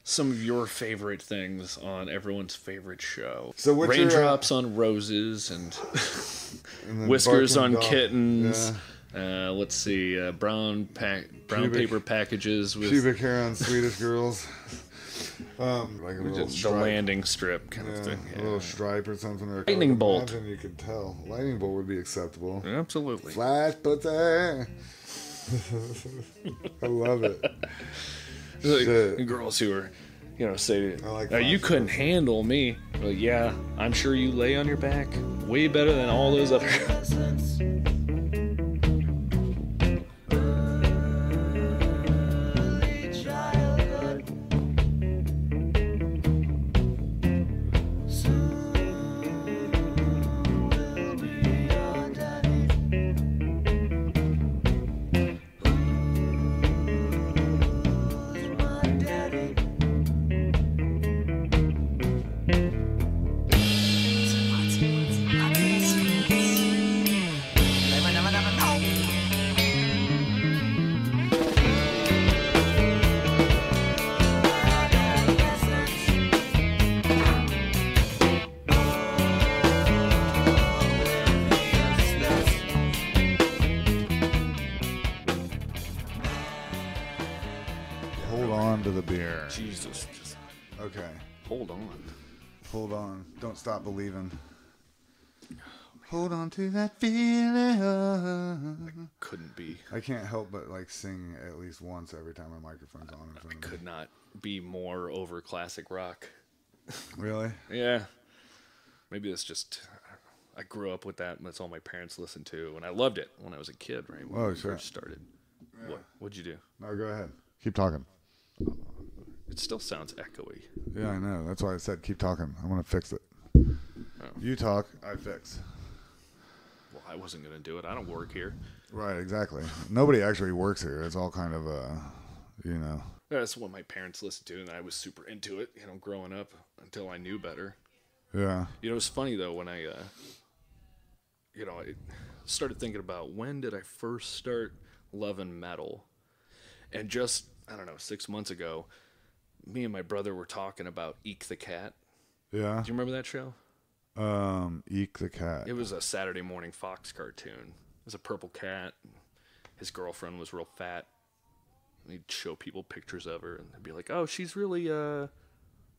some of your favorite things on everyone's favorite show. So what's Raindrops on roses and then whiskers barking on dog. kittens. Yeah. Let's see, brown paper packages with Pubic hair on Swedish girls. Like a little the stripe. landing strip kind of thing. A little stripe or something. Or Lightning bolt. Imagine you could tell. Lightning bolt would be acceptable. Absolutely. Flash pussy. I love it. Like, girls who are, say, you couldn't handle me. Like, yeah, I'm sure you lay on your back way better than all those other guys. Jesus. Okay. Hold on. Hold on. Don't stop believing. Hold on to that feeling. Couldn't be. I can't help but sing at least once every time my microphone's on in front of me. Could not be more over classic rock. Really? Yeah. Maybe it's just I grew up with that, and that's all my parents listened to, and I loved it when I was a kid, right? When we first started. Yeah. What'd you do? No, go ahead. Keep talking. It still sounds echoey. Yeah, I know. That's why I said keep talking. I'm going to fix it. Oh. You talk, I fix. Well, I wasn't going to do it. I don't work here. Right, exactly. Nobody actually works here. It's all kind of, That's what my parents listened to, and I was super into it, growing up until I knew better. Yeah. It's funny, though, when I started thinking about when did I first start loving metal. And just, 6 months ago, me and my brother were talking about Eek the Cat. Yeah. Do you remember that show? Eek the Cat. It was a Saturday morning Fox cartoon. It was a purple cat. His girlfriend was real fat. And he'd show people pictures of her, and they'd be like, "Oh, she's really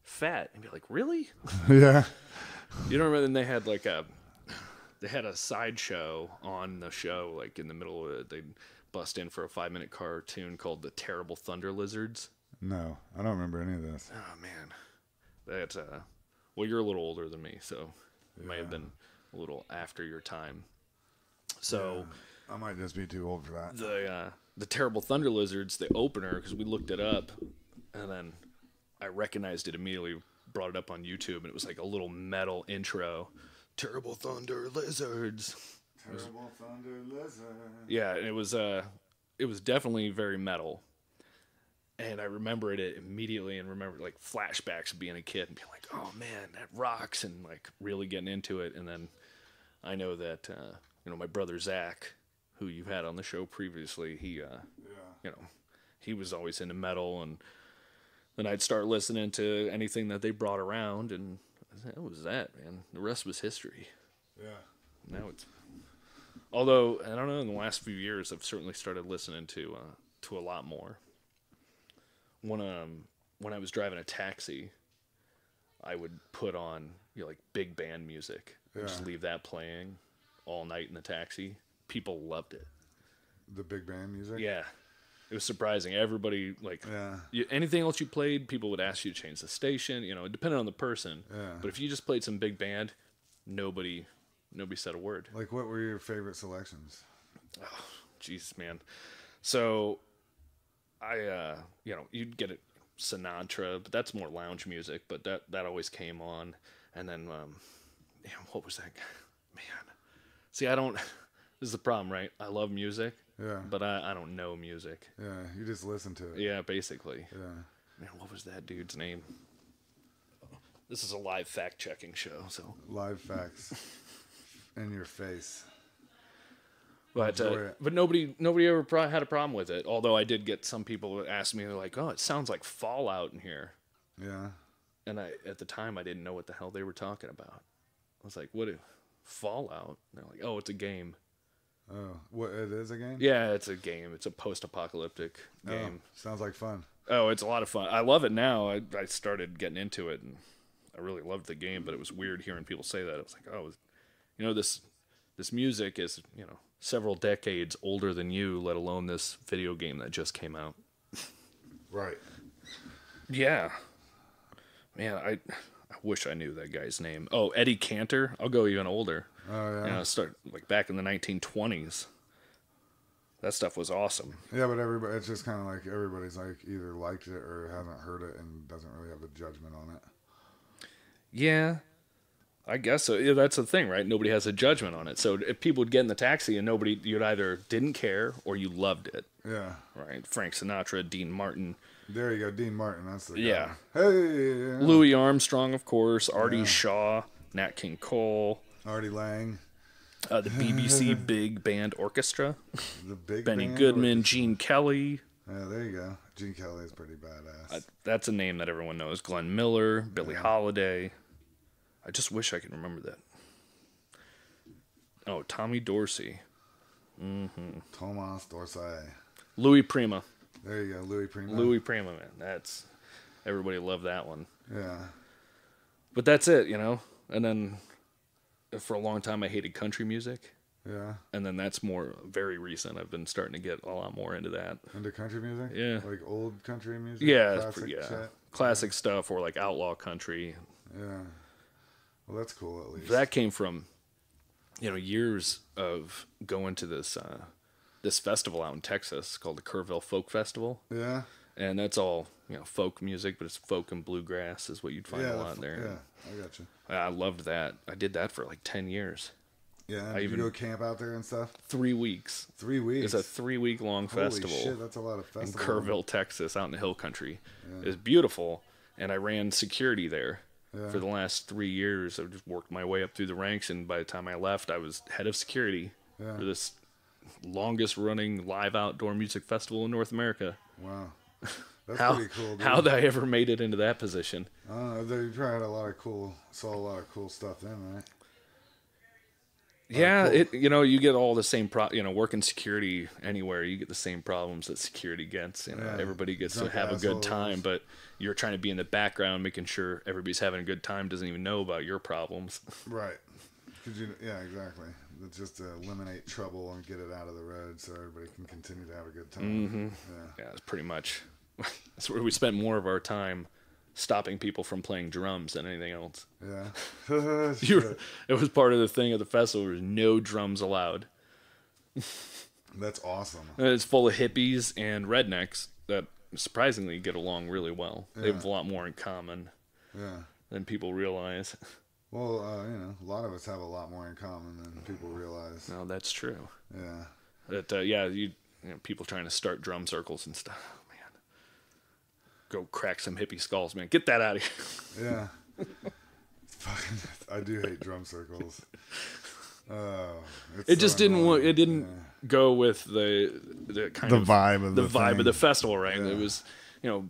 fat." And be like, "Really?" Yeah. You don't remember? Then they had they had a sideshow on the show, in the middle of it. They'd bust in for a 5-minute cartoon called The Terrible Thunder Lizards. No, I don't remember any of this. Oh man, that's well, you're a little older than me, so it might have been a little after your time. So I might just be too old for that. The Terrible Thunder Lizards, the opener, because we looked it up, and then I recognized it immediately. Brought it up on YouTube, and it was like a little metal intro. Terrible Thunder Lizards. Terrible Thunder Lizards. Yeah, and it was definitely very metal. And I remembered it immediately, and remember flashbacks of being a kid and being like, "Oh man, that rocks!" and really getting into it. And then I know that my brother Zach, who you've had on the show previously, he he was always into metal, and then I'd start listening to anything that they brought around, and what was that, man? The rest was history. Yeah. Now it's. Although I don't know, in the last few years, I've certainly started listening to a lot more. When I was driving a taxi, I would put on big band music. Yeah. Just leave that playing all night in the taxi. People loved it. The big band music? Yeah. It was surprising. Everybody, anything else you played, people would ask you to change the station, it depended on the person. Yeah. But if you just played some big band, nobody said a word. What were your favorite selections? Oh, jeez, man. So, I, you'd get it, Sinatra, but that's more lounge music, but that always came on. And then, what was that? Man. See, this is the problem, right? I love music. Yeah. But I don't know music. Yeah, you just listen to it. Yeah, basically. Yeah. Man, what was that dude's name? This is a live fact-checking show, so. Live facts. In your face. But nobody ever had a problem with it. Although I did get some people that asked me, they're like, "Oh, it sounds like Fallout in here." Yeah. And at the time, I didn't know what the hell they were talking about. I was like, what? Fallout? And they're like, oh, it's a game. Oh, what? It is a game? Yeah, it's a game. It's a post-apocalyptic game. Oh, sounds like fun. Oh, it's a lot of fun. I love it now. I started getting into it, and I really loved the game, but it was weird hearing people say that. It was like, oh, this music is, several decades older than you, let alone this video game that just came out. Right. Yeah. Man, I wish I knew that guy's name. Oh, Eddie Cantor. I'll go even older. Oh, yeah. Start like back in the 1920s. That stuff was awesome. Yeah, but it's just kind of like everybody's like either liked it or hasn't heard it and doesn't really have a judgment on it. Yeah, I guess so. Yeah, that's the thing, right? Nobody has a judgment on it. So if people would get in the taxi and you'd either didn't care or you loved it. Yeah. Right. Frank Sinatra, Dean Martin. There you go, Dean Martin. That's the guy. Yeah. Hey. Yeah. Louis Armstrong, of course. Artie Shaw, Nat King Cole. Artie Lang. The BBC Big Band Orchestra. The Big Benny Band Goodman, Orchestra. Gene Kelly. Yeah, there you go. Gene Kelly is pretty badass. That's a name that everyone knows. Glenn Miller, Billie Holiday. I just wish I could remember that. Oh, Tommy Dorsey. Mm-hmm. Thomas Dorsey. Louis Prima. There you go, Louis Prima. Louis Prima, man. Everybody loved that one. Yeah. But that's it, And then for a long time I hated country music. Yeah. And then that's very recent. I've been starting to get a lot more into that. Into country music? Yeah. Like old country music? Yeah. Classic shit? Classic stuff or like outlaw country. Yeah. Well, that's cool at least. That came from, years of going to this festival out in Texas called the Kerrville Folk Festival. Yeah. And that's all, folk music, but it's folk and bluegrass is what you'd find a lot there. Yeah, I got you. I loved that. I did that for like 10 years. Yeah, did you go camp out there and stuff? 3 weeks. 3 weeks? It's a 3-week-long festival. Holy shit, that's a lot of festival. In Kerrville, Texas, out in the hill country. Yeah. It was beautiful, and I ran security there. Yeah. For the last 3 years. I just worked my way up through the ranks, and by the time I left, I was head of security for this longest-running live outdoor music festival in North America. Wow. That's pretty cool, dude. How'd I ever made it into that position? I don't know. You probably had saw a lot of cool stuff then, right? Yeah, cool. You get all the same working security anywhere, you get the same problems that security gets. Everybody gets to have a good time, but you're trying to be in the background, making sure everybody's having a good time, doesn't even know about your problems. Right. Yeah, exactly. It's just to eliminate trouble and get it out of the road so everybody can continue to have a good time. Mm-hmm. Yeah, it's pretty much that's where we spent more of our time. Stopping people from playing drums than anything else. Yeah. It was part of the thing at the festival. There was no drums allowed. That's awesome. And it's full of hippies and rednecks that surprisingly get along really well. Yeah. They have a lot more in common than people realize. Well, a lot of us have a lot more in common than people realize. No, that's true. Yeah. That people trying to start drum circles and stuff. Go crack some hippie skulls, man. Get that out of here. Yeah. I do hate drum circles. It just didn't go with the kind of vibe of the vibe of the festival, right? Yeah. It was,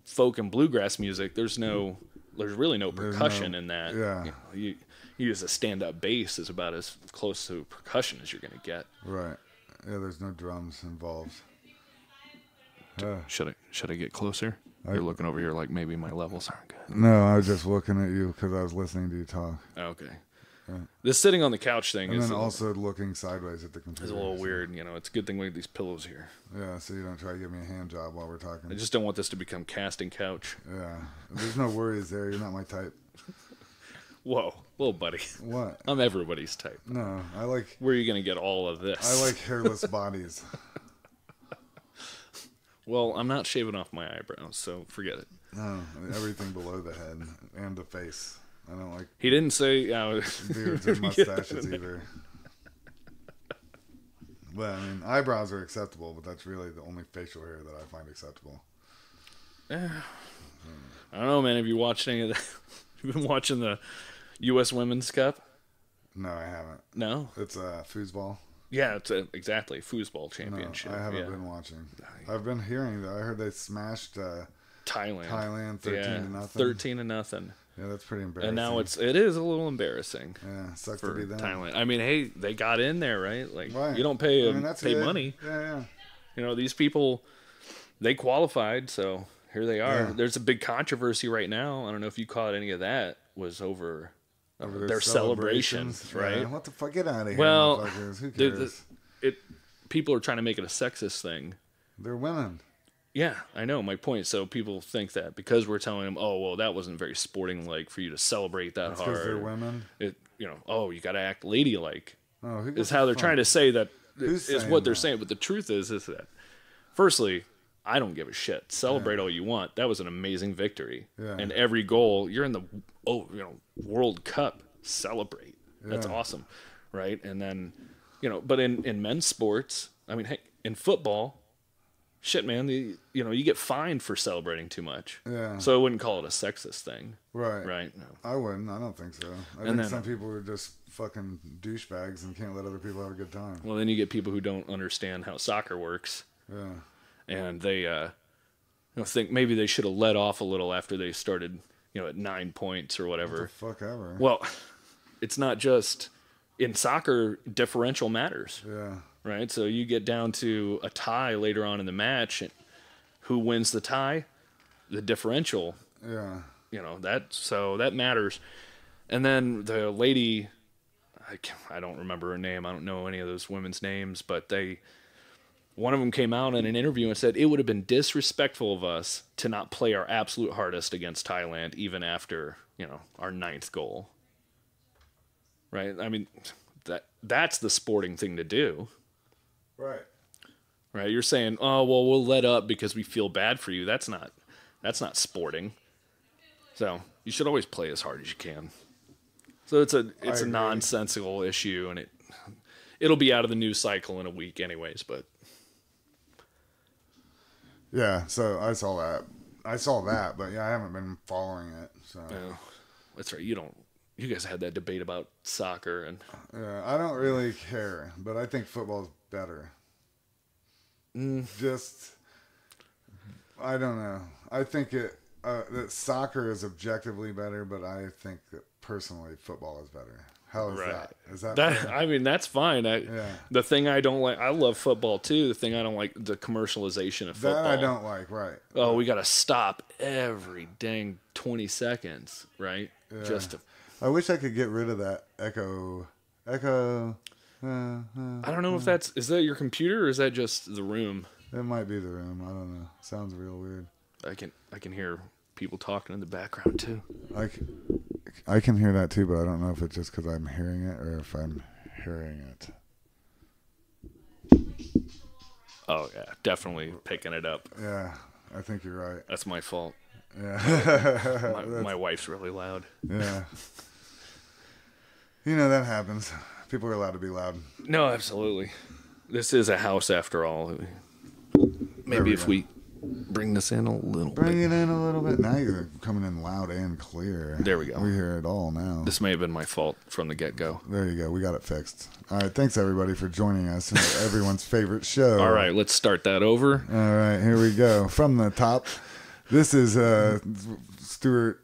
folk and bluegrass music. There's really no percussion in that. Yeah. You use a stand-up bass is about as close to percussion as you're going to get. Right. Yeah, there's no drums involved. Should I get closer? You're looking over here like maybe my levels aren't good. No, I was just looking at you because I was listening to you talk. Okay. Yeah. This sitting on the couch thing and then also looking sideways at the computer. It's a little weird. It's a good thing we have these pillows here. Yeah, so you don't try to give me a hand job while we're talking. I just don't want this to become casting couch. Yeah. There's no worries there. You're not my type. Whoa, little buddy. What? I'm everybody's type. No, I like... Where are you going to get all of this? I like hairless bodies. Well, I'm not shaving off my eyebrows, so forget it. No, everything below the head and the face. I don't like... He didn't say... beards and mustaches either. But, eyebrows are acceptable, but that's really the only facial hair that I find acceptable. I don't know, man. Have you watched any of that? You've been watching the U.S. Women's Cup? No, I haven't. No? It's foosball. Yeah, it's exactly foosball championship. No, I haven't been watching. I've been hearing that. I heard they smashed Thailand. Thailand, 13-0. 13-0. Yeah, that's pretty embarrassing. And now it is a little embarrassing. Yeah, sucks for to be them. Thailand. I mean, hey, they got in there, right? Like, right. You don't pay that's pay good. money. Yeah. You know, these people, they qualified, so here they are. Yeah. There's a big controversy right now. I don't know if you caught any of that. Was over their celebrations, right? Yeah, what the fuck? Get out of here, well, motherfuckers. Who cares? People are trying to make it a sexist thing. They're women. Yeah, I know. My point. So people think that because we're telling them, oh, well, that wasn't very sporting-like for you to celebrate that hard. Because they're women? You got to act ladylike. Oh, who is how they're trying to say that is what they're saying. But the truth is that, firstly, I don't give a shit. Celebrate all you want. That was an amazing victory. Yeah. And every goal, you're in the World Cup. Celebrate. That's awesome, right? And then, but in men's sports, I mean, hey, in football, shit, man, you get fined for celebrating too much. Yeah. So I wouldn't call it a sexist thing. Right. Right. No. I wouldn't. I don't think so. I think some people are just fucking douchebags and can't let other people have a good time. Well, then you get people who don't understand how soccer works. Yeah. And they think maybe they should have let off a little after they started, at 9 points or whatever. What the fuck ever. Well, it's not just in soccer, differential matters. Yeah. Right? So you get down to a tie later on in the match, and who wins the tie? The differential. Yeah. That matters. And then the lady, I don't remember her name. I don't know any of those women's names, but one of them came out in an interview and said it would have been disrespectful of us to not play our absolute hardest against Thailand, even after, our 9th goal. Right? I mean, that's the sporting thing to do. Right. Right? You're saying, oh, well, we'll let up because we feel bad for you. That's not sporting. So you should always play as hard as you can. So it's a nonsensical issue, and it'll be out of the news cycle in a week anyways, but. Yeah, so I saw that, but yeah, I haven't been following it. So that's right. You guys had that debate about soccer, and yeah, I don't really care, but I think football's better. Just, I don't know. I think that soccer is objectively better, but I think that personally football is better. How is that? Is that fair? I mean, that's fine. The thing I don't like, I love football too. The thing I don't like, the commercialization of football. That I don't like, right. Oh, we got to stop every dang 20 seconds, right? Yeah. I wish I could get rid of that echo. I don't know if is that your computer or is that just the room? It might be the room. I don't know. Sounds real weird. I can hear people talking in the background too. I can hear that too, but I don't know if it's just because I'm hearing it or if I'm hearing it. Oh, yeah. Definitely picking it up. Yeah, I think you're right. That's my fault. Yeah. my wife's really loud. Yeah. That happens. People are allowed to be loud. No, absolutely. This is a house after all. Maybe if we bring this in a little bit. Bring it in a little bit. Now you're coming in loud and clear. There we go. We hear it all now. This may have been my fault from the get-go. There you go. We got it fixed. All right. Thanks, everybody, for joining us in everyone's favorite show. All right. Let's start that over. All right. Here we go. From the top. This is Stuart.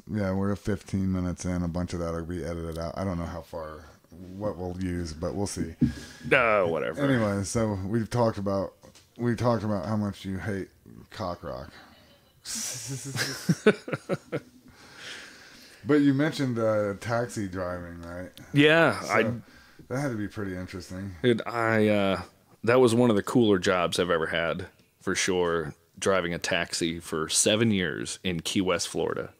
We're 15 minutes in. A bunch of that will be edited out. I don't know what we'll use, but we'll see. Whatever. Anyway, so we talked about how much you hate cock rock. But you mentioned taxi driving, right? Yeah, so that had to be pretty interesting. That was one of the cooler jobs I've ever had, for sure. Driving a taxi for 7 years in Key West, Florida,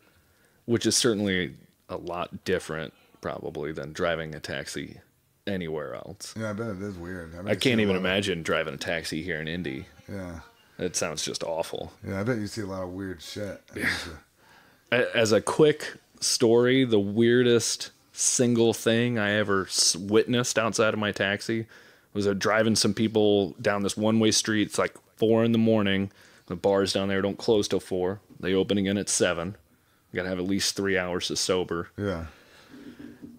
which is certainly a lot different, probably, than driving a taxi anywhere else. Yeah, I bet it is weird. I can't even imagine driving a taxi here in Indy. Yeah. It sounds just awful. Yeah, I bet you see a lot of weird shit. As a quick story, the weirdest single thing I ever witnessed outside of my taxi was driving some people down this one-way street. It's like 4 a.m. The bars down there don't close till 4. They open again at 7. You got to have at least 3 hours to sober. Yeah.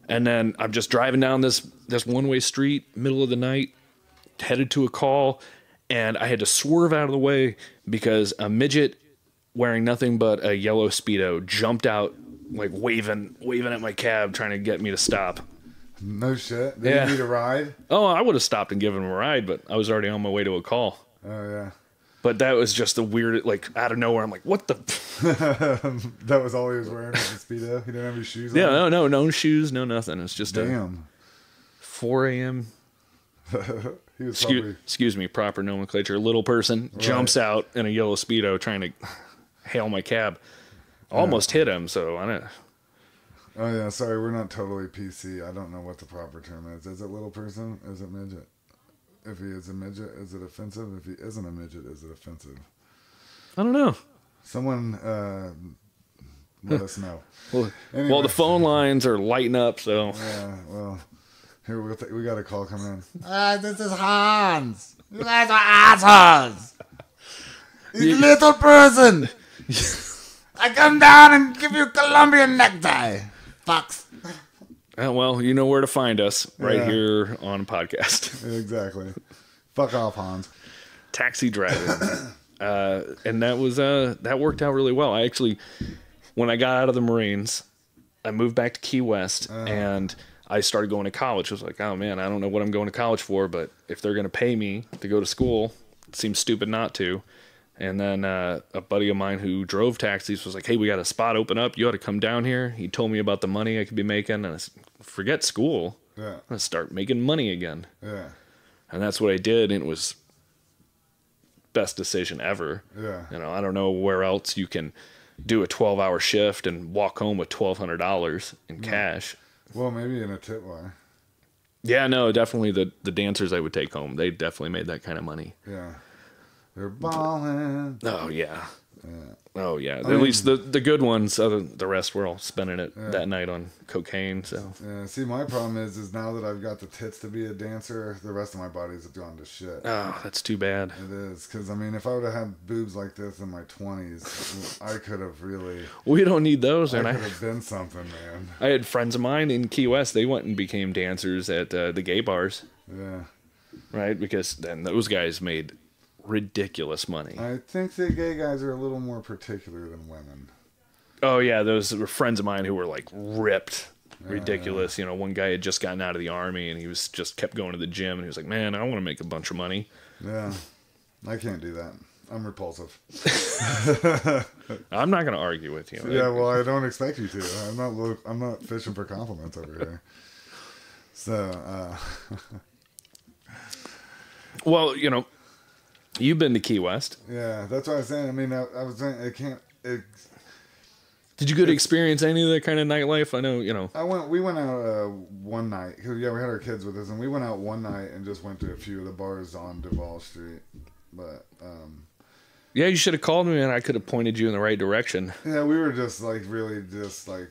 And then I'm just driving down this one-way street, middle of the night, headed to a call, and I had to swerve out of the way because a midget wearing nothing but a yellow Speedo, jumped out, like waving at my cab, trying to get me to stop. No shit. Did you need a ride? Oh, I would have stopped and given him a ride, but I was already on my way to a call. Oh, yeah. But that was just the weird, like, out of nowhere. I'm like, what the? That was all he was wearing was a Speedo? He didn't have any shoes on? Yeah, no shoes, no nothing. It's just Damn. 4 a.m. He was probably... Excuse me, proper nomenclature. Little person jumps out in a yellow Speedo trying to hail my cab. Almost hit him, so I don't... Oh, yeah, sorry, we're not totally PC. I don't know what the proper term is. Is it little person? Is it midget? If he is a midget, is it offensive? If he isn't a midget, is it offensive? I don't know. Someone let us know. Well, Anyway. well, the phone lines are lighting up, so... Yeah, well, here we got a call coming in. This is Hans. You guys are assholes. You little person. I come down and give you a Colombian necktie. Fucks. Well, you know where to find us right here on a podcast. Exactly. Fuck off, Hans. Taxi driving. And that worked out really well. I actually, when I got out of the Marines, I moved back to Key West and I started going to college. I was like, oh man, I don't know what I'm going to college for, but if they're going to pay me to go to school, it seems stupid not to. And then a buddy of mine who drove taxis was like, hey, we got a spot open up. You ought to come down here. He told me about the money I could be making. And I said, forget school. Yeah. I'm going to start making money again. Yeah. And that's what I did. And it was best decision ever. Yeah. You know, I don't know where else you can do a 12-hour shift and walk home with $1,200 in cash. Well, maybe in a tip bar. Yeah, no, definitely the dancers I would take home. They definitely made that kind of money. Yeah. They're balling. Oh, yeah. Yeah. Oh, yeah. At least the good ones, the rest were all spending it that night on cocaine. So Yeah, see, my problem is now that I've got the tits to be a dancer, the rest of my body's gone to shit. Oh, that's too bad. It is, because, I mean, if I would have had boobs like this in my 20s, I could have really... We don't need those. I And could have been something, man. I had friends of mine in Key West. They went and became dancers at the gay bars. Yeah. Right? Because then those guys made ridiculous money. I think the gay guys are a little more particular than women. Oh, yeah. Those were friends of mine who were like ripped. Ridiculous. You know, one guy had just gotten out of the army and he was just kept going to the gym and he was like, man, I want to make a bunch of money. Yeah. I can't do that. I'm repulsive. I'm not going to argue with you. Yeah, well, I don't expect you to. I'm not fishing for compliments over here. So, well, you know, you've been to Key West. yeah, that's what I was saying. I mean, I was saying Did you get to experience any of that kind of nightlife? I know, you know. We went out one night. 'Cause, yeah, we had our kids with us, and we went out one night and just went to a few of the bars on Duval Street. But, Yeah, you should have called me and I could have pointed you in the right direction. yeah, we were just like really just like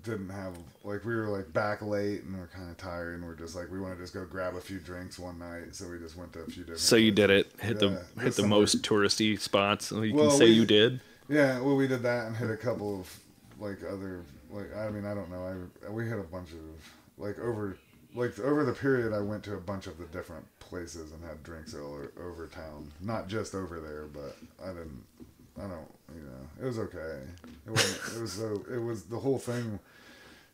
didn't have like we were like back late and we're kind of tired and we're just like we want to just go grab a few drinks one night, so we just went to a few different. So you did it, hit Yeah, the most touristy spots. You Well, can say you did. Yeah, well, we did that and hit a couple of like other like I mean I don't know we hit a bunch of like over the period I went to a bunch of the different places and had drinks all over town, not just over there, but I don't you know, it was okay. It was the whole thing,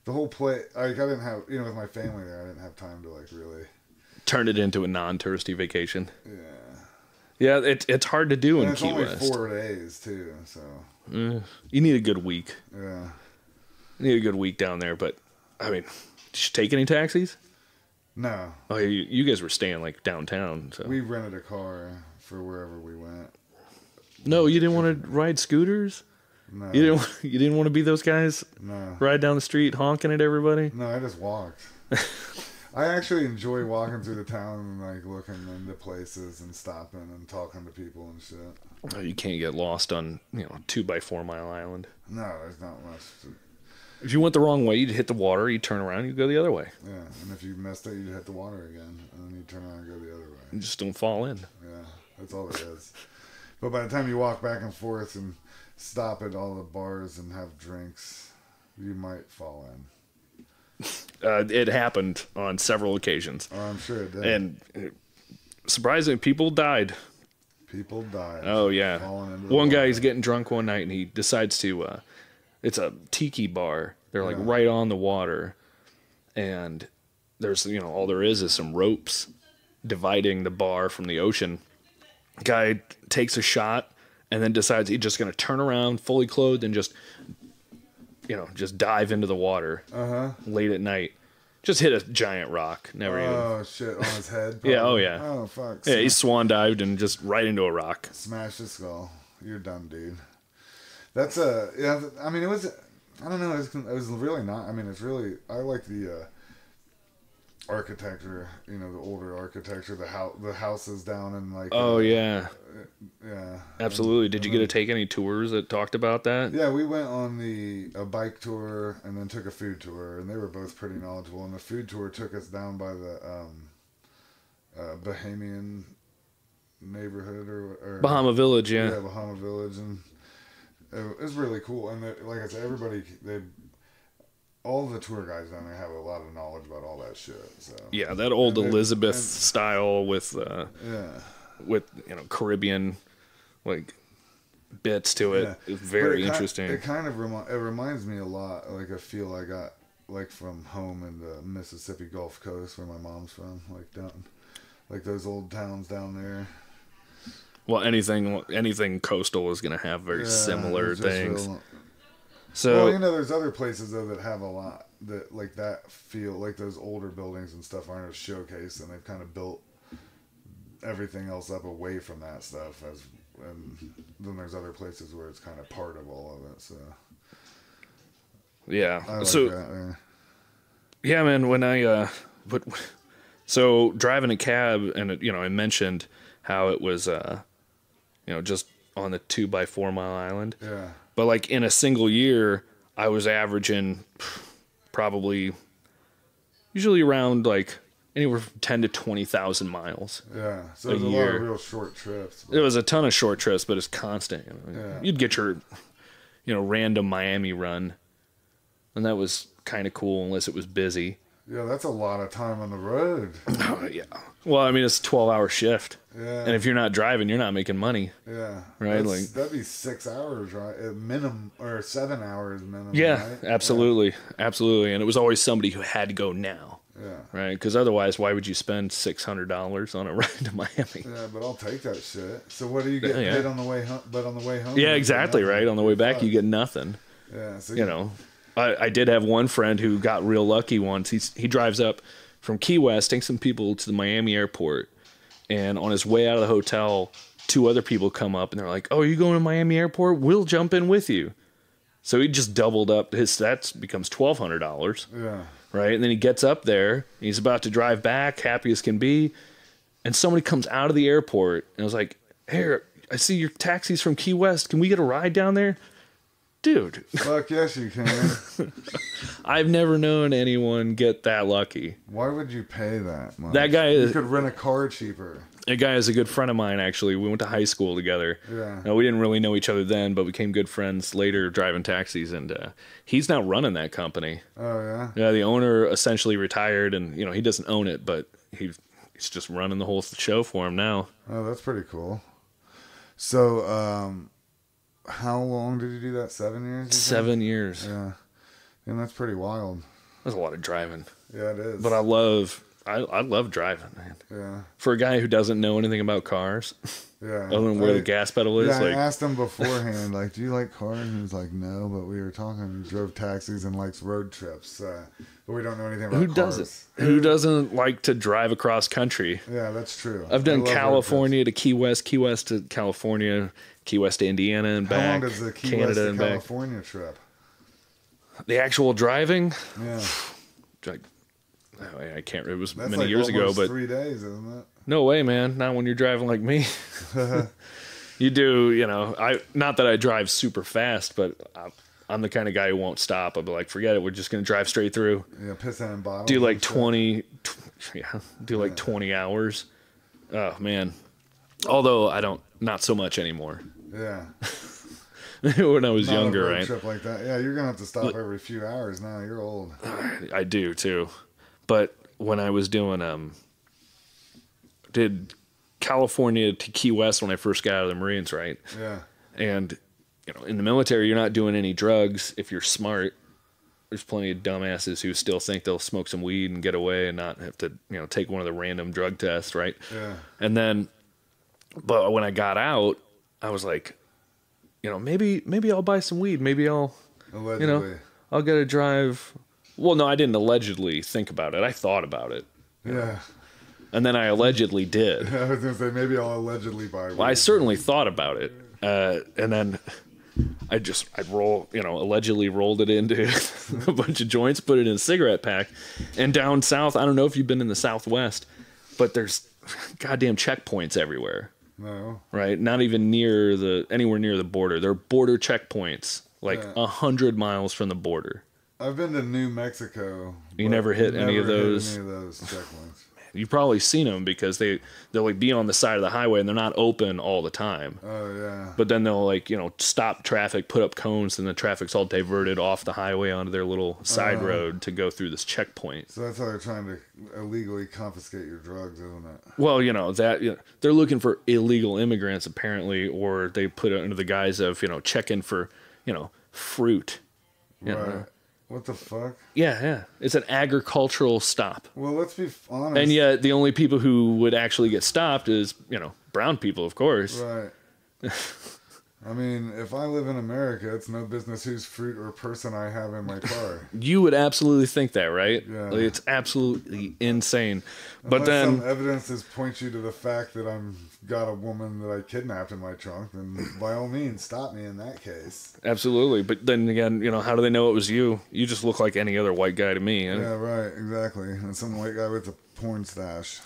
the whole play. Like I didn't have, you know, with my family there, I didn't have time to like really turn it into a non-touristy vacation. Yeah. Yeah, it's hard to do in it's Key only West. 4 days too, so. You need a good week. Yeah. You need a good week down there, but I mean, did you take any taxis? No. Oh, you guys were staying like downtown, so. We rented a car for wherever we went. No, you didn't want to ride scooters? No. You didn't want to be those guys? No. Ride down the street honking at everybody? No, I just walked. I actually enjoy walking through the town and like looking into places and stopping and talking to people and shit. Oh, you can't get lost on 2x4 Mile Island. No, there's not much. If you went the wrong way, you'd hit the water. You'd turn around. You'd go the other way. Yeah, and if you messed it, you'd hit the water again, and then you'd turn around and go the other way. You just don't fall in. Yeah, that's all it is. But by the time you walk back and forth and stop at all the bars and have drinks, you might fall in. It happened on several occasions. Oh, I'm sure it did. And surprisingly, people died. People die. Oh yeah. One guy's getting drunk one night and he decides to. It's a tiki bar. They're like right on the water, and there's all there is some ropes dividing the bar from the ocean. Guy takes a shot and then decides he's just going to turn around fully clothed and just dive into the water late at night. Just hit a giant rock. Oh shit! On his head. Probably. Yeah. Oh yeah. Oh fuck. Yeah, he swan dived and just right into a rock. Smashed his skull. You're done, dude. That's yeah. I mean, it was. I don't know. It was really not. I mean, it's really. I like the architecture. The older architecture. The houses down in like. Oh yeah. Yeah. Absolutely. Did you get to take any tours that talked about that? Yeah, we went on a bike tour and then took a food tour, and they were both pretty knowledgeable. And the food tour took us down by the Bahamian neighborhood or Bahama Village, yeah. Yeah, Bahama Village, and it was really cool. And like I said, all the tour guides down there have a lot of knowledge about all that shit. So yeah, that old Elizabeth style with Caribbean like bits to it. Yeah. It's very interesting. It kind of reminds me a lot like a feel I got like from home in the Mississippi Gulf Coast where my mom's from, like down like those old towns down there. Well, anything coastal is going to have very similar things. There's other places though that have a lot that feel like those older buildings and stuff aren't a showcase, and they've kind of built everything else up away from that stuff, and then there's other places where it's kind of part of all of it. So yeah, I like that, yeah, man. When so driving a cab, and I mentioned how it was just on the 2x4 mile island. Yeah. But like in a single year, I was averaging probably usually around like anywhere from 10 to 20,000 miles. Yeah, so it was a lot of real short trips. It was a ton of short trips, but it's constant. You'd get your, random Miami run, and that was kind of cool unless it was busy. Yeah, that's a lot of time on the road. Oh, yeah. Well, I mean, it's a 12-hour shift. Yeah. And if you're not driving, you're not making money. Yeah. Right? That'd be 6 hours, right? At minimum, or 7 hours minimum. Yeah, right? absolutely. Yeah. Absolutely. And it was always somebody who had to go now. Yeah. Right? Because otherwise, why would you spend $600 on a ride to Miami? Yeah, but I'll take that shit. So what do you get paid on the way home? But on the way home? Yeah, exactly, right? On the way back, you get nothing. Yeah. So I did have one friend who got real lucky once. He drives up from Key West, takes some people to the Miami airport, and on his way out of the hotel, 2 other people come up and they're like, "Oh, are you going to Miami airport? We'll jump in with you." So he just doubled up that becomes $1,200. Yeah. Right? And then he gets up there, he's about to drive back, happy as can be, and somebody comes out of the airport and was like, "Here, I see your taxi's from Key West. Can we get a ride down there?" Dude. Fuck yes, you can. I've never known anyone get that lucky. Why would you pay that much? That guy You could rent a car cheaper. That guy is a good friend of mine, actually. We went to high school together. Yeah. Now, we didn't really know each other then, but became good friends later driving taxis, and he's now running that company. Oh, yeah? Yeah, the owner essentially retired, and, he doesn't own it, but he's just running the whole show for him now. Oh, that's pretty cool. So, how long did you do that? 7 years? 7 years. Yeah. And that's pretty wild. That's a lot of driving. Yeah, it is. But I love driving, man. Yeah. For a guy who doesn't know anything about cars. Yeah. Other than where the gas pedal is. Yeah, I asked him beforehand, like, do you like cars? And he was like, no, but we were talking. He drove taxis and likes road trips. But we don't know anything about cars. Who doesn't like to drive across country? Yeah, that's true. I've done California to Key West to California, Key West to Indiana and back. How long does the Key Canada West to and California trip? The actual driving? Yeah. I can't. It was That's many like years ago, but 3 days, isn't it? No way, man. Not when you're driving like me. You do, not that I drive super fast, but I'm the kind of guy who won't stop. I'll be like, forget it. We're just going to drive straight through. Yeah, pissing in bottles. Do like 20 hours. Oh, man. Although not so much anymore. Yeah. When I was Not younger, a road right? trip like that. Yeah, you're going to have to stop every few hours now. You're old. I do, too. But when I was doing, did California to Key West when I first got out of the Marines, right? Yeah. And, in the military, you're not doing any drugs if you're smart. There's plenty of dumbasses who still think they'll smoke some weed and get away and not have to, take one of the random drug tests, right? Yeah. And then, but when I got out, I was like, maybe I'll buy some weed. Maybe I'll, Allegedly. I'll get a drive. Well, no, I didn't allegedly think about it. I thought about it. Yeah. And then I allegedly did. I was going to say, maybe I'll allegedly buy weed. Well, I certainly thought about it. And then I allegedly rolled it into a bunch of joints, put it in a cigarette pack. And down south, I don't know if you've been in the Southwest, but there's goddamn checkpoints everywhere. No. Right? Not even anywhere near the border. There are border checkpoints, 100 miles from the border. I've been to New Mexico. You never hit any of those checkpoints. You've probably seen them because they'll be on the side of the highway and they're not open all the time. Oh yeah. But then they'll stop traffic, put up cones, and the traffic's all diverted off the highway onto their little side road to go through this checkpoint. So that's how they're trying to illegally confiscate your drugs, isn't it? Well, they're looking for illegal immigrants apparently, or they put it under the guise of checking for fruit. Right. What the fuck? Yeah. It's an agricultural stop. Well, let's be honest. And yet the only people who would actually get stopped is, brown people, of course. Right. I mean, if I live in America, it's no business whose fruit or person I have in my car. You would absolutely think that, right? Yeah. It's absolutely insane. But Unless then some evidence points you to the fact that I'm got a woman that I kidnapped in my trunk, then by all means, stop me in that case. Absolutely. But then again, how do they know it was you? You just look like any other white guy to me. Yeah, right, exactly. And some white guy with a porn stash.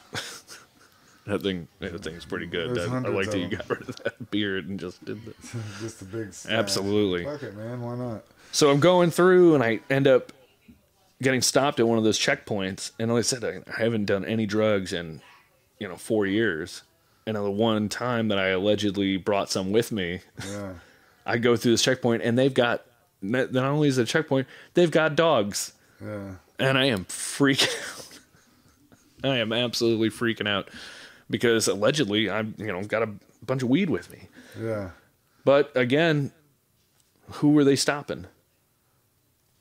That thing's pretty good. I like that you got rid of that beard and just did that. Just a big stash. Absolutely. Fuck it, man. Why not? So I'm going through and I end up getting stopped at one of those checkpoints. And like I said, I haven't done any drugs in, 4 years. And the one time that I allegedly brought some with me, Yeah. I go through this checkpoint and they've got, not only is it a checkpoint, they've got dogs. Yeah. And I am freaking out. I am absolutely freaking out because allegedly I've, got a bunch of weed with me. Yeah. But again, who were they stopping?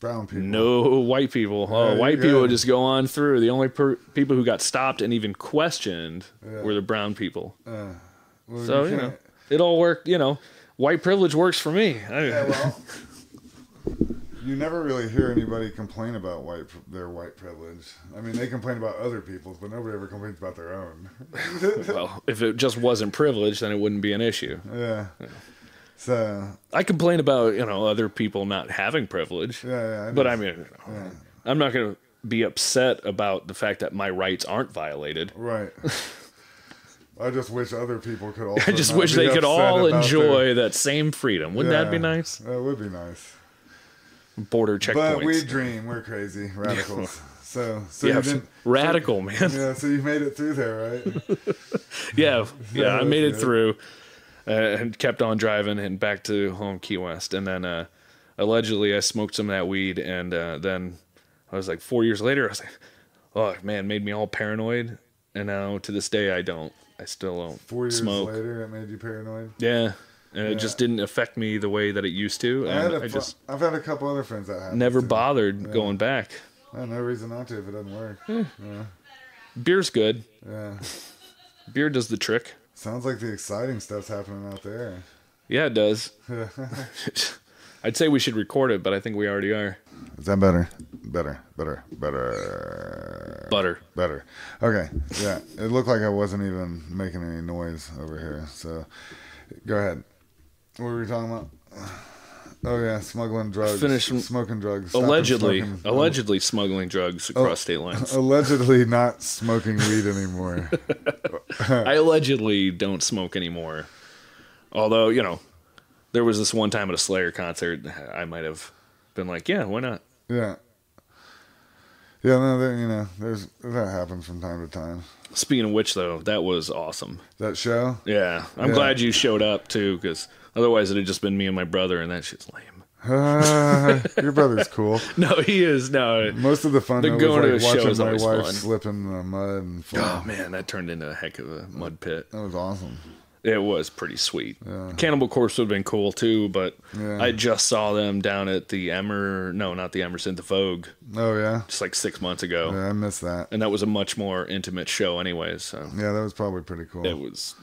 Brown people. No white people. Yeah, white people would just go on through. The only people who got stopped and even questioned were the brown people. Well, So, it all worked, white privilege works for me. Yeah, well, you never really hear anybody complain about their white privilege. I mean, they complain about other people's, but nobody ever complains about their own. Well, if it just wasn't privilege, then it wouldn't be an issue. Yeah. So I complain about, other people not having privilege. Yeah. But I mean, I'm not going to be upset about the fact that my rights aren't violated. Right. I just wish other people could also. I just wish they could all enjoy that same freedom. Wouldn't that be nice? That would be nice. Border checkpoints. But we dream. We're crazy radicals. So yeah, radical, man. Yeah, so you made it through there, right? yeah, I made it through and kept on driving and back to home, Key West. And then allegedly I smoked some of that weed. And then I was like 4 years later, I was like, oh, man, it made me all paranoid. And now to this day, I don't. I still don't 4 years smoke. later, it made you paranoid? Yeah. And it just didn't affect me the way that it used to. And I've had a couple other friends that happened. Never bothered going back. No reason not to if it doesn't work. Yeah. Beer's good. Yeah. Beer does the trick. Sounds like the exciting stuff's happening out there. Yeah, it does. I'd say we should record it, but I think we already are. Is that better? Better. Butter. Okay. Yeah. It looked like I wasn't even making any noise over here. So go ahead. What were we talking about? Oh yeah, smuggling drugs. Smoking drugs. Allegedly smuggling drugs across state lines. Allegedly not smoking weed anymore. I allegedly don't smoke anymore. Although, there was this one time at a Slayer concert, I might have been like, yeah, why not? Yeah. Yeah, no, that happens from time to time. Speaking of which, though, that was awesome. That show? Yeah. I'm glad you showed up, too, because otherwise it had just been me and my brother, and that shit's lame. Your brother's cool. No, he is. No, Most of the fun The though, going to was a like show is watching my always wife fun. slip in the mud and fall. oh man, that turned into a heck of a mud pit. That was awesome. It was pretty sweet. Yeah. Cannibal Corpse would have been cool too, but Yeah. I just saw them down at the not the Emerson, the Vogue, Oh yeah. just like 6 months ago. Yeah, I missed that. And that was a much more intimate show anyways, so Yeah, that was probably pretty cool. it was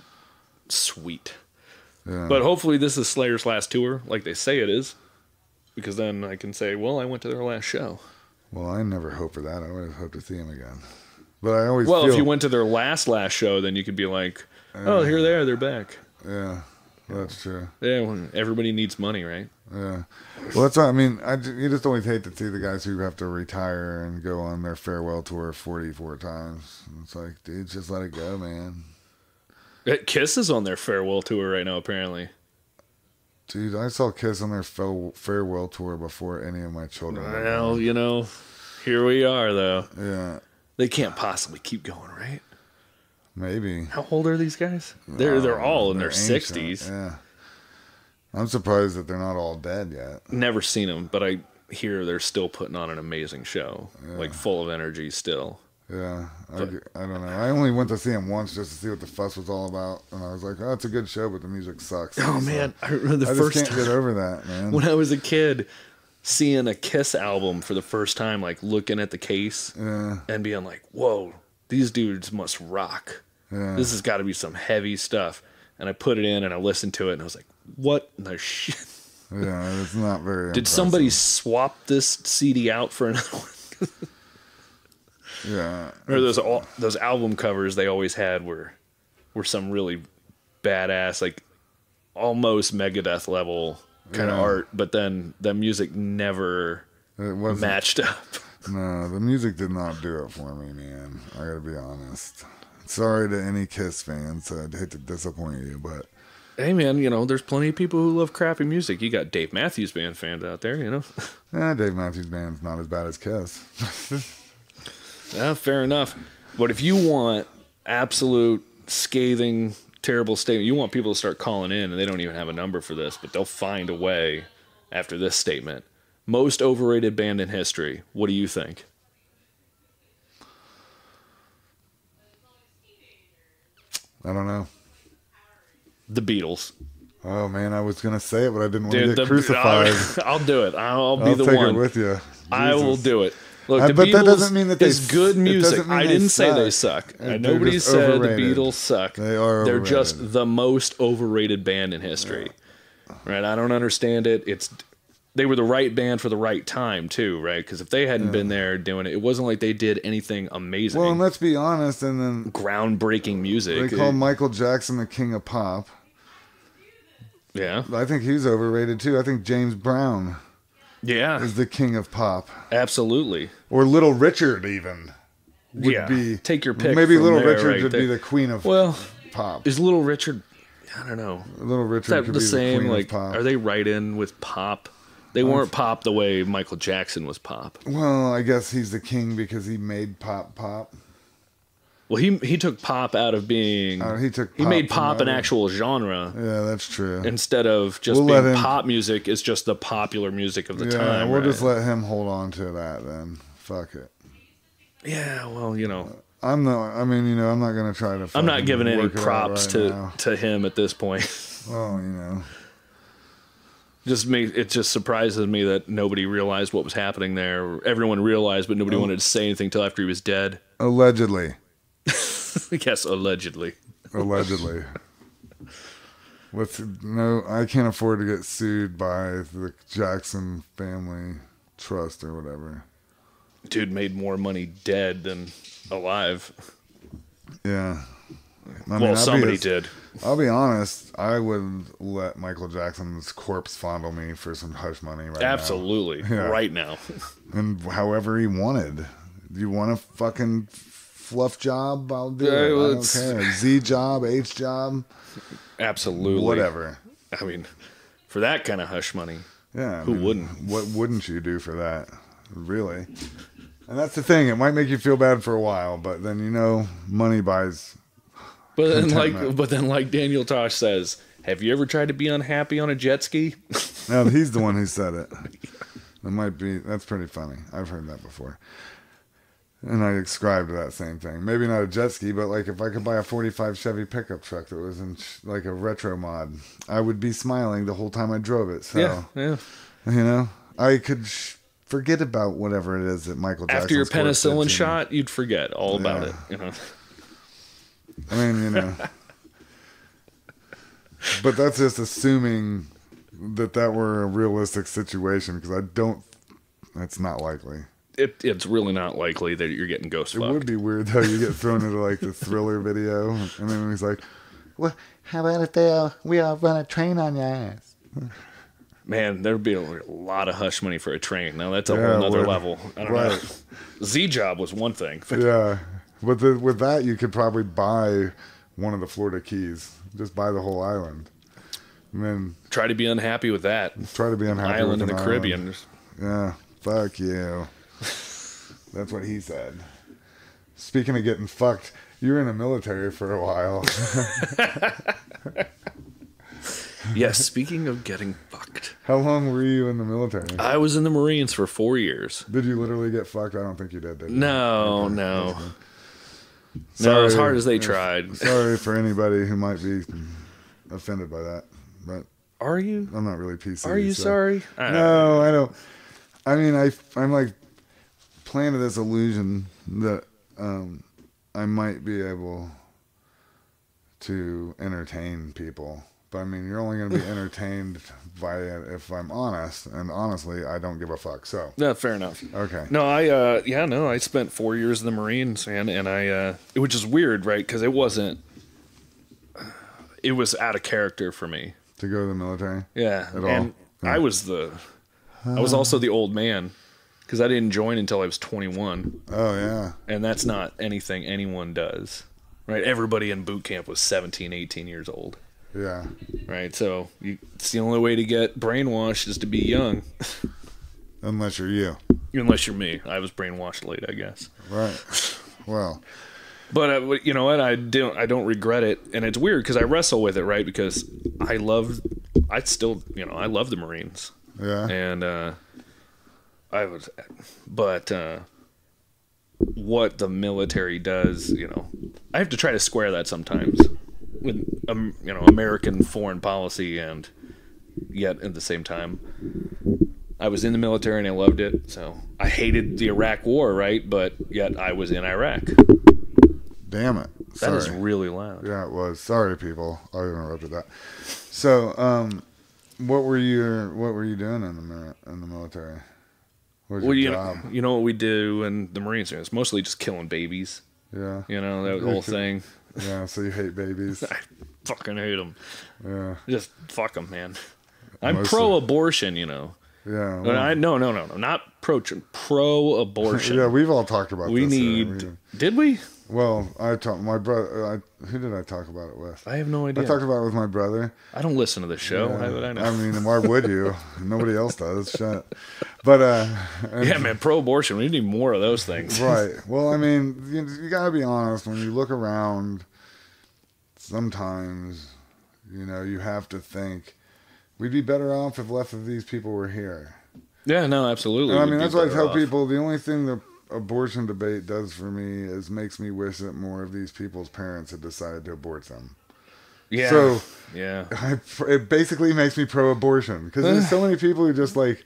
sweet. Yeah. But hopefully this is Slayer's last tour, like they say it is, because then I can say, well, I went to their last show. Well, I never hope for that. I always hope to see him again. But I always Well, feel, if you went to their last show, then you could be like, oh, here they are, they're back. Yeah, that's true. Yeah, well, everybody needs money, right? Yeah. Well, that's what I mean. You just always hate to see the guys who have to retire and go on their farewell tour 44 times. It's like, dude, just let it go, man. Kiss is on their farewell tour right now, apparently. Dude, I saw Kiss on their farewell tour before any of my children. were Well, born. you know, here we are, though. Yeah, They can't possibly keep going, right? maybe. How old are these guys? They're all in their ancient, 60s. Yeah. I'm surprised that they're not all dead yet. Never seen them, but I hear they're still putting on an amazing show, like full of energy still. Yeah, I don't know. I only went to see him once just to see what the fuss was all about, and I was like, "Oh, it's a good show, but the music sucks." Oh So, man, I remember the I first just can't time get over that, man. when I was a kid, seeing a Kiss album for the first time, like looking at the case Yeah, and being like, "Whoa, these dudes must rock. yeah. This has got to be some heavy stuff." And I put it in and I listened to it and I was like, "What the shit?" Yeah, it's not very. Did impressive. somebody swap this CD out for another one? Yeah, Or those album covers they always had were some really badass, like almost Megadeth level kind of Yeah. art, but then the music never it wasn't. matched up. No, the music did not do it for me, man. I gotta be honest. Sorry to any Kiss fans. I'd hate to disappoint you, but Hey man, you know, there's plenty of people who love crappy music. You got Dave Matthews Band fans out there, you know. Dave Matthews Band's not as bad as Kiss. Yeah, fair enough. But if you want absolute scathing, terrible statement, you want people to start calling in, and they don't even have a number for this, but they'll find a way after this statement. Most overrated band in history. What do you think? I don't know. The Beatles. Oh man, I was gonna say it, but I didn't want to get Dude, crucified. I'll do it. I'll be I'll the take one. it with you. I will Jesus. do it. Look, the But Beatles that doesn't mean that they is good it music. doesn't mean I they didn't say they suck. suck. They're Nobody just said overrated. the Beatles suck. They are They're overrated. just the most overrated band in history. Right? I don't understand it. They were the right band for the right time too, right? Because if they hadn't been there doing it, it wasn't like they did anything amazing, Well, and let's be honest. And then groundbreaking music. they call Michael Jackson the king of pop. Yeah, I think he's overrated too. I think James Brown yeah, is the king of pop, absolutely. or Little Richard even would Yeah, be. take your pick. Maybe from Little there, Richard right would there. be the queen of Well, pop. is Little Richard? I don't know. Little Is Richard that could the be same? the queen Like, of pop. are they right in with pop? They weren't pop the way Michael Jackson was pop. Well, I guess he's the king because he made pop pop. Well, he took pop out of being. He made from pop an other- actual genre Yeah, that's true. instead of just We'll let being him- pop music. Is just the popular music of the Yeah, time. we'll right? just let him hold on to that then. Fuck it. Yeah, well, you know, I'm not. I mean, I'm not gonna try to. I'm not fucking giving any work it out props right now. to him at this point. Well, It just surprises me that nobody realized what was happening there. Everyone realized, but nobody wanted to say anything till after he was dead. allegedly. Yes, allegedly. Allegedly. I can't afford to get sued by the Jackson Family Trust or whatever. Dude made more money dead than alive. Yeah. I Well, I'd somebody did. I'll be honest. I would let Michael Jackson's corpse fondle me for some hush money right Absolutely. Yeah. Right now. now. And however he wanted. Do you want a fucking fluff job? I'll do Yeah, it. well, I don't care. Z job, H job, Absolutely. whatever. I mean, for that kind of hush money. Yeah. Who wouldn't? What wouldn't you do for that? Really? And that's the thing. It might make you feel bad for a while, but then money buys. But then, Contentment. like Daniel Tosh says, have you ever tried to be unhappy on a jet ski? No, he's the one who said it. That's pretty funny. I've heard that before. And I ascribe to that same thing. Maybe not a jet ski, but like if I could buy a 45 Chevy pickup truck that was in like a retro mod, I would be smiling the whole time I drove it. So, yeah. You know, I could forget about whatever it is that Michael Jackson. After your penicillin shot, you'd forget all about it. You know. I mean, you know. But that's just assuming that were a realistic situation, because that's not likely. It's really not likely that you're getting ghost fucked. It would be weird though. You get thrown into like the Thriller video, and then he's like, "Well, how about if we all run a train on your ass?" Man, there'd be a lot of hush money for a train. Now that's a whole nother level. I don't know. Z-Job was one thing. Yeah, but with that, you could probably buy one of the Florida Keys. Just buy the whole island, and then try to be unhappy with that. Try to be unhappy island with in the Caribbean. Yeah, fuck you. That's what he said. Speaking of getting fucked, you were in the military for a while. Yes, speaking of getting fucked. How long were you in the military? I was in the Marines for 4 years. Did you literally get fucked? I don't think you did you? No, okay. no. Sorry, no, as hard as they tried. Sorry for anybody who might be offended by that. But are you? I'm not really PC. Are you sorry? No, I don't. I mean, I'm like planted this illusion that I might be able to entertain people. But I mean, you're only going to be entertained by it if I'm honest. And honestly, I don't give a fuck. So yeah, fair enough. Okay. No, I spent 4 years in the Marines, and which is weird, right? Because it was out of character for me to go to the military. Yeah, at all. And yeah. I was also the old man, because I didn't join until I was 21. Oh yeah. And that's not anything anyone does, right? Everybody in boot camp was 17, 18 years old. Yeah. Right. So it's the only way to get brainwashed is to be young. Unless you're you. Unless you're me. I was brainwashed late, I guess. Right. Well. But you know what? I don't regret it, and it's weird because I wrestle with it, right? Because I love the Marines. Yeah. And what the military does, I have to try to square that sometimes with American foreign policy, and yet at the same time I was in the military and I loved it. So I hated the Iraq war, right? But yet I was in Iraq. Damn it. That is really loud. Yeah, it was. Sorry, people. I interrupted that. So, what were you doing in the military? What was your job? You know what we do in the Marines? It's mostly just killing babies. Yeah. That whole thing. Yeah, so you hate babies. I fucking hate them. Yeah. Just fuck them, man. I'm pro-abortion, Yeah. Well, no, not pro-abortion. Yeah, we've all talked about this. Did we? Well, I talked my brother. Who did I talk about it with? I have no idea. I talked about it with my brother. I don't listen to the show. Yeah. How would I know? I mean, why would you? Nobody else does. Shit. But yeah, man, pro-abortion. We need more of those things. Right. Well, I mean, you gotta be honest. When you look around, sometimes, you have to think we'd be better off if less of these people were here. Yeah. No. Absolutely. And I mean, that's why I tell people the only thing the abortion debate does for me is makes me wish that more of these people's parents had decided to abort them. Yeah. So yeah, it basically makes me pro-abortion, because there's so many people who just like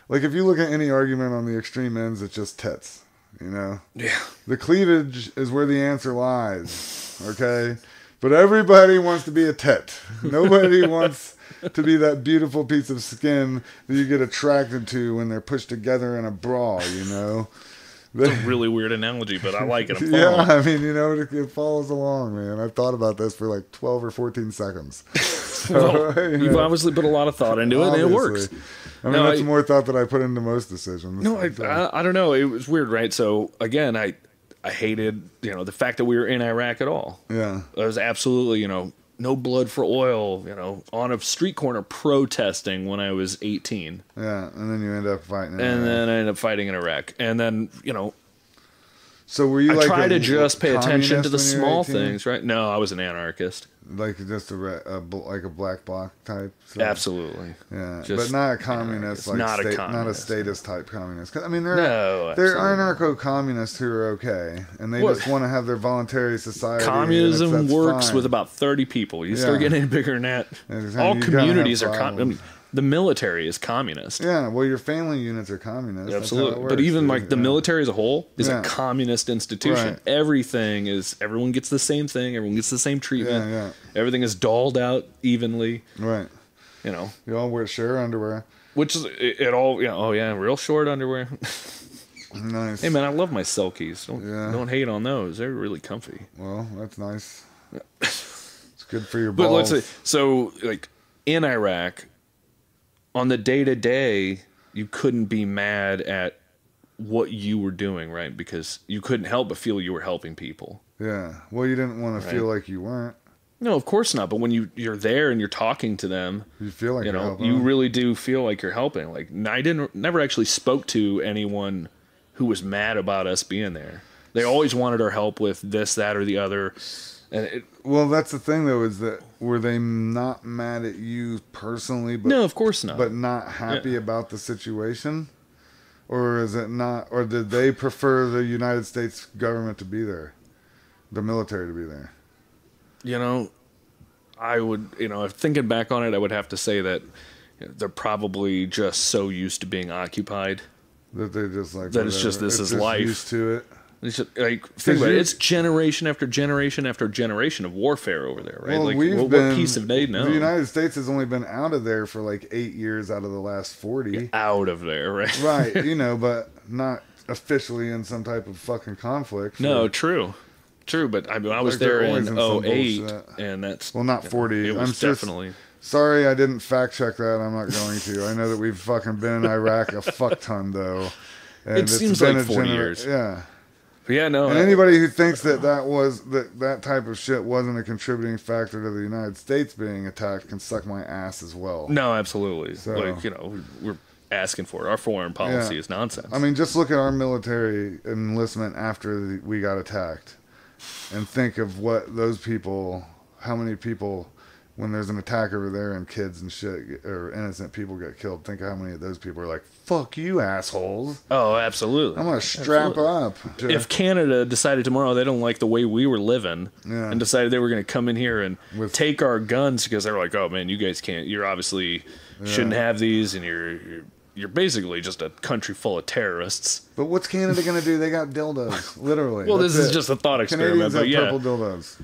if you look at any argument on the extreme ends, it's just tits. Yeah. The cleavage is where the answer lies. Okay, but everybody wants to be a tit. Nobody wants to be that beautiful piece of skin that you get attracted to when they're pushed together in a bra. It's a really weird analogy, but I like it. Yeah, I mean, it follows along, man. I've thought about this for like 12 or 14 seconds. So, well, you've obviously put a lot of thought into it, and it works. I mean, that's more thought than I put into most decisions. No, I don't know. It was weird, right? So, again, I hated, the fact that we were in Iraq at all. Yeah. I was absolutely, no blood for oil, on a street corner protesting when I was 18. Yeah, and then you end up fighting in Iraq. Then I ended up fighting in Iraq. And then, So were you I like try a to just pay attention to communist the when you were small 18? things, right? No, I was an anarchist. Like just like a black bloc type. So, Absolutely. yeah, Just but not a communist, anarchist. like Not a not a communist, statist type communist. 'Cause, I mean, there No, are absolutely not. anarcho-communists who are okay, and they Well, just want to have their voluntary society. Communism and that's works fine. with about 30 people. You Yeah. start getting any bigger than that. And All you gotta communities have are problems. the military is communist. Yeah, well, your family units are communist. That's how it Absolutely. works, But even dude. like the Yeah. military as a whole is Yeah. a communist institution. Right. Everyone gets the same thing. Everyone gets the same treatment. Yeah, Everything is dolled out evenly. right. You know, You all wear share underwear. which is it all. You know, oh yeah, real short underwear. Nice. Hey man, I love my Selkies. Yeah. Don't hate on those. They're really comfy. Well, that's nice. It's good for your But balls. let's say so like in Iraq, on the day to day, you couldn't be mad at what you were doing, right? Because you couldn't help but feel you were helping people. Yeah. Well, you didn't want to Right. feel like you weren't. No, of course not. But when you're there and you're talking to them, You feel like you you're know, helping you them. really do feel like you're helping. Like never actually spoke to anyone who was mad about us being there. They always wanted our help with this, that, or the other. And Well, that's the thing, though, is that were they not mad at you personally, but no, of course not. but not happy about the situation? Or is it not? Or did they prefer the United States government to be there, the military to be there? You know, I would, if thinking back on it, I would have to say that they're probably just so used to being occupied. That they just like That it's just, whatever. this It's is just life. Used to it. It's just, like, think about it. you- It's generation after generation after generation of warfare over there, right? Well, like, we've what been, piece have they known? The United States has only been out of there for like 8 years out of the last 40. Out of there, right? Right, but not officially in some type of fucking conflict. No, true. True, but I mean, I was Like, they're there always in in some 08, bullshit. and that's... Well, not 40. It I'm was just definitely... sorry I didn't fact check that. I'm not going to. I know that we've fucking been in Iraq a fuck ton, though. And It seems been like a 40 years. Yeah. But yeah, no. And anybody who thinks that type of shit wasn't a contributing factor to the United States being attacked can suck my ass as well. No, absolutely. So- Like, we're asking for it. Our foreign policy Yeah. is nonsense. I mean, just look at our military enlistment after we got attacked, and think of what those people, how many people, when there's an attack over there and kids and shit or innocent people get killed. Think of how many of those people are like, "Fuck you, assholes! Oh, absolutely. I'm gonna strap up." If Canada decided tomorrow they don't like the way we were living Yeah. and decided they were going to come in here and With- take our guns because they're like, oh man, you guys can't. You're obviously shouldn't have these, and you're basically just a country full of terrorists. But what's Canada gonna do? They got dildos, literally. Well, That's this is it. just a thought experiment, Canadians have but yeah, purple dildos.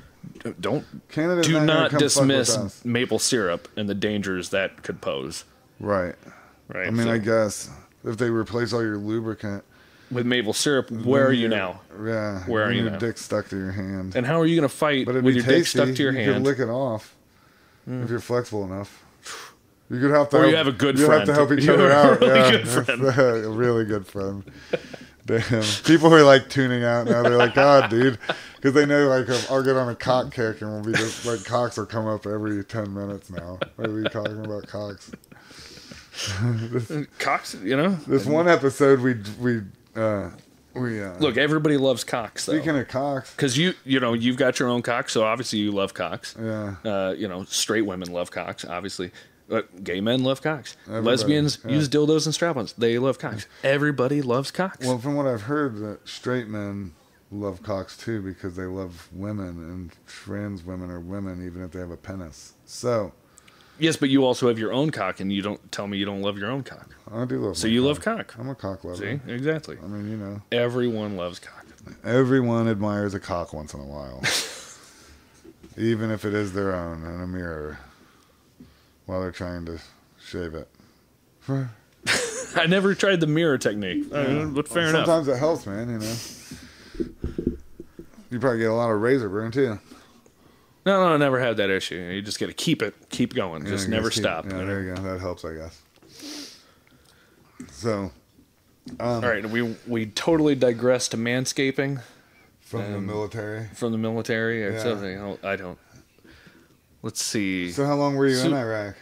don't Canada's do not gonna not come dismiss fuck with us. maple syrup and the dangers that could pose. Right. Right. I mean, So, I guess if they replace all your lubricant, with maple syrup, where are you now? yeah, Where are then you your now? dick stuck to your hand. And how are you going to fight But it'd with be your dick tasty. stuck to your You could hand? lick it off if you're flexible enough. You could have to. Or help, you have a good you friend. have to help each You other have a out. really Yeah, good friend. a really good friend. Damn, people are like tuning out now. They're like, God, dude, because they know like I'll get on a cock kick and we'll be just like cocks will come up every 10 minutes now. We'll be talking about cocks. Cocks, This one episode we Look, everybody loves cocks, though. speaking of cocks, Because you've got your own cock, so obviously you love cocks. yeah. Straight women love cocks, obviously. Gay men love cocks. Everybody, Lesbians yeah. use dildos and strap-ons. They love cocks. Everybody loves cocks. Well, from what I've heard, that straight men love cocks too because they love women, and trans women are women even if they have a penis. So yes, but you also have your own cock, and you don't tell me you don't love your own cock. I do love. So my you cock. love cock. I'm a cock lover. See? Exactly. I mean, Everyone loves cock. everyone admires a cock once in a while, even if it is their own in a mirror while they're trying to shave it. I never tried the mirror technique, but fair enough. Sometimes it helps, man. You probably get a lot of razor burn too. No, I never had that issue. You just got to keep going. Just Yeah, never keep- stop. Yeah, there you go. That helps, I guess. So, All right, we totally digress to manscaping from the military. from the military. Or Yeah. something. I don't. Let's see. So how long were you in So- Iraq?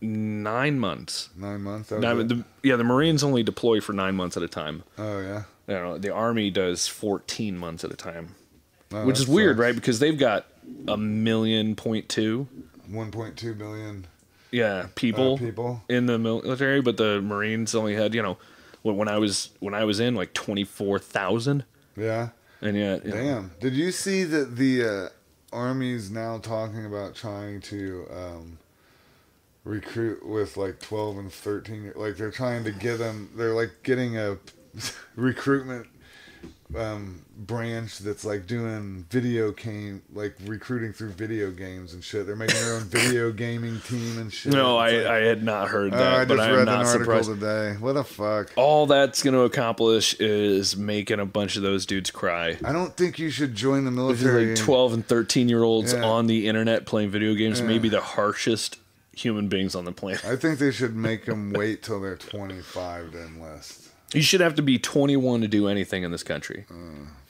9 months. 9 months? Now, the Marines only deploy for 9 months at a time. Oh, yeah? You know, the Army does 14 months at a time. Oh, which is weird, sucks. right? Because they've got 1.2 1.2 billion people in the military, but the Marines only had, when I was in, like 24,000. Yeah. And yet, damn. Did you see that the Army's now talking about trying to recruit with like 12 and 13, like they're trying to get them, they're like getting a recruitment branch that's like doing like recruiting through video games and shit. They're making their own video gaming team and shit. No, I had not heard that, but I'm not surprised. Today. What the fuck? All that's going to accomplish is making a bunch of those dudes cry. I don't think you should join the military. Like 12 and 13-year-olds on the internet playing video games, maybe the harshest human beings on the planet. I think they should make them wait till they're 25 to enlist. You should have to be 21 to do anything in this country.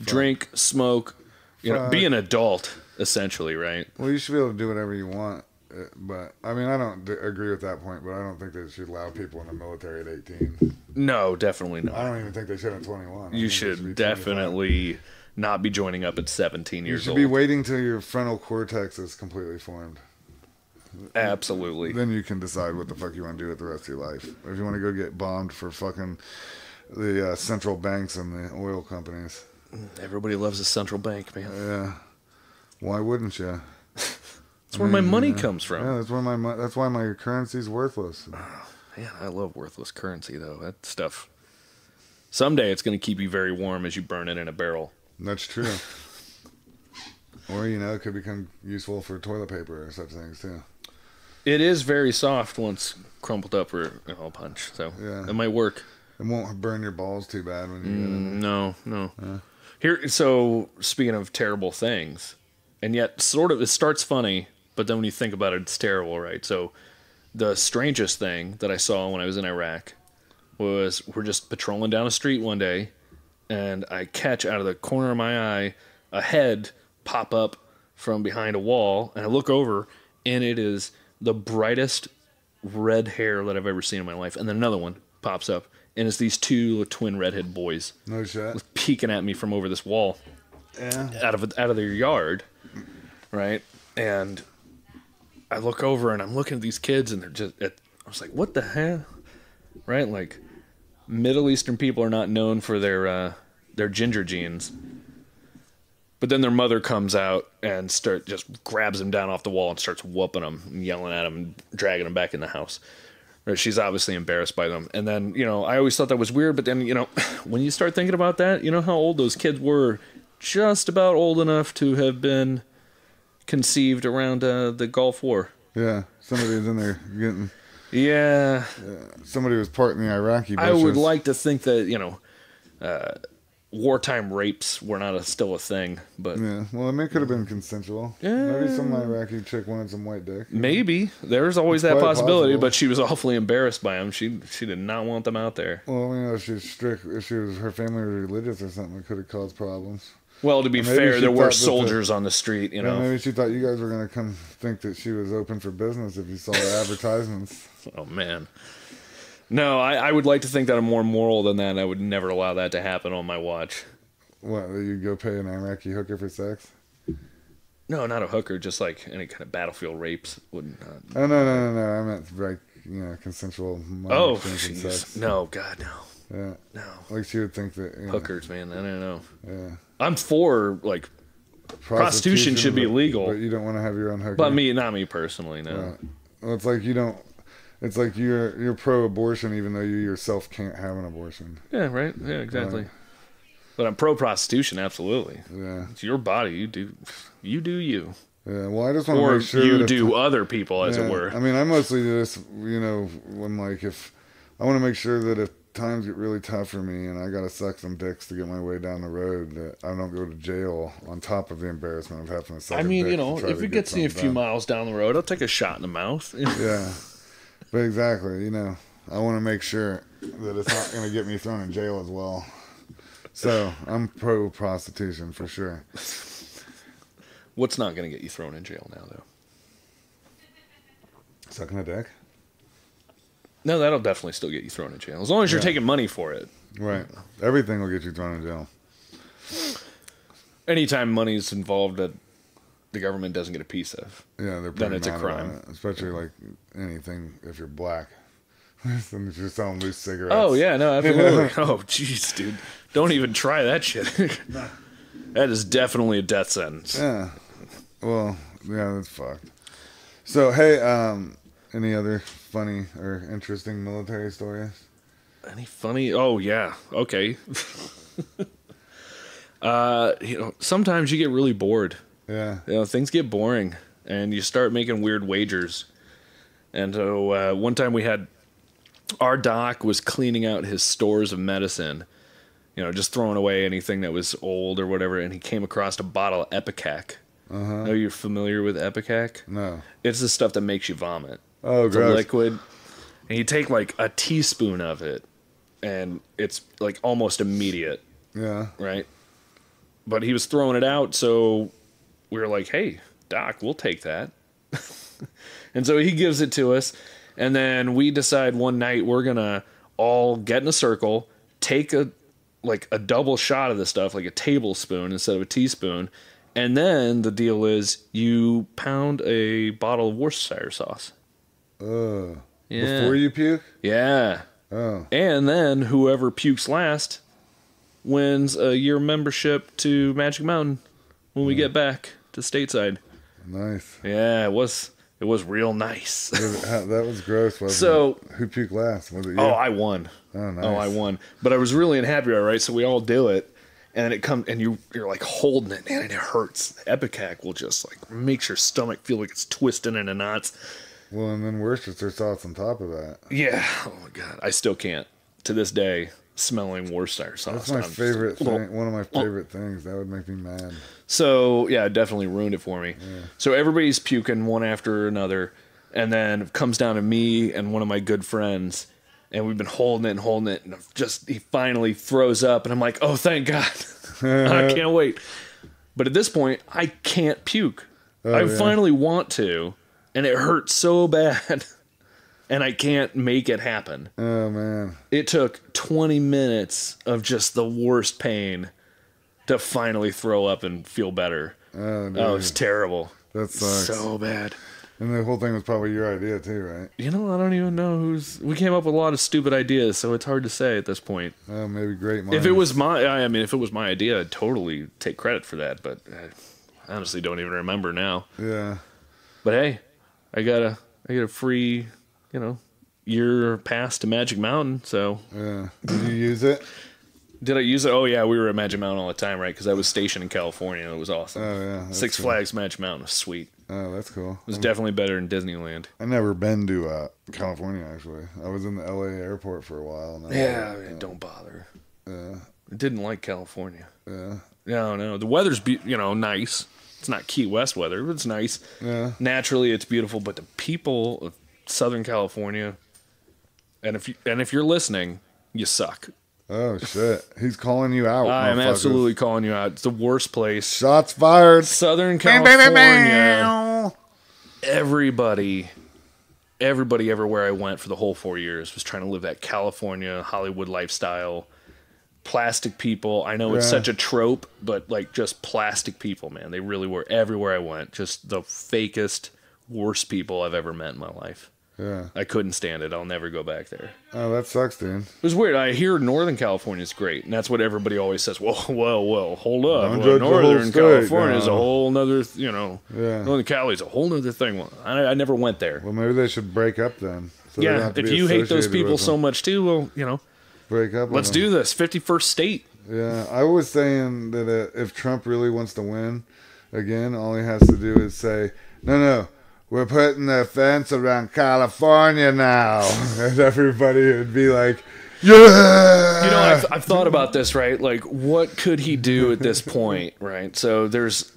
Drink, smoke, be an adult, essentially, right? Well, you should be able to do whatever you want. But, I mean, I don't agree with that point, but I don't think they should allow people in the military at 18. No, definitely not. I don't even think they should at 21. You should definitely not be joining up at 17 years old. You should be waiting till your frontal cortex is completely formed. Absolutely. Then you can decide what the fuck you want to do with the rest of your life. If you want to go get bombed for fucking the central banks and the oil companies. Everybody loves a central bank, man. Yeah. Why wouldn't you? That's where my money comes from. Yeah, that's why my currency's worthless. Oh, man, I love worthless currency, though. That stuff. Someday it's going to keep you very warm as you burn it in a barrel. That's true. Or, it could become useful for toilet paper or such things, too. It is very soft once crumpled up or a hole punch, so it might work. It won't burn your balls too bad when you get it. No. Here, so speaking of terrible things, and yet sort of it starts funny, but then when you think about it, it's terrible, right? So the strangest thing that I saw when I was in Iraq was we're just patrolling down a street one day, and I catch out of the corner of my eye a head pop up from behind a wall, and I look over, and it is the brightest red hair that I've ever seen in my life. And then another one pops up, and it's these two twin redhead boys. No shit. Peeking at me from over this wall. Yeah. Out of their yard, right? And I look over, and I'm looking at these kids, and they're just... I was like, what the hell? Right? Like, Middle Eastern people are not known for their ginger genes. But then their mother comes out and just grabs them down off the wall and starts whooping them and yelling at them and dragging them back in the house. Right? She's obviously embarrassed by them. And then, I always thought that was weird. But then, when you start thinking about that, you know how old those kids were? Just about old enough to have been conceived around the Gulf War. Yeah. Somebody was in there getting... Yeah. Somebody was part in the Iraqi bushes. I would like to think that, wartime rapes were not still a thing, but yeah, well, it could have been consensual. Yeah, maybe some Iraqi chick wanted some white dick. Maybe there's always that possibility, but she was awfully embarrassed by them. She did not want them out there. Well, if she was strict, if her family was religious or something, it could have caused problems. Well, to be fair, there were soldiers on the street. Yeah, maybe she thought you guys were going to come think that she was open for business if you saw the advertisements. Oh man. No, I would like to think that I'm more moral than that, and I would never allow that to happen on my watch. What, you'd go pay an Iraqi hooker for sex? No, not a hooker, just like any kind of battlefield rapes. Wouldn't. Oh, no. I meant, consensual money exchange and sex. No, God, no. Yeah. No. Like she would think that... Hookers, man, I don't know. Yeah. I'm for, prostitution should be legal. But you don't want to have your own hooker? But not me personally, no. Right. Well, it's like you don't... It's like you're pro-abortion even though you yourself can't have an abortion. Yeah, right. Yeah, exactly. Right. But I'm pro-prostitution, absolutely. Yeah. It's your body. You do you. Yeah, well, I just want to make sure... Or you do other people, as it were. I mean, I mostly do this, when, if... I want to make sure that if times get really tough for me and I got to suck some dicks to get my way down the road, that I don't go to jail on top of the embarrassment of having to suck a dick. If it gets me a few miles down the road, I'll take a shot in the mouth. Yeah. But exactly, I want to make sure that it's not going to get me thrown in jail as well. So, I'm pro-prostitution for sure. What's not going to get you thrown in jail now, though? Sucking a dick? No, that'll definitely still get you thrown in jail. As long as you're taking money for it. Right. Everything will get you thrown in jail. Anytime money's involved that the government doesn't get a piece of. Yeah, they're then it's a mad crime. about it, especially like anything if you're black. If you're selling loose cigarettes. Oh, yeah, no, absolutely. Oh, jeez, dude. Don't even try that shit. That is definitely a death sentence. Yeah. Well, yeah, that's fucked. So, hey, any other funny or interesting military stories? Any funny? Oh, yeah. Okay. Sometimes you get really bored. Yeah. Things get boring, and you start making weird wagers. And so one time our doc was cleaning out his stores of medicine, just throwing away anything that was old or whatever, and he came across a bottle of Epicac. Uh-huh. Are you familiar with Epicac? No. It's the stuff that makes you vomit. Oh, it's gross. a liquid. And you take like a teaspoon of it, and it's like almost immediate. Yeah. Right? But he was throwing it out, so we were like, hey, Doc, we'll take that. And so he gives it to us, and then we decide one night we're going to all get in a circle, take a double shot of this stuff, like a tablespoon instead of a teaspoon, and then the deal is you pound a bottle of Worcestershire sauce. Yeah. Before you puke? Yeah. Oh. And then whoever pukes last wins a year membership to Magic Mountain when we get back to stateside. Nice. Yeah, it was real nice. That was gross, wasn't So, it? Who puked last? Was it you? Oh, I won. Oh, nice. Oh, I won. But I was really unhappy, all right? So we all do it, and it comes, and you're like holding it, man, and it hurts. Epicac will just like makes your stomach feel like it's twisting into knots. Well, and then Worcestershire sauce on top of that. Yeah. Oh my God, I still can't to this day smelling Worcestershire sauce. That's my favorite thing. One of my favorite things. That would make me mad. So yeah, it definitely ruined it for me. Yeah. So everybody's puking one after another, and then it comes down to me and one of my good friends, and we've been holding it, and he finally throws up, and I'm like, oh, thank God. I can't wait. But at this point, I can't puke. I finally want to, and it hurts so bad, and I can't make it happen. Oh, man. It took 20 minutes of just the worst pain to finally throw up and feel better. Oh, dude. Oh, it's terrible. That sucks. So bad. And the whole thing was probably your idea too, right? I don't even know we came up with a lot of stupid ideas, so it's hard to say at this point. Maybe great minds. If it was my idea, I'd totally take credit for that, but I honestly don't even remember now. Yeah. But hey, I got a free, year pass to Magic Mountain, so. Yeah. Did you use it? Did I use it? Oh, yeah, we were at Magic Mountain all the time, right? Because I was stationed in California, and it was awesome. Oh, yeah. Six Flags Magic Mountain was sweet. Oh, that's cool. It was definitely better than Disneyland. I've never been to California, actually. I was in the LA airport for a while. And don't bother. Yeah. I didn't like California. Yeah. No. The weather's, nice. It's not Key West weather, but it's nice. Yeah. Naturally, it's beautiful, but the people of Southern California, and if you're listening, you suck. Oh, shit. He's calling you out. I'm absolutely calling you out. It's the worst place. Shots fired. Southern California. Everybody everywhere I went for the whole 4 years was trying to live that California Hollywood lifestyle. Plastic people. I know it's such a trope, but like just plastic people, man. They really were everywhere I went. Just the fakest, worst people I've ever met in my life. Yeah. I couldn't stand it. I'll never go back there. Oh, that sucks, dude. It was weird. I hear Northern California is great, and that's what everybody always says. Well, hold up. Northern California is a whole nother, Northern Cali is a whole nother thing. Well, I never went there. Well, maybe they should break up then. So if you hate those people so much too, well, break up. Let's do this. 51st state. Yeah, I was saying that if Trump really wants to win again, all he has to do is say, no. We're putting the fence around California now. And everybody would be like, yeah! I've thought about this, right? Like, what could he do at this point, right? So there's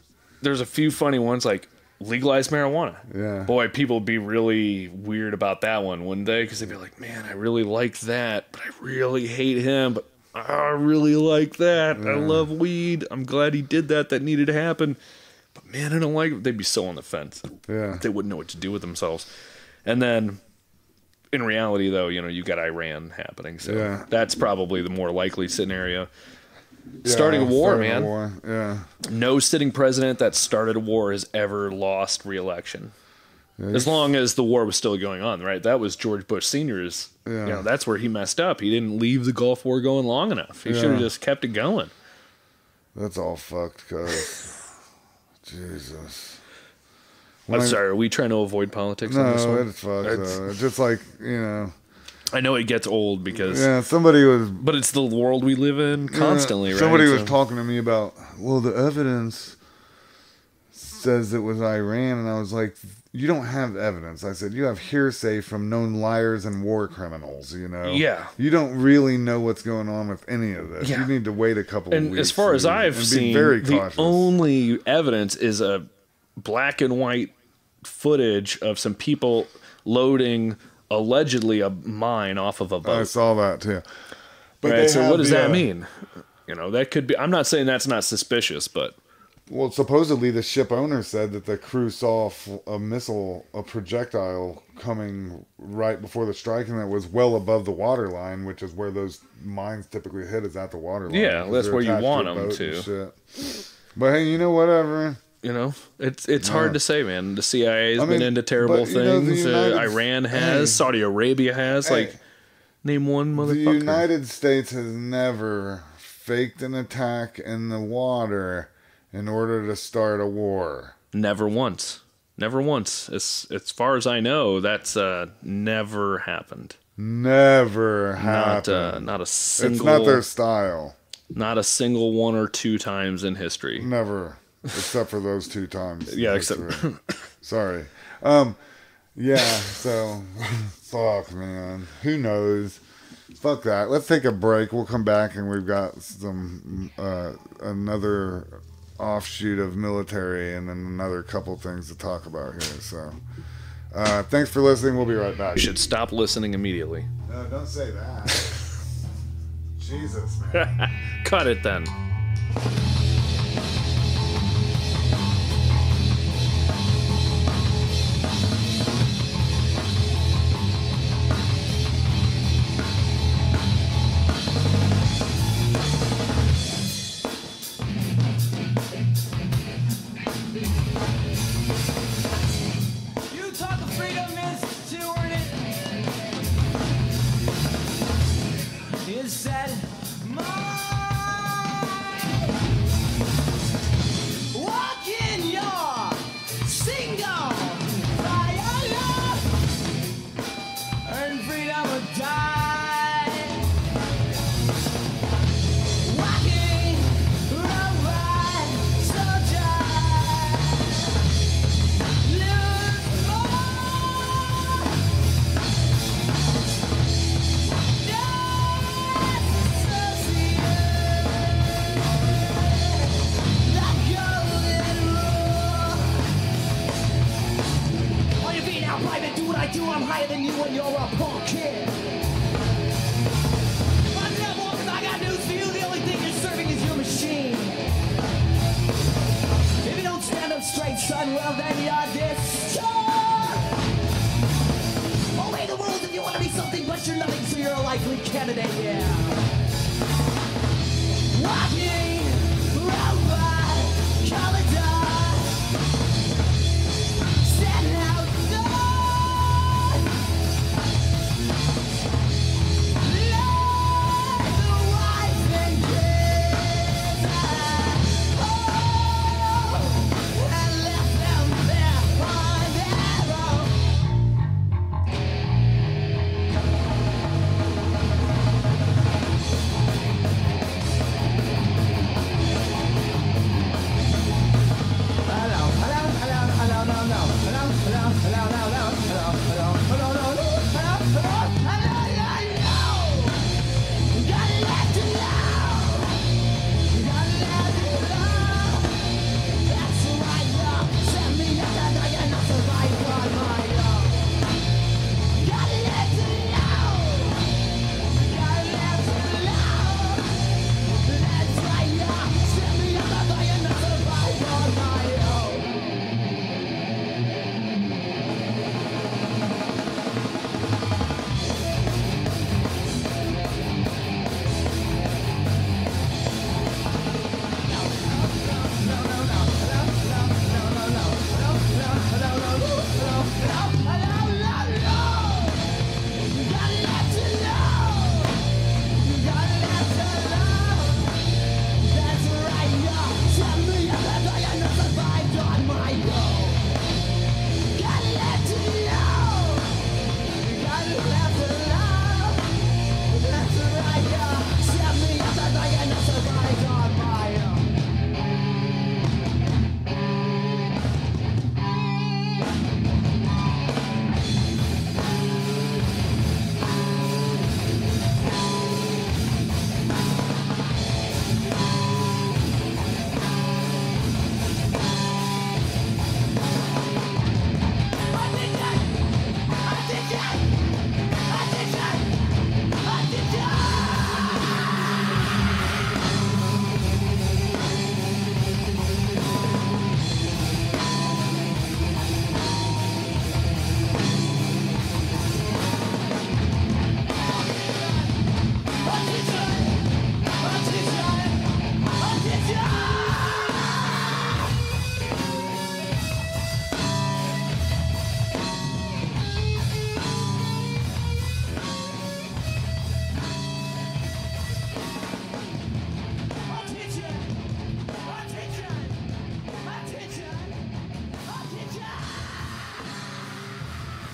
a few funny ones, like legalize marijuana. Yeah. Boy, people would be really weird about that one, wouldn't they? Because they'd be like, man, I really like that, but I really hate him, but I really like that. Yeah. I love weed. I'm glad he did that. That needed to happen. But man, I don't like it. They'd be so on the fence. Yeah. They wouldn't know what to do with themselves. And then in reality, though, you got Iran happening, so Yeah. that's probably the more likely scenario. Starting a war, starting a man. war, yeah. No sitting president that started a war has ever lost re-election. As long as the war was still going on, right? That was George Bush Sr.'s. Yeah. That's where he messed up. He didn't leave the Gulf War going long enough. He should have just kept it going. That's all fucked, cuz. Jesus. I'm sorry, are we trying to avoid politics on this No, one? it's fucked, though. It's just like, I know it gets old because... Yeah, somebody was... But it's the world we live in constantly, right? Somebody was talking to me about, well, the evidence says it was Iran, and I was like, you don't have evidence. I said, you have hearsay from known liars and war criminals, Yeah. You don't really know what's going on with any of this. Yeah. You need to wait a couple of weeks. And as far as I've seen, very the cautious. only evidence is a black and white footage of some people loading allegedly a mine off of a boat. I saw that too. But right, so what does that mean? That could be... I'm not saying that's not suspicious, but... Well, supposedly the ship owner said that the crew saw a projectile coming right before the strike, and it was well above the water line, which is where those mines typically hit, is at the water line. Yeah, that's where you want them to. But hey, whatever. It's hard to say, man. The CIA's been into terrible things. Iran has. Saudi Arabia has. Name one motherfucker. The United States has never faked an attack in the water in order to start a war. Never once. Never once. As far as I know, that's never happened. Never happened. Not a single... It's not their style. Not a single one or two times in history. Never. Except for those 2 times. Yeah, except... Sorry. Yeah, so... Fuck, man. Who knows? Fuck that. Let's take a break. We'll come back and we've got some... another offshoot of military and then another couple things to talk about here. So... thanks for listening. We'll be right back. You should stop listening immediately. No, don't say that. Jesus, man. Cut it then.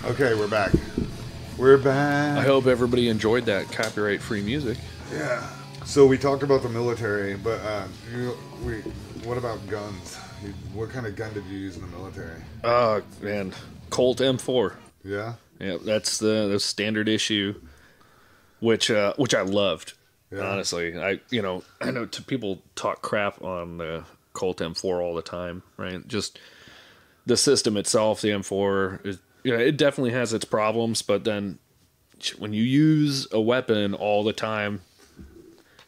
Okay, we're back. We're back. I hope everybody enjoyed that copyright-free music. Yeah. So we talked about the military, but what about guns? What kind of gun did you use in the military? Man, Colt M4. Yeah. Yeah, that's the standard issue, which I loved. Yeah. Honestly, I know people talk crap on the Colt M4 all the time, right? Just the system itself, the M4 is, it definitely has its problems, but then when you use a weapon all the time,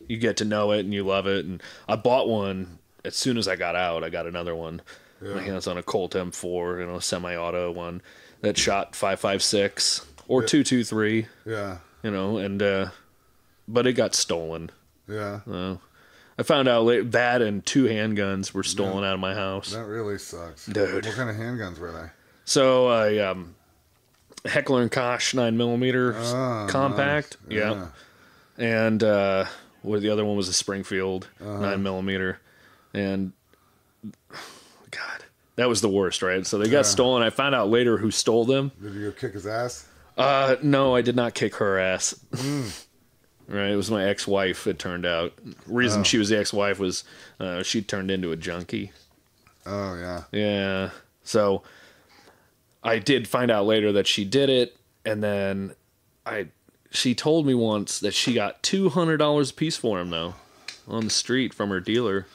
you get to know it and you love it. And I bought one as soon as I got out. I got another one. Yeah. My hands on a Colt M4, semi-auto one that shot 5.56 or 2.23. Yeah. But it got stolen. Yeah. I found out that and 2 handguns were stolen out of my house. That really sucks. Dude. What kind of handguns were they? So, Heckler & Koch 9mm compact. Nice. Yeah. And the other one was a Springfield 9mm. And, God, that was the worst, right? So they got stolen. I found out later who stole them. Did you go kick his ass? No, I did not kick her ass. Right, it was my ex-wife, it turned out. The reason she was the ex-wife was she turned into a junkie. Oh, yeah. Yeah. So I did find out later that she did it, and then she told me once that she got $200 a piece for him, though, on the street from her dealer.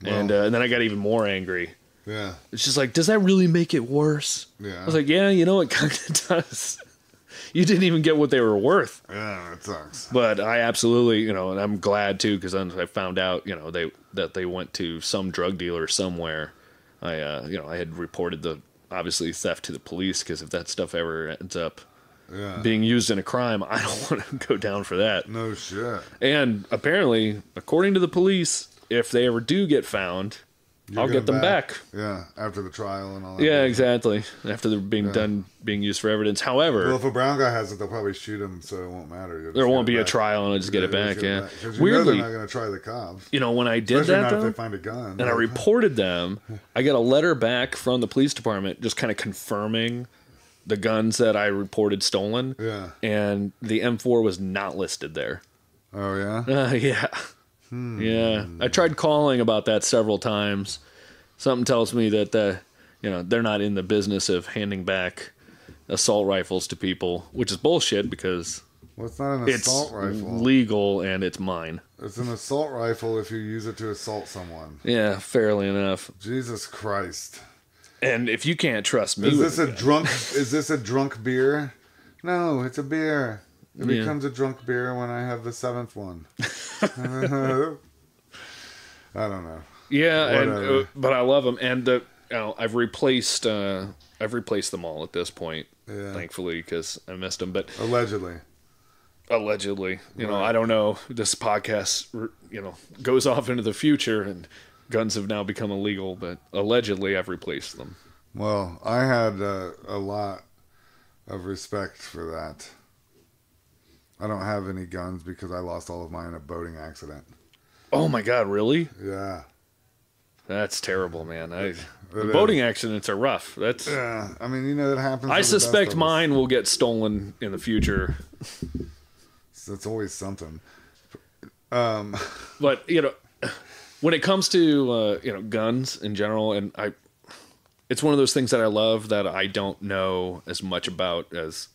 Well, and then I got even more angry. Yeah. It's just like, does that really make it worse? Yeah. I was like, yeah, it kind of does. You didn't even get what they were worth. Yeah, it sucks. But I absolutely, and I'm glad too, because I found out, that they went to some drug dealer somewhere. I had reported the obviously theft to the police, because if that stuff ever ends up being used in a crime, I don't want to go down for that. No shit. And apparently, according to the police, if they ever do get found, I'll get them back. Yeah, after the trial and all that. Yeah, exactly. After they're being used for evidence. However, well, if a brown guy has it, they'll probably shoot him, so it won't matter. There won't be a trial, and I'll just get it back. Yeah. Because weirdly, they're not going to try the cops. When I did Especially that, not though, if they find a gun, and I reported them, I got a letter back from the police department, just kind of confirming the guns that I reported stolen. Yeah. And the M4 was not listed there. Oh yeah. Yeah. Yeah. I tried calling about that several times. Something tells me that they're not in the business of handing back assault rifles to people, which is bullshit, because it's not an assault rifle. Legal and it's mine. It's an assault rifle if you use it to assault someone. Yeah, fairly enough. Jesus Christ. And if you can't trust me, is this a drunk beer? No, it's a beer. It becomes a drunk beer when I have the 7th one. I don't know. Yeah, but I love them, and I've replaced them all at this point, thankfully, because I missed them. But allegedly, I don't know. This podcast, goes off into the future, and guns have now become illegal. But allegedly, I've replaced them. Well, I had a lot of respect for that. I don't have any guns because I lost all of mine in a boating accident. Oh my God! Really? Yeah. That's terrible, man. Boating accidents are rough. I mean, that happens. I suspect mine will get stolen in the future. That's always something. But when it comes to guns in general, and it's one of those things that I love that I don't know as much about as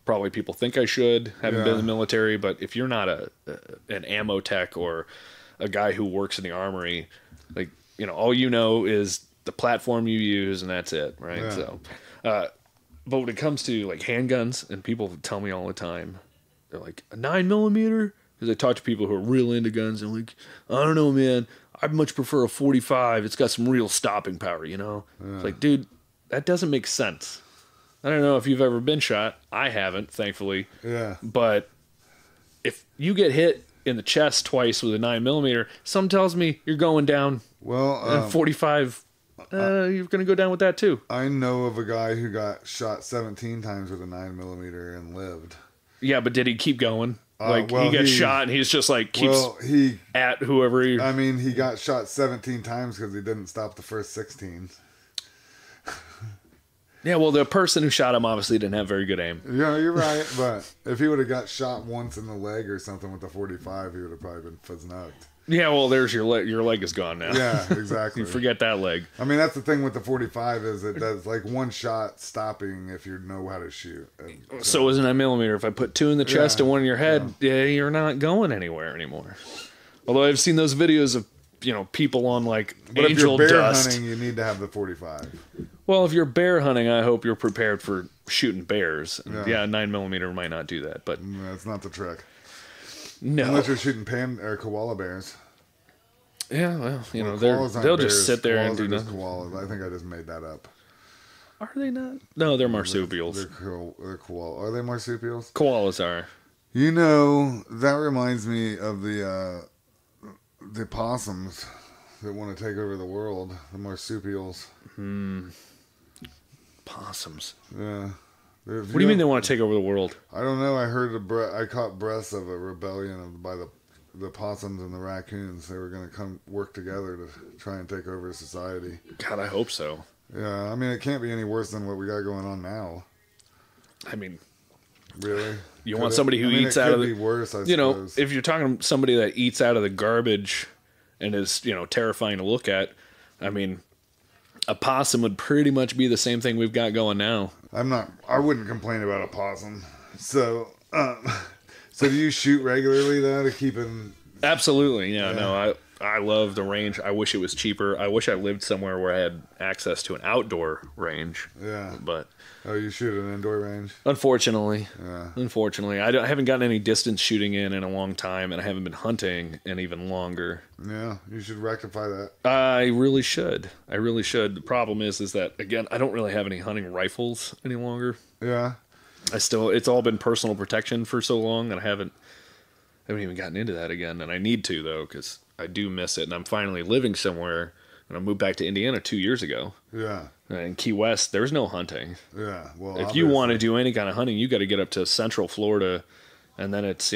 probably people think I should, having been in the military. But if you're not an ammo tech or a guy who works in the armory, all is the platform you use, and that's it, right? Yeah. So, but when it comes to handguns, and people tell me all the time, they're like, a 9mm? Because I talk to people who are real into guns, and like, I don't know, man, I'd much prefer a 45. It's got some real stopping power, Yeah. It's like, dude, that doesn't make sense. I don't know if you've ever been shot. I haven't, thankfully. Yeah. But if you get hit in the chest twice with a 9mm, some tells me you're going down. Well, 45, you're going to go down with that too. I know of a guy who got shot 17 times with a 9mm and lived. Yeah, but did he keep going? He got shot and he's just keeps at whoever he... I mean, he got shot 17 times because he didn't stop the first 16. Yeah, well, the person who shot him obviously didn't have very good aim. Yeah, you're right. But if he would have got shot once in the leg or something with the 45, he would have probably been fuzz-nucked. Yeah, well, there's your leg. Your leg is gone now. Yeah, exactly. You forget that leg. I mean, that's the thing with the 45 is it does like one shot stopping if you know how to shoot. And so is a 9mm. If I put 2 in the chest and 1 in your head, you're not going anywhere anymore. Although I've seen those videos of people on like but angel if you're bear dust. hunting, you need to have the 45. Well, if you're bear hunting, I hope you're prepared for shooting bears. Yeah, 9mm might not do that, but that's not the trick. No, unless you're shooting or koala bears. Yeah, well, they'll bears. just sit there Koalas and do nothing. Koalas. I think I just made that up. Are they not? No, they're marsupials. They're koala. Are they marsupials? Koalas are. That reminds me of the possums that want to take over the world. The marsupials. Possums. Yeah. What do you mean they want to take over the world? I don't know. I heard I caught breaths of a rebellion by the possums and the raccoons. They were going to come work together to try and take over society. God, I hope so. Yeah, I mean, it can't be any worse than what we got going on now. I mean, really? You want somebody who eats out of the... It could be worse, I suppose. If you're talking to somebody that eats out of the garbage and is, terrifying to look at, I mean, a possum would pretty much be the same thing we've got going now. I wouldn't complain about a possum. So do you shoot regularly, though, to keep in... Absolutely, yeah. No, I love the range. I wish it was cheaper. I wish I lived somewhere where I had access to an outdoor range. Yeah. But... Oh, you shoot an indoor range? Unfortunately. Yeah. Unfortunately. I haven't gotten any distance shooting in a long time, and I haven't been hunting in even longer. Yeah, you should rectify that. I really should. The problem is that, again, I don't really have any hunting rifles any longer. Yeah. It's all been personal protection for so long, and I haven't even gotten into that again, and I need to, though, because I do miss it, and I'm finally living somewhere, and I moved back to Indiana 2 years ago. Yeah. In Key West, there's no hunting. Yeah, well, if you want to do any kind of hunting, you got to get up to Central Florida, and then it's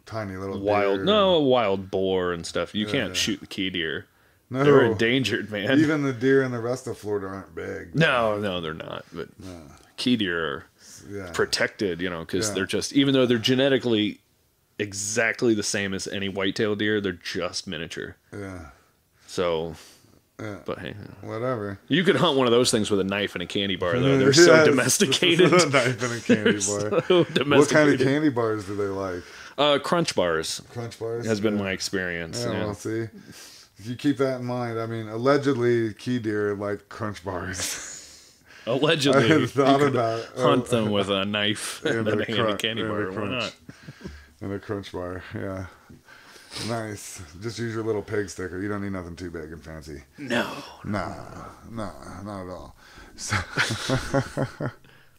tiny little wild boar and stuff. You can't shoot the key deer. No, they're endangered, man. Even the deer in the rest of Florida aren't big. No, they're not. But key deer are protected, because they're just, even though they're genetically exactly the same as any whitetail deer, they're just miniature. Yeah. So. Yeah. But hey, whatever. You could hunt one of those things with a knife and a candy bar, though. They're so domesticated. A knife and a candy bar. So what kind of candy bars do they like? Crunch bars. Crunch bars has been my experience. Yeah, well, see, if you keep that in mind, I mean, allegedly, key deer like crunch bars. Allegedly, I had thought about hunt them with a knife and a handy candy bar. Why not? And a crunch bar, yeah. Nice. Just use your little pig sticker. You don't need nothing too big and fancy. No. Nah, not at all. So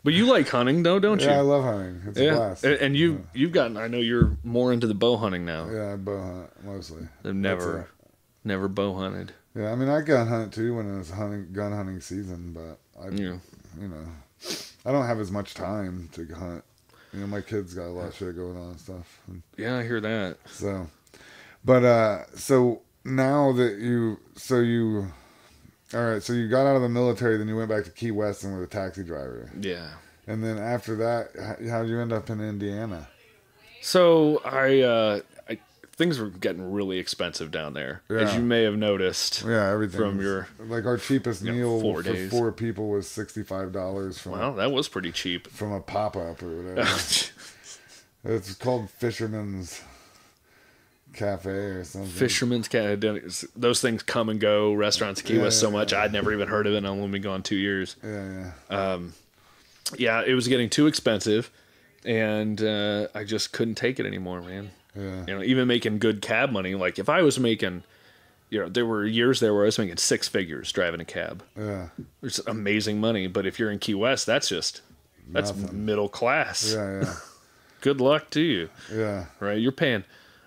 but you like hunting, though, don't you? Yeah, I love hunting. It's a blast. And you've gotten. I know you're more into the bow hunting now. Yeah, I bow hunt mostly. I've never bow hunted. Yeah, I mean, I gun hunt too when it was gun hunting season, but I don't have as much time to hunt. My kids got a lot of shit going on and stuff. Yeah, I hear that. So. But, so now that all right, so you got out of the military, then you went back to Key West and were a taxi driver. Yeah. And then after that, how'd you end up in Indiana? So things were getting really expensive down there, as you may have noticed. Yeah, everything. From your... Like our cheapest meal 4 for days. 4 people was $65 Wow, that was pretty cheap. From a pop-up or whatever. It's called Fisherman's Cafe or something. Fisherman's Cafe. Those things come and go. Restaurants in Key West so much. I'd never even heard of it. And I've only been gone 2 years. Yeah. It was getting too expensive, and I just couldn't take it anymore, man. Yeah. Even making good cab money. Like if I was making, there were years there where I was making 6 figures driving a cab. Yeah. It's amazing money. But if you're in Key West, that's middle class. Yeah. Good luck to you. Yeah. Right.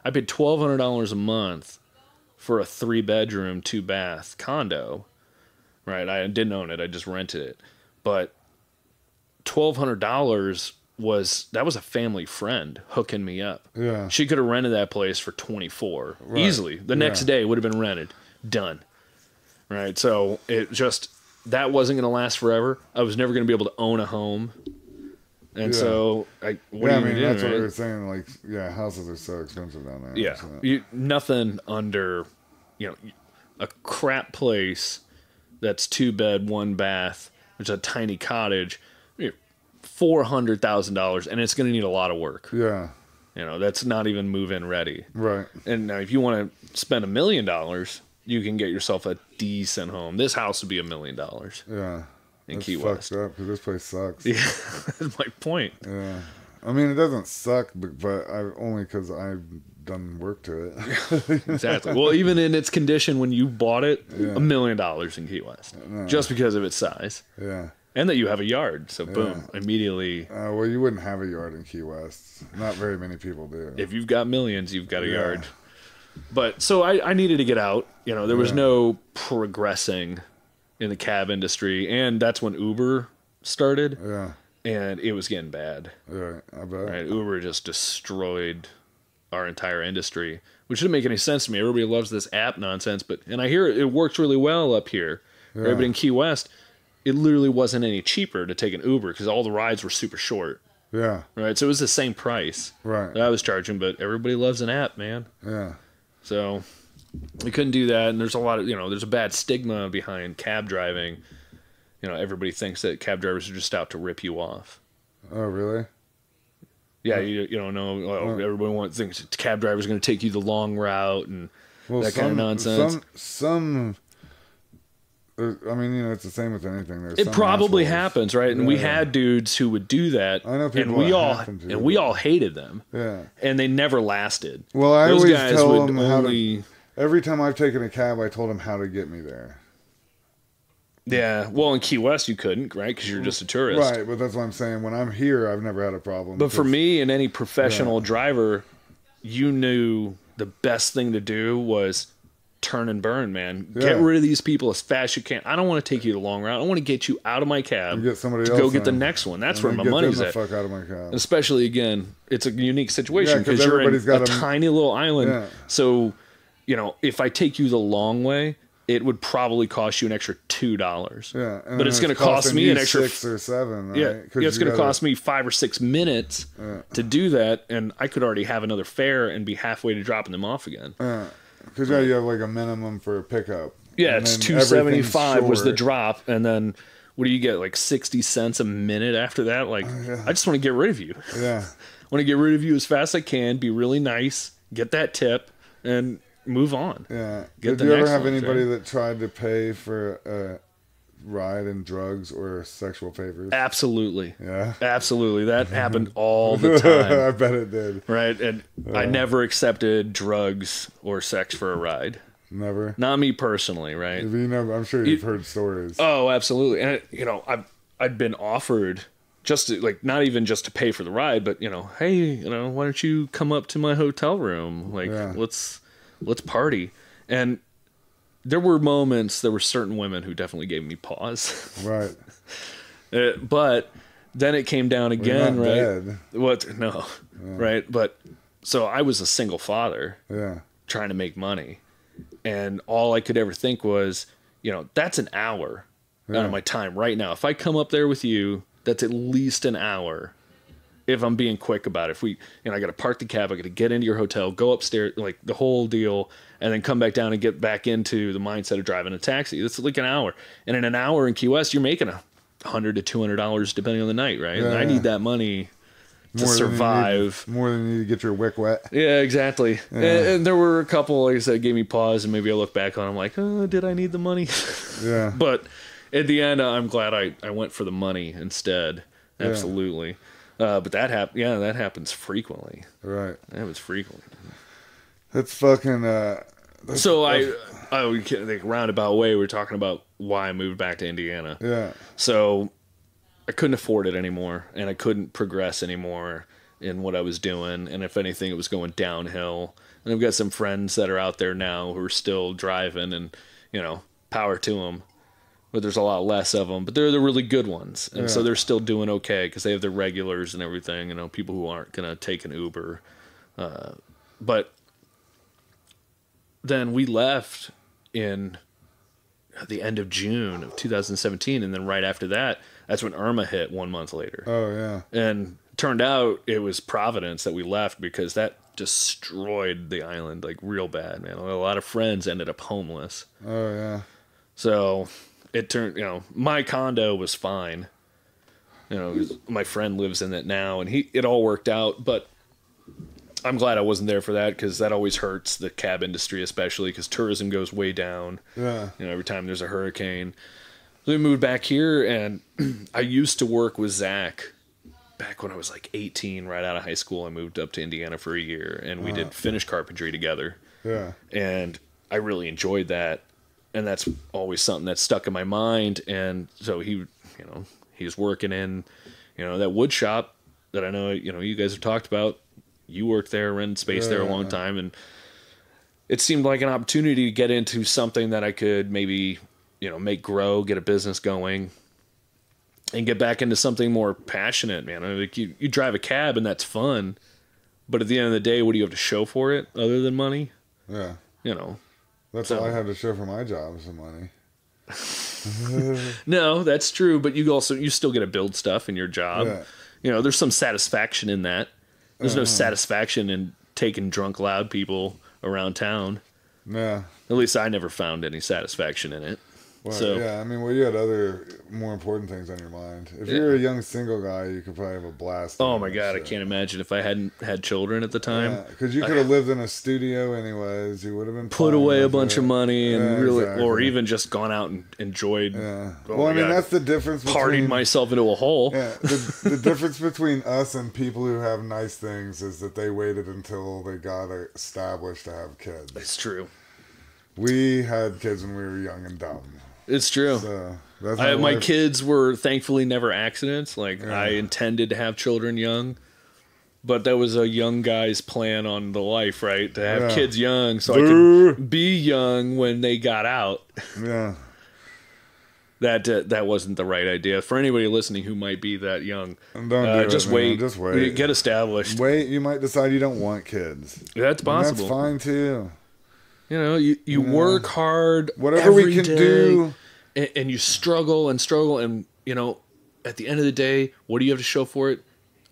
I paid $1,200 a month for a 3-bedroom, 2-bath condo. Right. I didn't own it. I just rented it. But $1,200 was a family friend hooking me up. Yeah. She could have rented that place for $24 easily. The next day would have been rented. Done. Right. So it just, that wasn't going to last forever. I was never going to be able to own a home. And so, what I do mean, do, that's right? what we were saying. Like, yeah, houses are so expensive down there. Yeah. So. Nothing under, a crap place that's 2 bed, 1 bath, which is a tiny cottage, $400,000, and it's going to need a lot of work. Yeah. That's not even move-in ready. Right. And now if you want to spend $1 million, you can get yourself a decent home. This house would be $1 million. Yeah. In That's Key West. fucked up because this place sucks. Yeah, that's my point. Yeah. I mean, it doesn't suck, but only because I've done work to it. Exactly. Well, even in its condition when you bought it, $1 million in Key West. Just because of its size. Yeah. And that you have a yard. So, boom, immediately. Well, you wouldn't have a yard in Key West. Not very many people do. If you've got millions, you've got a yard. But, so I needed to get out. There was no progressing in the cab industry. And that's when Uber started. Yeah. And it was getting bad. Right, I bet. Right? Uber just destroyed our entire industry, which didn't make any sense to me. Everybody loves this app nonsense, and I hear it works really well up here. Yeah. Right? But in Key West, it literally wasn't any cheaper to take an Uber because all the rides were super short. Yeah. Right? So it was the same price that I was charging, but everybody loves an app, man. Yeah. So we couldn't do that, and there's a lot of, there's a bad stigma behind cab driving. Everybody thinks that cab drivers are just out to rip you off. Oh, really? Yeah, you don't know. Everybody thinks cab drivers are going to take you the long route and that kind of nonsense. I mean, it's the same with anything. It probably happens, right? And we had dudes who would do that. I know people and we all hated them. Yeah. And they never lasted. Well, I always tell them every time I've taken a cab, I told them how to get me there. Yeah, well, in Key West you couldn't, right? Because you're just a tourist. Right, but that's what I'm saying. When I'm here, I've never had a problem. But for me and any professional driver, you knew the best thing to do was turn and burn, man. Yeah. Get rid of these people as fast as you can. I don't want to take you the long route. I want to get you out of my cab get somebody to else go get the next one. That's where my money's at. Fuck out of my cab. Especially, again, it's a unique situation because you're in a tiny little island. Yeah. So, if I take you the long way, it would probably cost you an extra $2. Yeah, but it's going to cost me an extra 6 or 7. Right? Yeah, it's going to cost me 5 or 6 minutes to do that, and I could already have another fare and be halfway to dropping them off again. Because you have like a minimum for a pickup. Yeah, it's $2.75 was the drop, and then what do you get? Like 60 cents a minute after that. Like, I just want to get rid of you. Yeah, I want to get rid of you as fast as I can. Be really nice. Get that tip and move on. Yeah. Did you ever have anybody that tried to pay for a ride in drugs or sexual favors? Absolutely. Yeah. Absolutely. That happened all the time. I bet it did. Right. And I never accepted drugs or sex for a ride. Never? Not me personally, right? I'm sure you've heard stories. Oh, absolutely. And, I'd been offered just to, like, not even just to pay for the ride, but, hey, why don't you come up to my hotel room? Like, let's party. And there were certain women who definitely gave me pause. Right. But then it came down again, right? Dead. What? No. Yeah. Right. But so I was a single father trying to make money. And all I could ever think was, that's an hour out of my time right now. If I come up there with you, that's at least an hour. If I'm being quick about it, if we, I got to park the cab, I got to get into your hotel, go upstairs, like the whole deal, and then come back down and get back into the mindset of driving a taxi. That's like an hour. And in an hour in Key West, you're making $100 to $200 depending on the night, right? Yeah, and I need that money to survive. More than you need to get your wick wet. Yeah, exactly. Yeah. And there were a couple, like I said, gave me pause, and maybe I look back on them like, oh, did I need the money? Yeah. But at the end, I'm glad I went for the money instead. Absolutely. Yeah. But that happens frequently. Right. That happens frequently. That's fucking. Like roundabout way, we're talking about why I moved back to Indiana. Yeah. So I couldn't afford it anymore, and I couldn't progress anymore in what I was doing. And if anything, it was going downhill. And I've got some friends that are out there now who are still driving, and power to them. But there's a lot less of them, but they're the really good ones. And so they're still doing okay because they have their regulars and everything, people who aren't going to take an Uber. But then we left in at the end of June of 2017, and then right after that, that's when Irma hit 1 month later. Oh yeah. And turned out it was Providence that we left because that destroyed the island like real bad, man. A lot of friends ended up homeless. Oh yeah. So it turned, my condo was fine. My friend lives in it now, and it all worked out, but I'm glad I wasn't there for that because that always hurts the cab industry, especially because tourism goes way down. Yeah. Every time there's a hurricane. So we moved back here, and I used to work with Zach back when I was like 18, right out of high school. I moved up to Indiana for a year, and we did finish carpentry together. Yeah. And I really enjoyed that, and that's always something that's stuck in my mind. And so he was working in, that wood shop that I know, you guys have talked about. You worked there, rented space there a long time, and it seemed like an opportunity to get into something that I could maybe, make grow, get a business going, and get back into something more passionate, man. Like you drive a cab and that's fun, but at the end of the day, what do you have to show for it other than money? Yeah. That's So- all I had to show for my job, some money. No, that's true, but you still get to build stuff in your job. Yeah. There's some satisfaction in that. There's no satisfaction in taking drunk loud people around town. Yeah. At least I never found any satisfaction in it. Well, So- yeah, you had other more important things on your mind. If you're a young single guy, you could probably have a blast. Oh doing my that God, I shit. can't imagine if I hadn't had children at the time. Yeah, because you could have lived in a studio anyways. You would have been Put fine away a with bunch it. of money and Yeah, really, exactly. or even just gone out and enjoyed. Yeah. Oh Well, my God, that's the difference partied between myself into a hole. Yeah, the difference between us and people who have nice things is that they waited until they got established to have kids. It's true. We had kids when we were young and dumb. It's true. So that's My life- kids were thankfully never accidents. Like I intended to have children young, but that was a young guy's plan on the life, right? To have kids young, so I could be young when they got out. Yeah. That wasn't the right idea for anybody listening who might be that young. Don't do it, Just man. wait. Just wait. Get established. Wait, you might decide you don't want kids. That's And possible. that's fine too. You work hard. Whatever we every can day, do. and you struggle, and at the end of the day, what do you have to show for it?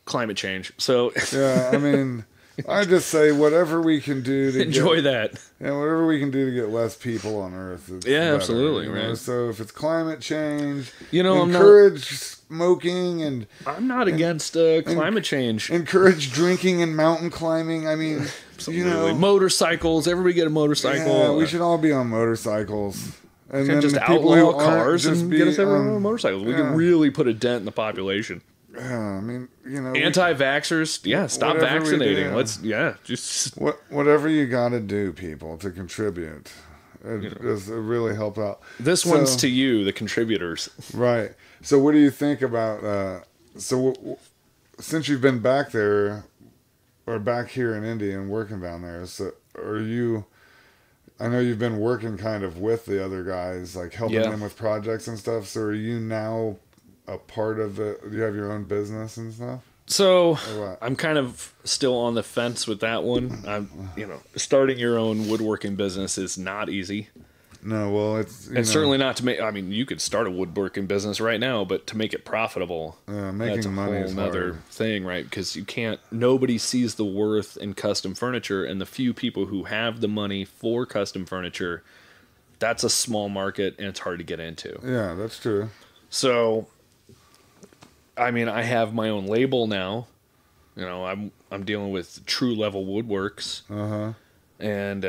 Climate change. So Yeah, I just say whatever we can do to enjoy that. Yeah, whatever we can do to get less people on Earth. It's better, absolutely, you know? right. So if it's climate change, I'm encourage smoking and I'm not against climate change. encourage drinking and mountain climbing. Absolutely. Motorcycles. Everybody get a motorcycle. Yeah, we should all be on motorcycles. And Can't just the people who outlaw aren't cars just and be get us everyone on motorcycles. We yeah. can really put a dent in the population. Yeah, Anti-vaxxers, stop Whatever we vaccinating. do. Let's just whatever you got to do, people, to contribute. It really help out. this one's to you, the contributors. Right. So what do you think about since you've been back there or back here in India and working down there, so I know you've been working kind of with the other guys, like helping them with projects and stuff. So are you now a part of it? Do you have your own business and stuff? So what? I'm kind of still on the fence with that one. Starting your own woodworking business is not easy. No, well, it's certainly not to make. You could start a woodworking business right now, but to make it profitable, making that's a money whole is nother hard. thing, right? Because you can't. Nobody sees the worth in custom furniture, and the few people who have the money for custom furniture, that's a small market, and it's hard to get into. Yeah, that's true. So, I have my own label now. I'm dealing with True Level Woodworks, and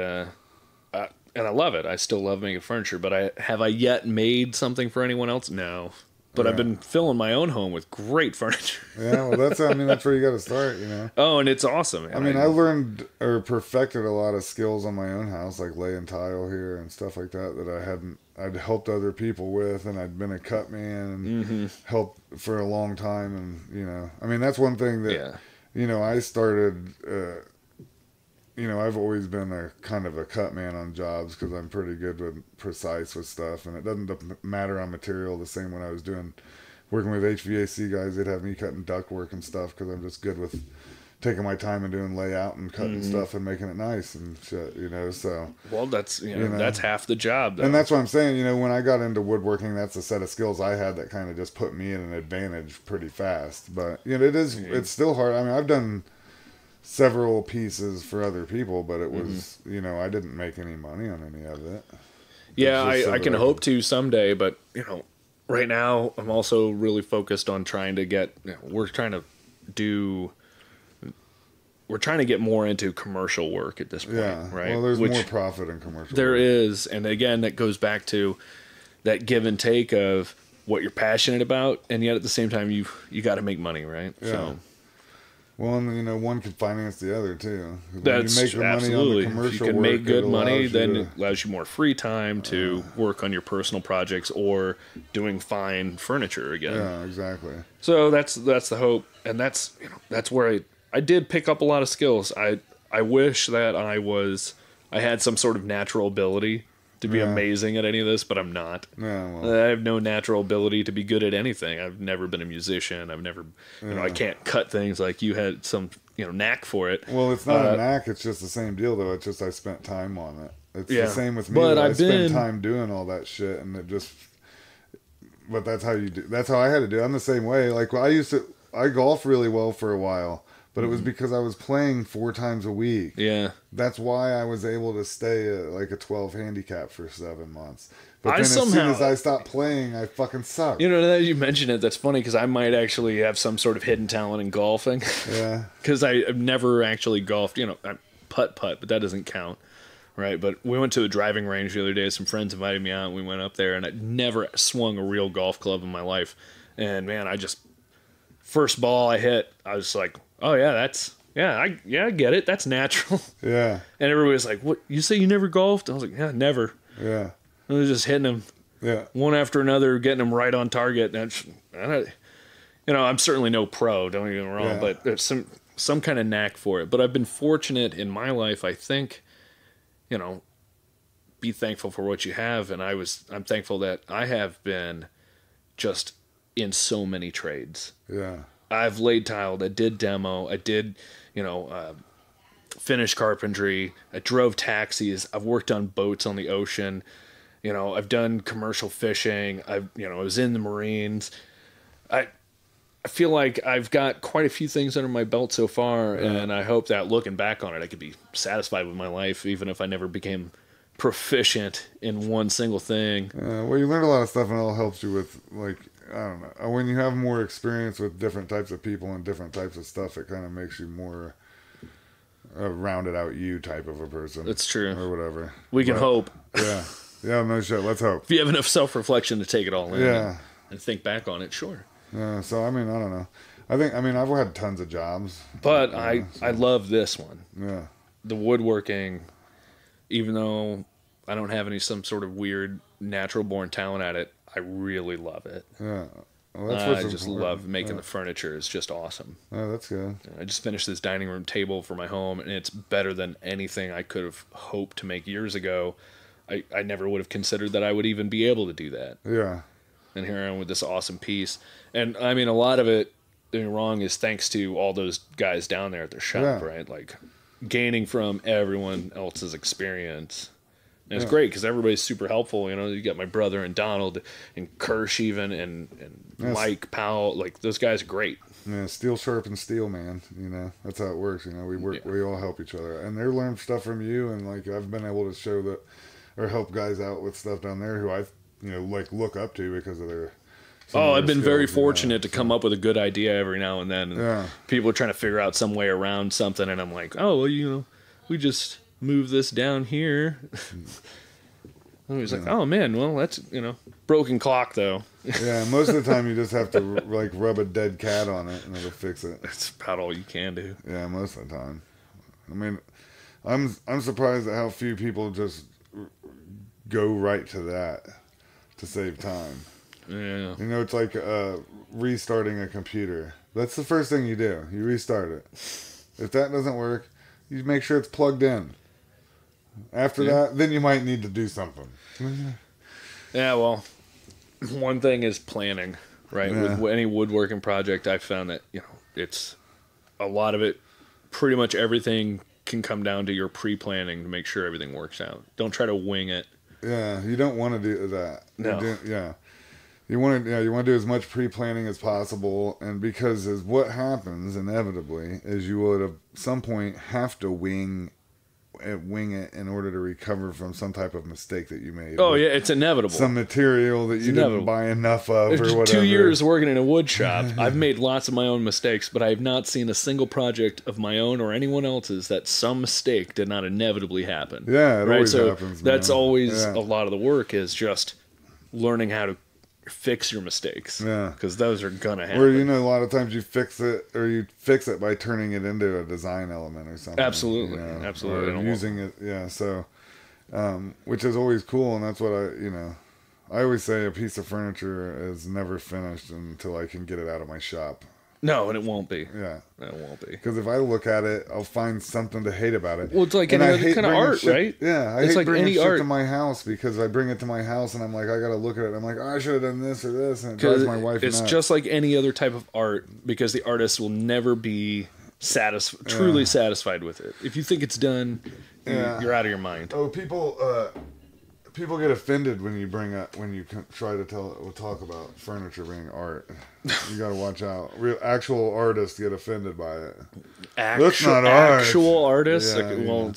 I love it. I still love making furniture, but have I yet made something for anyone else? No. But I've been filling my own home with great furniture. Yeah, well, that's where you got to start, Oh, and it's awesome. Man. I learned or perfected a lot of skills on my own house, like laying tile here and stuff like that I'd helped other people with, and I'd been a cut man and helped for a long time. And, that's one thing that, I started, I've always been a kind of a cut man on jobs because I'm pretty good with precise with stuff, and it doesn't matter on material. The same when I was working with HVAC guys, they'd have me cutting duct work and stuff because I'm just good with taking my time and doing layout and cutting stuff and making it nice and shit, so. Well, that's, that's half the job, though. And that's what I'm saying, when I got into woodworking, that's a set of skills I had that kind of just put me in an advantage pretty fast. But, it's still hard. I mean, I've done several pieces for other people, but it was, I didn't make any money on any of it. Yeah, I can hope to someday, but, right now I'm also really focused on trying to get, we're trying to get more into commercial work at this point, right? Well, there's more profit in commercial there work. is, and again, that goes back to that give and take of what you're passionate about, and yet at the same time, you got to make money, right? Yeah. So, well, and one can finance the other too. That's you make the absolutely. Money on the commercial if you can work, make good money, then to... it allows you more free time to work on your personal projects or doing fine furniture again. Yeah, exactly. So that's the hope, and that's where I did pick up a lot of skills. I wish that I had some sort of natural ability to be amazing at any of this, but I'm not. Yeah, well. I have no natural ability to be good at anything. I've never been a musician. I've never, I can't cut things like you had some, knack for it. Well, it's not a knack. It's just the same deal, though. It's just I spent time on it. It's the same with me. But I spent time doing all that shit, and it just. But that's how you do. That's how I had to do it. I'm the same way. Like I golf really well for a while. But it was because I was playing 4 times a week. Yeah. That's why I was able to stay at like a 12 handicap for 7 months. But then as soon as I stopped playing, I fucking sucked. Now that you mention it, that's funny because I might actually have some sort of hidden talent in golfing. Yeah. Because I've never actually golfed. I putt, but that doesn't count. Right. But we went to a driving range the other day. Some friends invited me out and we went up there and I'd never swung a real golf club in my life. And man, first ball I hit, I was like, oh yeah, I get it. That's natural. Yeah. And everybody was like, "What? You say you never golfed?" I was like, "Yeah, never." Yeah. I was just hitting them, one after another, getting them right on target. And I'm certainly no pro. Don't get me wrong, but there's some kind of knack for it. But I've been fortunate in my life. I think, be thankful for what you have, and I'm thankful that I have been just in so many trades. Yeah. I've laid tiled. I did demo. I did, finish carpentry. I drove taxis. I've worked on boats on the ocean. I've done commercial fishing. I was in the Marines. I feel like I've got quite a few things under my belt so far, and I hope that looking back on it, I could be satisfied with my life, even if I never became proficient in one single thing. Well, you learned a lot of stuff, and it all helps you with, like, I don't know. When you have more experience with different types of people and different types of stuff, it kind of makes you more rounded out you type of a person. That's true. Or whatever. We can hope. Yeah. Yeah, no shit. Let's hope. If you have enough self-reflection to take it all in and think back on it, sure. Yeah, so, I don't know. I've had tons of jobs. But I love this one. Yeah. The woodworking, even though I don't have some sort of weird natural-born talent at it, I really love it. Yeah. Well, I just love making the furniture. It's just awesome. Oh, that's good. I just finished this dining room table for my home, and it's better than anything I could have hoped to make years ago. I never would have considered that I would even be able to do that. Yeah. And here I am with this awesome piece. And, a lot of it, don't get me wrong, is thanks to all those guys down there at their shop, right? Like, gaining from everyone else's experience. And it's great because everybody's super helpful. You got my brother and Donald and Kirsch even and Mike Powell. Like, those guys are great. Yeah, steel sharpens steel, man. That's how it works. We all help each other. And they're learning stuff from you. And, like, I've been able to show that or help guys out with stuff down there who I, look up to because of their... I've been very fortunate to come up with a good idea every now and then. And people are trying to figure out some way around something. And I'm like, oh, well, we just... move this down here. And he's like, oh man, well that's broken clock though. Yeah, most of the time you just have to like rub a dead cat on it and it'll fix it. That's about all you can do. Yeah, most of the time. I'm surprised at how few people just go right to that to save time. Yeah. It's like restarting a computer. That's the first thing you do. You restart it. If that doesn't work, you make sure it's plugged in. After that, then you might need to do something. Yeah, well, one thing is planning, right? Yeah. With any woodworking project, I've found that, it's a lot of it pretty much everything can come down to your pre-planning to make sure everything works out. Don't try to wing it. Yeah, you don't want to do that. No. You want to do as much pre-planning as possible, and because as what happens inevitably is you will at some point have to wing it in order to recover from some type of mistake that you made. Oh yeah, it's inevitable. Some material that you didn't buy enough of, or whatever. 2 years working in a wood shop, I've made lots of my own mistakes, but I have not seen a single project of my own or anyone else's that some mistake did not inevitably happen. Yeah, it always happens. That's always a lot of the work, is just learning how to fix your mistakes. Yeah, because those are gonna happen. Or a lot of times you fix it by turning it into a design element or something. Absolutely, absolutely. Or using it, so which is always cool, and that's what I always say, a piece of furniture is never finished until I can get it out of my shop. No, and it won't be. Yeah. It won't be. Because if I look at it, I'll find something to hate about it. Well, it's like any other kind of art, right? Yeah, I hate bringing shit to my house, because I bring it to my house and I'm like, I got to look at it. I'm like, I should have done this or this, and it drives my wife nuts. It's just like any other type of art, because the artist will never be truly satisfied with it. If you think it's done, you're out of your mind. Oh, people get offended when you try to talk about furniture being art. You got to watch out. Actual artists get offended by it. That's not art. Actual artists?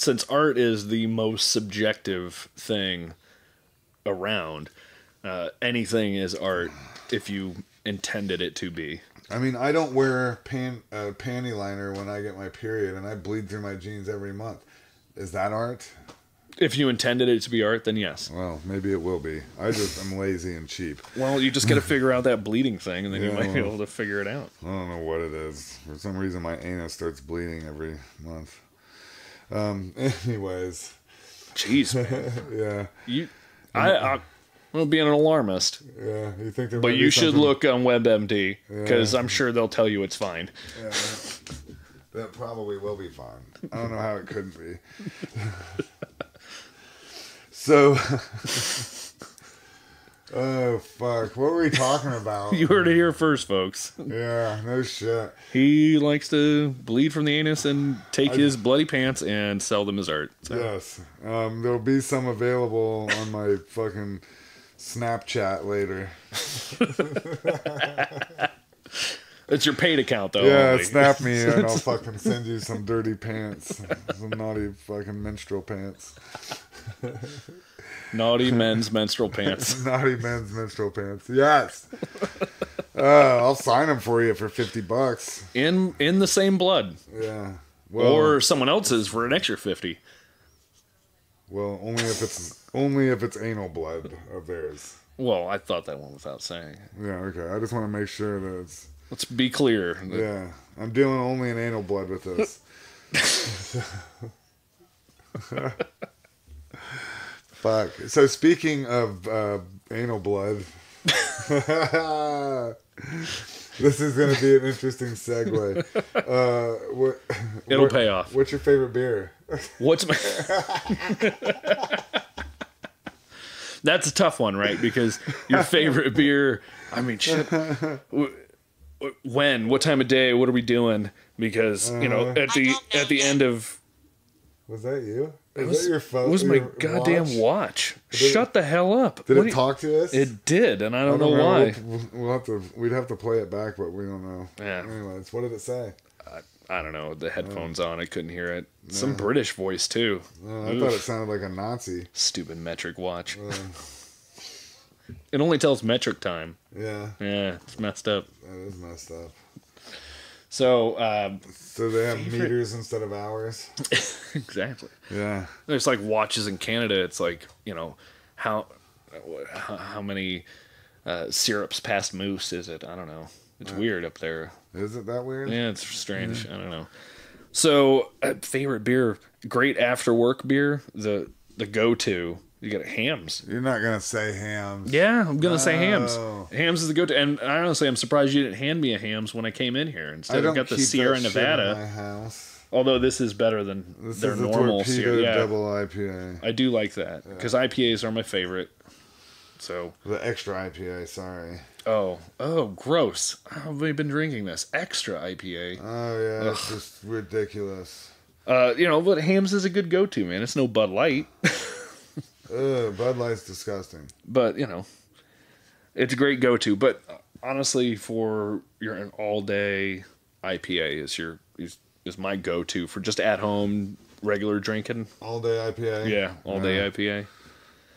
Since art is the most subjective thing around, anything is art if you intended it to be. I mean, I don't wear panty liner when I get my period, and I bleed through my jeans every month. Is that art? If you intended it to be art, then yes. Well, maybe it will be. I'm lazy and cheap. Well, you just got to figure out that bleeding thing, and then you might be able to figure it out. I don't know what it is. For some reason, my anus starts bleeding every month. Anyways. Jeez, man. Yeah. I'm being an alarmist. Yeah, you think there But might you be should something... look on WebMD, because I'm sure they'll tell you it's fine. Yeah, that probably will be fine. I don't know how it couldn't be. So, oh fuck, what were we talking about? You heard it here first, folks. Yeah, no shit. He likes to bleed from the anus and take his bloody pants and sell them as art. So. Yes, there'll be some available on my fucking Snapchat later. It's your paid account, though. Yeah, only. Snap me and I'll fucking send you some dirty pants. Some naughty fucking menstrual pants. Naughty men's menstrual pants. Naughty men's menstrual pants. Yes. I'll sign them for you for $50. In the same blood. Yeah. Well, or someone else's for an extra $50. Well, only if it's anal blood of theirs. Well, I thought that one without saying. Yeah, okay. I just want to make sure that it's... Let's be clear. Yeah. I'm dealing only in anal blood with this. Fuck. So speaking of anal blood, this is going to be an interesting segue. It'll pay off. What's your favorite beer? What's my... That's a tough one, right? Because your favorite beer... I mean, shit... When? What time of day? What are we doing? Because at the end of... Was that you? Was that your phone? It was my goddamn watch. Shut the hell up! Did it talk to us? It did, and I don't know why. We'd have to play it back, but we don't know. Yeah. Anyways, what did it say? I don't know. The headphones on, I couldn't hear it. Some British voice too. I thought it sounded like a Nazi. Stupid metric watch. It only tells metric time. Yeah. Yeah, it's messed up. That is messed up. So they have meters instead of hours? Exactly. Yeah. There's like watches in Canada. It's like, how many syrups past moose is it? I don't know. It's weird up there. Is it that weird? Yeah, it's strange. I don't know. So, favorite beer, great after work beer, the go-to. You got Hams. You're not going to say Hams. Yeah, I'm going to say Hams. Hams is the go-to. And I honestly, I'm surprised you didn't hand me a Hams when I came in here. Instead, I got the Sierra Nevada. In my house. Although this is better than their normal Sierra. Yeah. Double IPA. I do like that because IPAs are my favorite. So the extra IPA. Sorry. Oh, gross. How have we been drinking this extra IPA? Oh yeah, it's just ridiculous. But Hamm's is a good go-to, man. It's no Bud Light. Ugh, Bud Light's disgusting. But, it's a great go-to. But honestly, for an all-day IPA is my go-to for just at-home regular drinking. All-day IPA? Yeah, all-day IPA.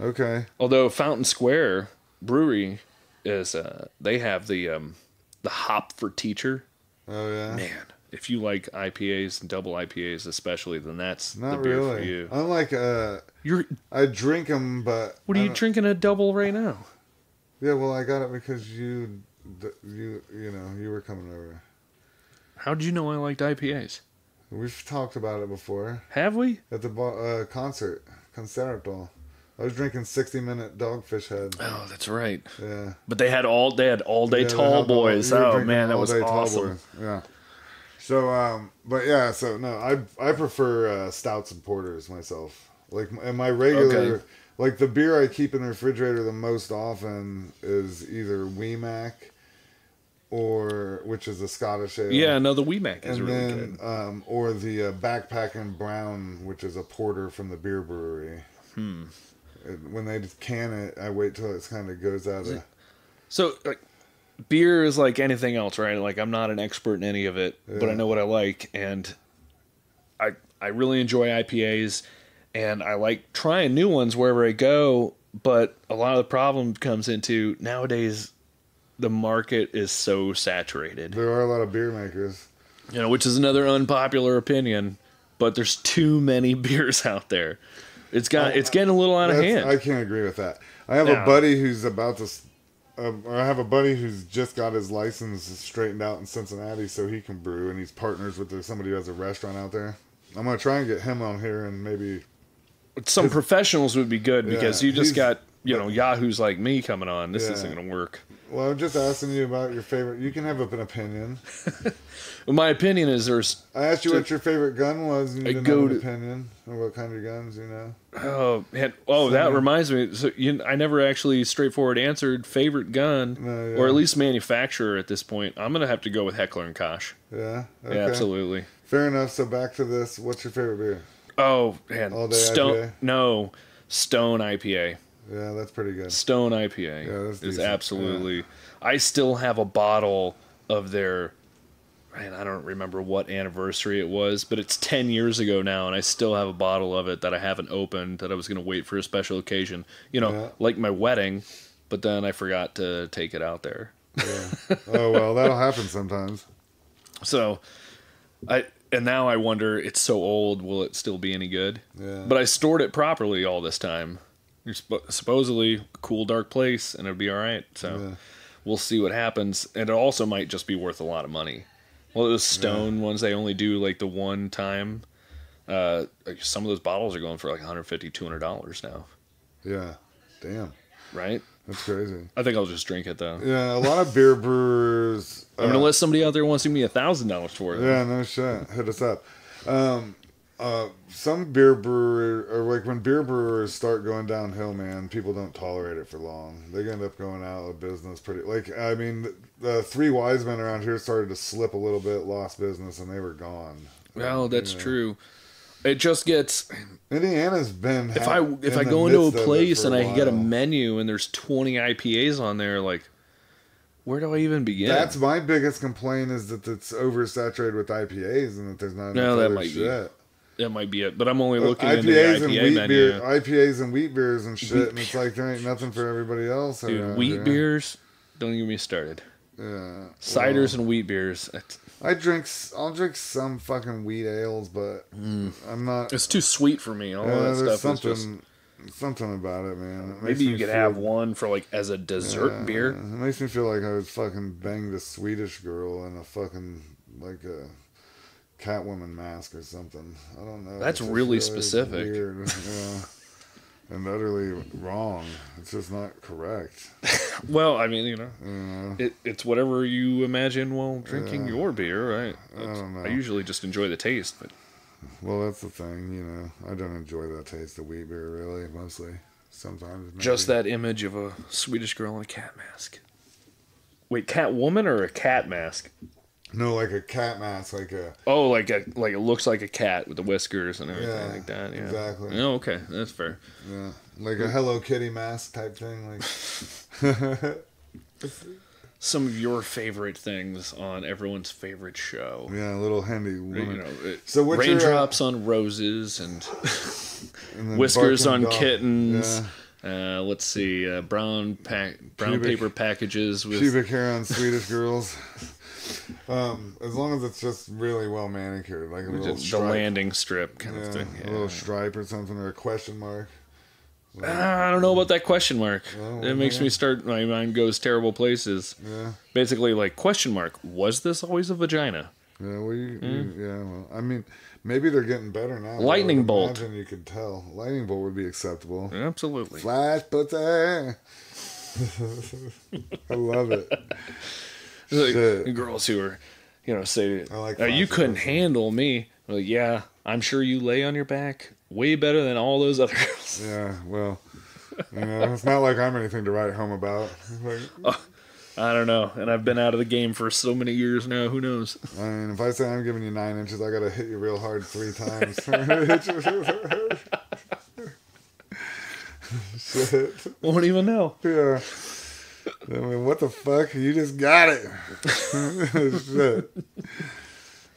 Okay. Although Fountain Square Brewery is, they have the hop for teacher. Oh, yeah? Man, if you like IPAs and double IPAs especially, then that's Not the beer really. for you. I'm like, I drink them, but... What are you drinking a double right now? Yeah, well, I got it because you were coming over. How did you know I liked IPAs? We've talked about it before. Have we? At the concerto. I was drinking 60-minute Dogfish Head. Oh, that's right. Yeah. But they had all day tall boys. Oh man, that was awesome. Yeah. So, but yeah, so no, I prefer stouts and porters myself. Like, and my regular, like the beer I keep in the refrigerator the most often is either Weemac, which is a Scottish ale. Yeah, no, the Weemac is and really then, good. Or the Backpackin' Brown, which is a porter from the beer brewery. When they can it, I wait till it kind of goes out of... So, like, beer is like anything else, right? Like, I'm not an expert in any of it, but I know what I like, and I really enjoy IPAs, and I like trying new ones wherever I go, but a lot of the problem comes into nowadays the market is so saturated. There are a lot of beer makers. Which is another unpopular opinion, but there's too many beers out there. It's getting a little out of hand. I can't agree with that. I have a buddy who's about to... I have a buddy who's just got his license straightened out in Cincinnati so he can brew, and he's partners with somebody who has a restaurant out there. I'm going to try and get him on here and maybe... Some professionals would be good because you just got, yahoos like me coming on. This isn't going to work. Well, I'm just asking you about your favorite... You can have an opinion. Well, my opinion is I asked you what your favorite gun was, and you didn't have an opinion. Or what kind of guns, Oh, man. That reminds me. So I never actually straightforward answered favorite gun, or at least manufacturer at this point. I'm going to have to go with Heckler & Koch. Yeah? Okay. Yeah, absolutely. Fair enough. So back to this. What's your favorite beer? Oh, man. All Day IPA? No, Stone IPA. Yeah, that's pretty good. Stone IPA is absolutely... Yeah. I still have a bottle of their... Man, I don't remember what anniversary it was, but it's 10 years ago now, and I still have a bottle of it that I haven't opened, that I was going to wait for a special occasion. Like my wedding, but then I forgot to take it out there. Yeah. Oh, well, that'll happen sometimes. So, and now I wonder, it's so old, will it still be any good? Yeah. But I stored it properly all this time. You're supposedly a cool, dark place, and it'll be all right. So we'll see what happens. And it also might just be worth a lot of money. Well, those Stone ones, they only do like the one time. Some of those bottles are going for like $150, $200 now. Yeah. Damn. Right? That's crazy. I think I'll just drink it, though. Yeah, a lot of beer brewers... unless somebody out there wants to give me $1,000 for it. Yeah, no shit. Hit us up. Some beer brewer, or like when beer brewers start going downhill, man, people don't tolerate it for long. They end up going out of business pretty. Like, I mean, the Three Wise Men around here started to slip a little bit, lost business, and they were gone. Well, that's true. It just gets... Indiana's been... If I go into a place and I get a menu and there's 20 IPAs on there, like, where do I even begin? That's my biggest complaint, is that it's oversaturated with IPAs and that there's not enough other shit. That might be it, but I'm only looking IPAs into the IPA and wheat menu. Beer, IPAs and wheat beers and shit, and it's like there ain't nothing for everybody else. Dude, wheat beers, don't get me started. Yeah, ciders and wheat beers. I'll drink some fucking wheat ales, but I'm not. It's too sweet for me. All that stuff is just something about it, man. Maybe you could have one for like as a dessert beer. It makes me feel like I was fucking banged a Swedish girl in a fucking like a Catwoman mask or something. I don't know. That's really specific. Weird. And utterly wrong. It's just not correct. Well, I mean, it's whatever you imagine while drinking your beer, right? I don't know. I usually just enjoy the taste, but well, that's the thing. I don't enjoy the taste of wheat beer really, mostly. sometimes. Maybe. Just that image of a Swedish girl in a cat mask. Wait, cat woman or a cat mask? No, like a cat mask, like it looks like a cat with the whiskers and everything like that. Yeah, exactly. Oh, okay, that's fair. Yeah, like a Hello Kitty mask type thing. Like some of your favorite things on everyone's favorite show. Yeah, a little handy woman. You know, so what's raindrops on roses and whiskers on kittens. Yeah. Let's see, brown paper packages with pubic hair on Swedish girls. As long as it's just really well manicured, like a little stripe. The landing strip kind of thing. Yeah. A little stripe or something, or a question mark. I don't know about that question mark. It makes me start. My mind goes terrible places. Yeah. Basically, like question mark. Was this always a vagina? Yeah. Well, well, I mean, maybe they're getting better now. Lightning bolt. Imagine you could tell. Lightning bolt would be acceptable. Absolutely. Flash pussy. I love it. Like girls who are, say, you couldn't handle me. Like, yeah, I'm sure you lay on your back way better than all those other girls. Yeah, well, it's not like I'm anything to write home about. I don't know. And I've been out of the game for so many years now. Who knows? I mean, if I say I'm giving you 9 inches, I got to hit you real hard 3 times. Shit. Won't even know. Yeah. I mean, what the fuck? You just got it. Shit.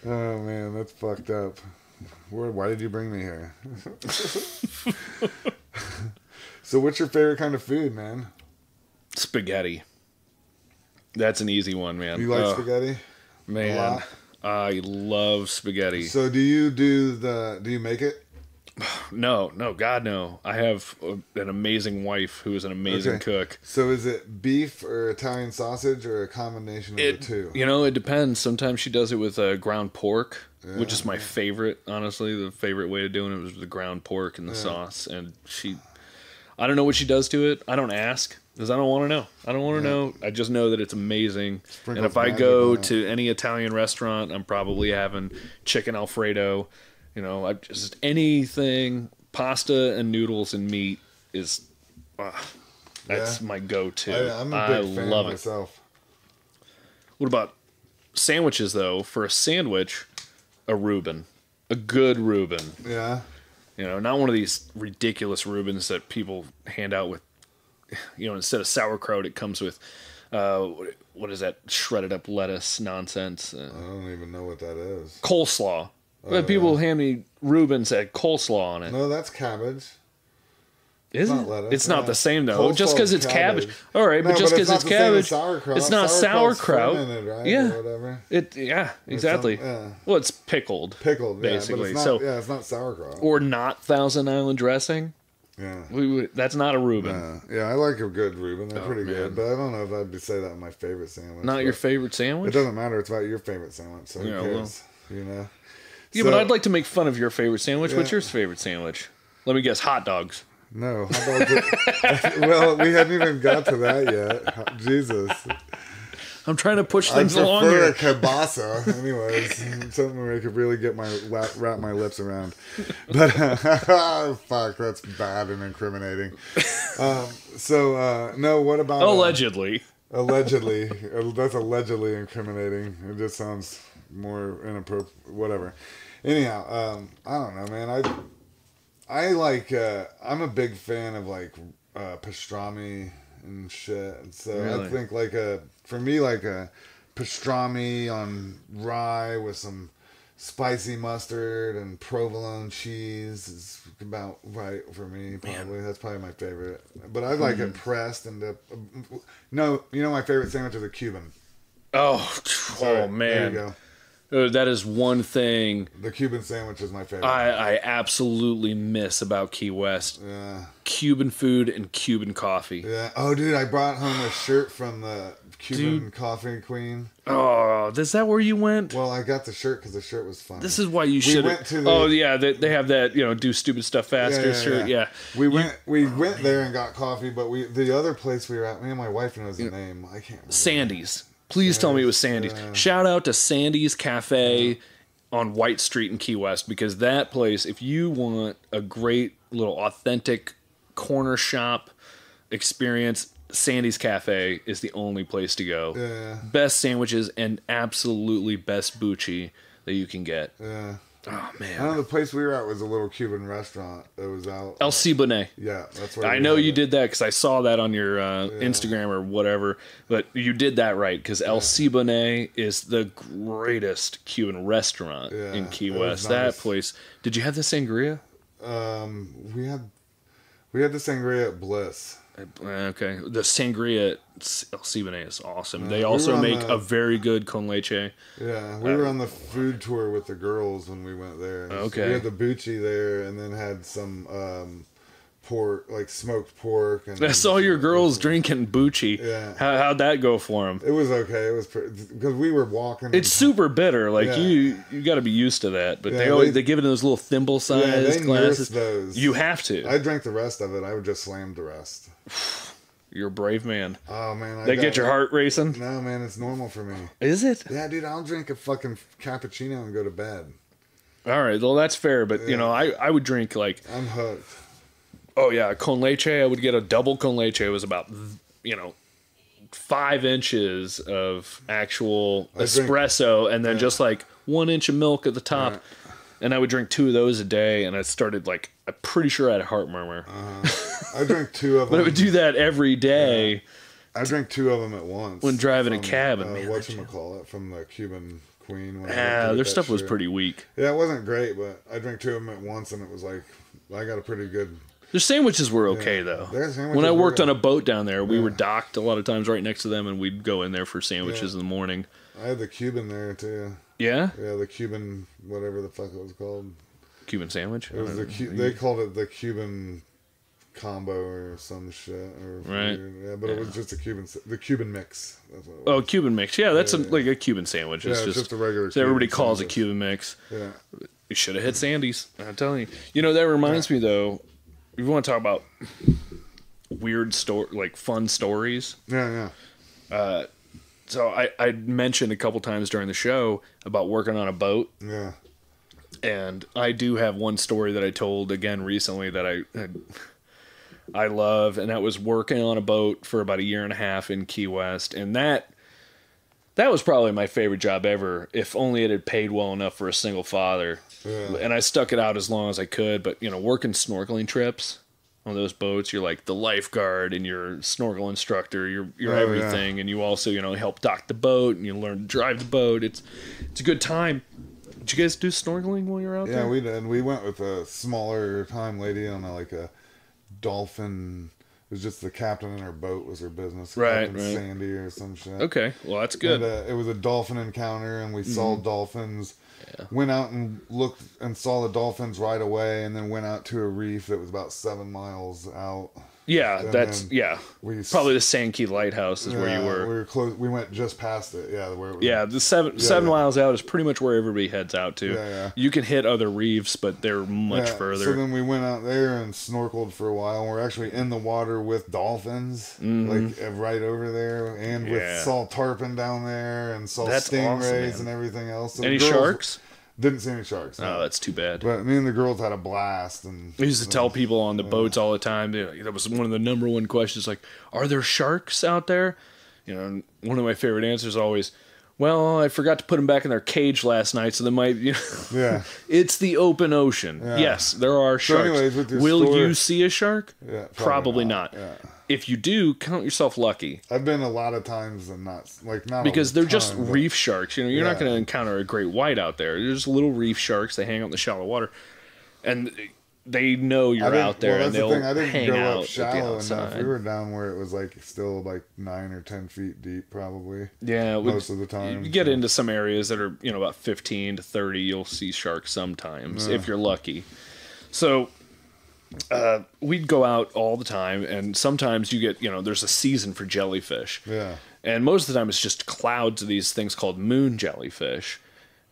Oh, man, that's fucked up. Why did you bring me here? So what's your favorite kind of food, man? Spaghetti. That's an easy one, man. You like spaghetti? Man, I love spaghetti. So do you make it? No, God, no. I have an amazing wife who is an amazing cook. So is it beef or Italian sausage or a combination of the two? It depends. Sometimes she does it with ground pork, which is my favorite, honestly. The favorite way of doing it was the ground pork and the sauce. And I don't know what she does to it. I don't ask because I don't want to know. I don't want to know. I just know that it's amazing. Sprinkles and if I go to any Italian restaurant, I'm probably having chicken Alfredo. I just anything, pasta and noodles and meat is, that's my go-to. I'm a big fan love myself. What about sandwiches though? For a sandwich, a Reuben, a good Reuben. Yeah. Not one of these ridiculous Reubens that people hand out with, instead of sauerkraut, it comes with, what is that? Shredded up lettuce nonsense. I don't even know what that is. Coleslaw. But people hand me Reubens that had coleslaw on it. No, that's cabbage. Is it? Not lettuce. It's not the same though. Coleslaw just because it's cabbage. All right, but just because it's cabbage, it's not sauerkraut. Right? Yeah. Or whatever. Exactly. Well, it's pickled. Pickled, basically. But it's not sauerkraut. Or not Thousand Island dressing. Yeah. That's not a Reuben. Yeah, I like a good Reuben. They're pretty good. But I don't know if I'd say that my favorite sandwich. Not your favorite sandwich? It doesn't matter. It's about your favorite sandwich. So who cares? Yeah, but I'd like to make fun of your favorite sandwich. What's your favorite sandwich? Let me guess, hot dogs. No, hot dogs. Well, we hadn't even got to that yet. Jesus. I'm trying to push things along here. I prefer a kielbasa. Anyways, something where I could really get wrap my lips around. But fuck, that's bad and incriminating. No, what about allegedly? Allegedly, that's allegedly incriminating. It just sounds more inappropriate. Whatever. Anyhow, I don't know, man. I like. I'm a big fan of like pastrami and shit. So really? I think for me a pastrami on rye with some spicy mustard and provolone cheese is about right for me. Probably that's probably my favorite. But I like it pressed and my favorite sandwich is a Cuban. Oh man! There you go. That is one thing. The Cuban sandwich is my favorite. I absolutely miss about Key West. Yeah. Cuban food and Cuban coffee. Yeah. Oh, dude, I brought home a shirt from the Cuban coffee queen. Oh, is that where you went? Well, I got the shirt because the shirt was fun. This is why you should. Oh yeah, they have that do stupid stuff faster shirt. Yeah. We went there and got coffee, but the other place we were at, me and my wife knows the name. I can't remember. Sandy's. Please tell me it was Sandy's. Shout out to Sandy's Cafe on White Street in Key West, because that place, if you want a great little authentic corner shop experience, Sandy's Cafe is the only place to go. Yeah. Best sandwiches and absolutely best bucci that you can get. Yeah. Oh, man. I know the place we were at was a little Cuban restaurant. It was out. El Cibone. Yeah, that's where I know you did that because I saw that on your Instagram or whatever. But you did that right because El Cibone is the greatest Cuban restaurant in Key West. That place. Did you have the sangria? We had the sangria at Bliss. Okay, the sangria at El Cibone is awesome. They also make a very good con leche. Yeah, we were on the food tour with the girls when we went there. Okay, we had the bucci there, and then had some pork, like smoked pork. And I saw your girls drinking bucci. Yeah, how'd that go for them? It was okay. It was because we were walking. It's super bitter. Like you got to be used to that. But they give it in those little thimble sized glasses. Those. You have to. I drank the rest of it. I would just slam the rest. You're a brave man. Oh man, they get your heart racing. No man, it's normal for me. Is it? Yeah, dude, I'll drink a fucking cappuccino and go to bed. All right, well that's fair, but you know, I would drink like. I'm hooked. Oh yeah, con leche. I would get a double con leche. It was about 5 inches of actual espresso, and then just like 1 inch of milk at the top. Yeah. And I would drink 2 of those a day, and I started like I'm pretty sure I had a heart murmur. I drank 2 of them. But I would do that every day. Yeah. I drank 2 of them at once when driving a cab. And whatchamacallit from the Cuban Queen. Their stuff was pretty weak. Yeah, it wasn't great, but I drank 2 of them at once, and it was like I got a pretty good. Their sandwiches were okay though. When I worked on a boat down there, we were docked a lot of times right next to them, and we'd go in there for sandwiches in the morning. I had the Cuban there too. Yeah. Yeah, the Cuban whatever the fuck it was called. Cuban sandwich. It was they called it the Cuban combo or some shit. Right. Yeah, but it was just the Cuban mix. That's what it was. Oh, Cuban mix. Yeah, that's like a Cuban sandwich. It's just a regular. So everybody calls it Cuban mix. Yeah. You should have hit Sandy's. I'm telling you. You know that reminds me though. If you want to talk about weird fun stories. Yeah. So I mentioned a couple times during the show about working on a boat. Yeah. And I do have one story that I told again recently that I love, and that was working on a boat for about 1.5 years in Key West, and that was probably my favorite job ever, if only it had paid well enough for a single father. Yeah. And I stuck it out as long as I could, but working snorkeling trips on those boats, you're like the lifeguard and you're snorkel instructor, you're everything, and you also help dock the boat and you learn to drive the boat. It's a good time. Did you guys do snorkeling while you were out there? Yeah, we did. We went with a smaller time lady on a dolphin. It was just the captain in her boat was her business. Right. Sandy or some shit. Okay, well that's good. And, it was a dolphin encounter, and we saw dolphins. Yeah. Went out and looked and saw the dolphins right away, and then went out to a reef that was about 7 miles out. Yeah, probably the Sankey Lighthouse is where you were. We were close. We went just past it. Yeah, where it was. Yeah, the 7 miles out is pretty much where everybody heads out to. Yeah. You can hit other reefs, but they're much further. So then we went out there and snorkeled for a while. And we're actually in the water with dolphins, right over there, and saw tarpon down there, and saw stingrays awesome, and everything else. So any sharks? Didn't see any sharks. No. Oh, that's too bad. But me and the girls had a blast. And I used to tell people on the boats all the time. That was one of the number one questions. Like, are there sharks out there? One of my favorite answers is always, well, I forgot to put them back in their cage last night, so they might. Yeah. It's the open ocean. Yeah. Yes, there are sharks. So anyways, Will you see a shark? Yeah, probably not. Yeah. If you do, count yourself lucky. I've been a lot of times and not because they're just reef sharks. You're not going to encounter a great white out there. They're just little reef sharks. They hang out in the shallow water, and they know you're out there, and they'll hang out up shallow enough. We were down where it was still 9 or 10 feet deep, probably. Yeah, most of the time. You get into some areas that are about 15 to 30. You'll see sharks sometimes if you're lucky. So. We'd go out all the time, and sometimes you get, there's a season for jellyfish. Yeah. And most of the time it's just clouds of these things called moon jellyfish.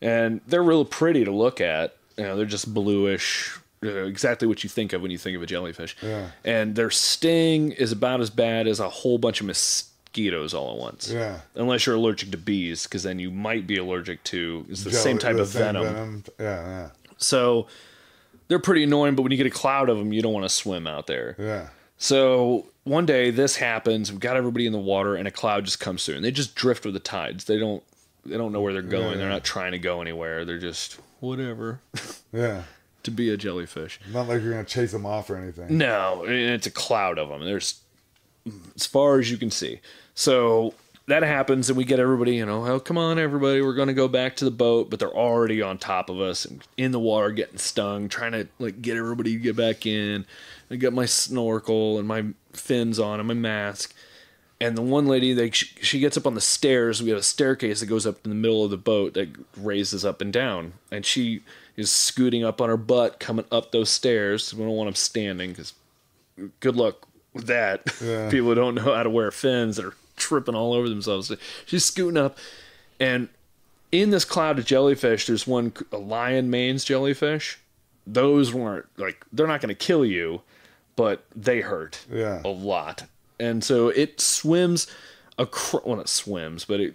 And they're real pretty to look at. They're just bluish, exactly what you think of when you think of a jellyfish. Yeah. And their sting is about as bad as a whole bunch of mosquitoes all at once. Yeah. Unless you're allergic to bees, because then you might be allergic to, it's the same type of venom. Yeah. So... they're pretty annoying, but when you get a cloud of them, you don't want to swim out there. Yeah. So one day this happens. We've got everybody in the water, and a cloud just comes through, and they just drift with the tides. They don't know where they're going. Yeah. They're not trying to go anywhere. They're just whatever. Yeah. To be a jellyfish. Not like you're gonna chase them off or anything. No, it's a cloud of them. There's as far as you can see. So that happens, and we get everybody, oh, come on, everybody, we're going to go back to the boat, but they're already on top of us and in the water getting stung, trying to get everybody to get back in. I got my snorkel and my fins on and my mask. And the one lady, she gets up on the stairs. We have a staircase that goes up in the middle of the boat that raises up and down. And she is scooting up on her butt, coming up those stairs. We don't want them standing because good luck with that. Yeah. People don't know how to wear fins are tripping all over themselves. She's scooting up. And in this cloud of jellyfish, there's a lion mane's jellyfish. Those weren't, they're not going to kill you, but they hurt a lot. And so it swims well, it swims, but it,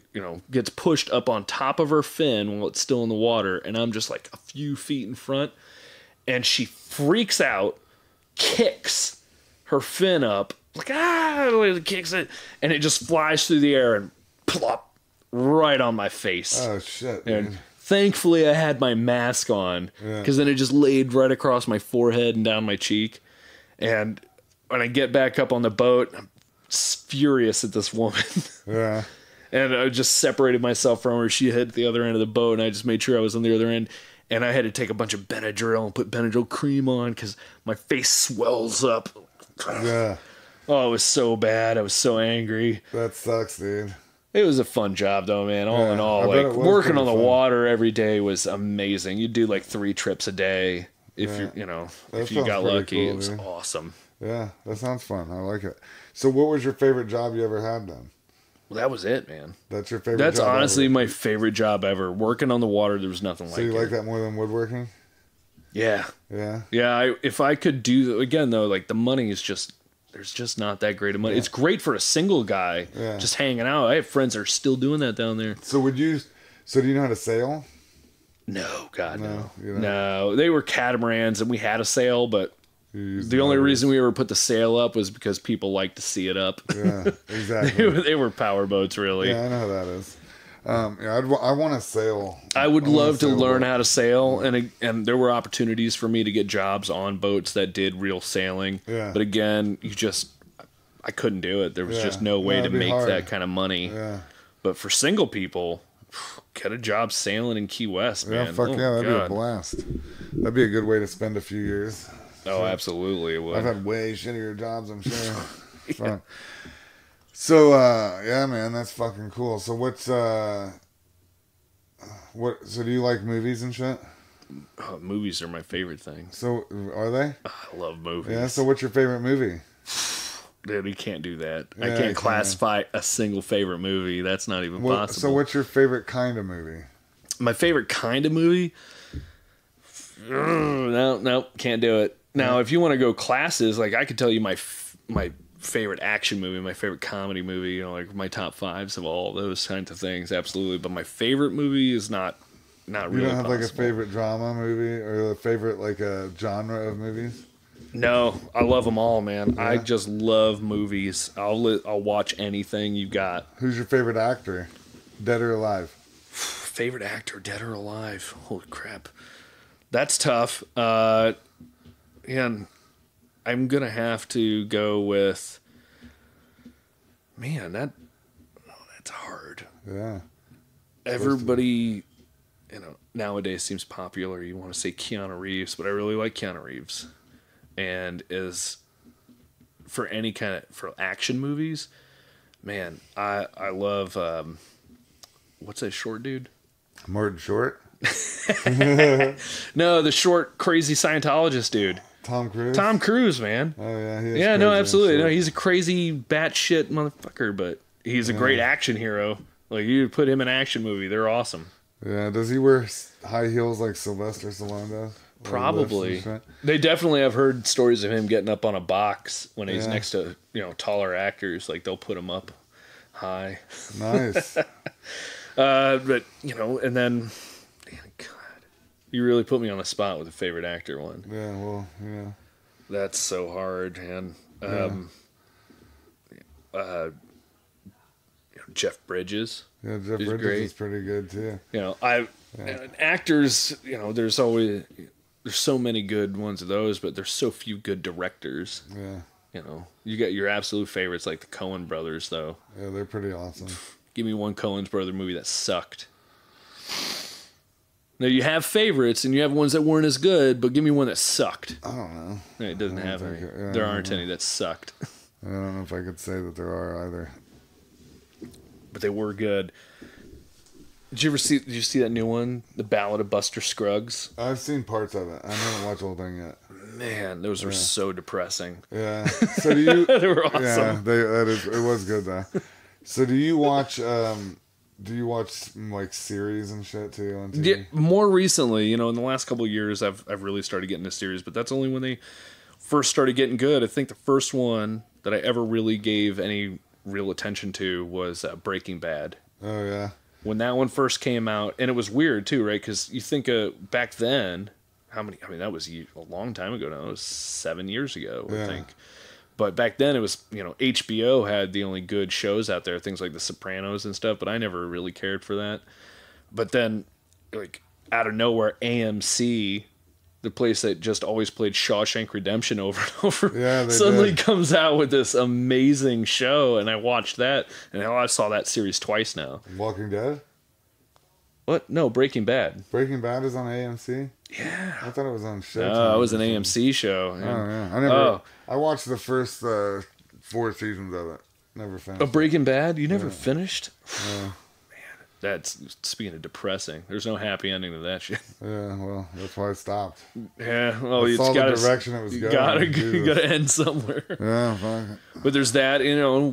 gets pushed up on top of her fin while it's still in the water. And I'm just a few feet in front. And she freaks out, kicks her fin up, kicks it. And it just flies through the air and plop right on my face. Oh, shit. And thankfully I had my mask on because then it just laid right across my forehead and down my cheek. And when I get back up on the boat, I'm furious at this woman. Yeah. And I just separated myself from her. She hit the other end of the boat, and I just made sure I was on the other end. And I had to take a bunch of Benadryl and put Benadryl cream on because my face swells up. Yeah. Oh, it was so bad. I was so angry. That sucks, dude. It was a fun job, though, man. All in all, working on the water every day was amazing. You do 3 trips a day if if you got lucky. Cool, it was awesome. Yeah, that sounds fun. I like it. So what was your favorite job you ever had then? Well, that was it, man. That's your favorite That's job honestly ever? My favorite job ever. Working on the water, there was nothing like it. So you like that more than woodworking? Yeah. Yeah? Yeah, if I could do, again, though, the money is just, there's just not that great of money. Yeah. It's great for a single guy just hanging out. I have friends that are still doing that down there. So do you know how to sail? No, God, no. No, they were catamarans, and we had a sail, but the only reason we ever put the sail up was because people like to see it up. Yeah, exactly. They were power boats, really. Yeah, I know how that is. I want to sail. I would love to learn how to sail, and there were opportunities for me to get jobs on boats that did real sailing. Yeah. But again, I couldn't do it. There was just no way to make that kind of money. Yeah. But for single people, get a job sailing in Key West, man. Yeah, that'd be a blast. That'd be a good way to spend a few years. Oh, absolutely it would. I've had way shittier jobs, I'm sure. Yeah. So, yeah, man, that's fucking cool. So so do you like movies and shit? Movies are my favorite thing. So, are they? I love movies. Yeah, so what's your favorite movie? Dude, you can't do that. Yeah, I can't classify a single favorite movie. That's not even possible. So what's your favorite kind of movie? My favorite kind of movie? No, can't do it. Now, if you want to go classes, I could tell you my favorite action movie, my favorite comedy movie, my top 5s of all those kinds of things, absolutely. But my favorite movie is not really You don't have possible. A favorite drama movie or a favorite a genre of movies? No, I love them all, man. Yeah. I just love movies. I'll watch anything you got. Who's your favorite actor, dead or alive? Favorite actor, dead or alive? Holy crap, that's tough. And I'm gonna have to go with. Man, that's hard. Yeah. Everybody, nowadays seems popular. You want to say Keanu Reeves, but I really like Keanu Reeves. And for any for action movies, man, I love what's that short dude? Martin Short? No, the short crazy Scientologist dude. Tom Cruise? Tom Cruise, man. Oh yeah, he is. Yeah, no, absolutely. No, he's a crazy batshit motherfucker, but he's a great action hero. You put him in an action movie, they're awesome. Yeah, does he wear high heels like Sylvester Stallone does? Probably. They definitely have heard stories of him getting up on a box when he's next to, taller actors. They'll put him up high. Nice. But, and then, God, You really put me on the spot with a favorite actor one. Yeah, well, yeah. That's so hard, man. Jeff Bridges. Yeah, Jeff Bridges is pretty good too. Actors, there's so many good ones of those, but there's so few good directors. Yeah. You got your absolute favorites like the Coen brothers, though. Yeah, they're pretty awesome. Give me one Coen's brother movie that sucked. Now, you have favorites, and you have ones that weren't as good, but give me one that sucked. I don't know. It doesn't have any. There aren't any that sucked. I don't know if I could say that there are either. But they were good. Did you see that new one? The Ballad of Buster Scruggs? I've seen parts of it. I haven't watched the whole thing yet. Man, those were so depressing. Yeah. So do you... They were awesome. Yeah, it was good, though. So do you watch... like series and shit too on TV? Yeah, more recently, in the last couple of years, I've really started getting into series, but that's only when they first started getting good. I think the first one that I ever really gave any real attention to was Breaking Bad. Oh yeah. When that one first came out, and it was weird too, right? Because you think back then, that was a long time ago now. It was 7 years ago, I think. But back then it was, HBO had the only good shows out there, things like The Sopranos and stuff, but I never really cared for that. But then, like, out of nowhere, AMC, the place that just always played Shawshank Redemption over and over, suddenly comes out with this amazing show, and I watched that, and I saw that series twice now. Walking Dead? What? No, Breaking Bad. Breaking Bad is on AMC? Yeah. I thought it was on Showtime. No, it was an AMC show. Oh, yeah. I watched the first 4 seasons of it. Never finished. Of Breaking Bad? You never finished? Yeah. Man, that's, speaking of depressing, there's no happy ending to that shit. Yeah, well, that's why I stopped. Yeah, well, I saw the direction it was going. You gotta end somewhere. Yeah, fuck it. But there's that,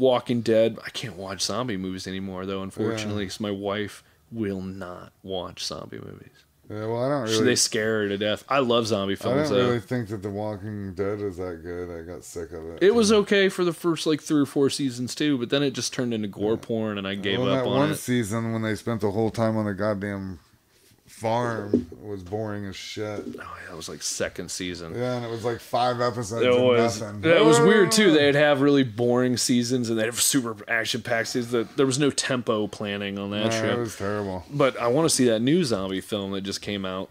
Walking Dead. I can't watch zombie movies anymore, though, unfortunately, because my wife will not watch zombie movies. Yeah, well, I don't really... They scare her to death. I love zombie films, I don't really think that The Walking Dead is that good. I got sick of it. It was okay for the first, 3 or 4 seasons, too, but then it just turned into gore porn, and I gave up on it. That one season, when they spent the whole time on the goddamn farm, it was boring as shit. Oh, yeah, it was second season. Yeah, and it was 5 episodes of nothing. It was weird, too. They'd have really boring seasons, and they'd have super action-packed seasons. There was no tempo planning on that shit. It was terrible. But I want to see that new zombie film that just came out.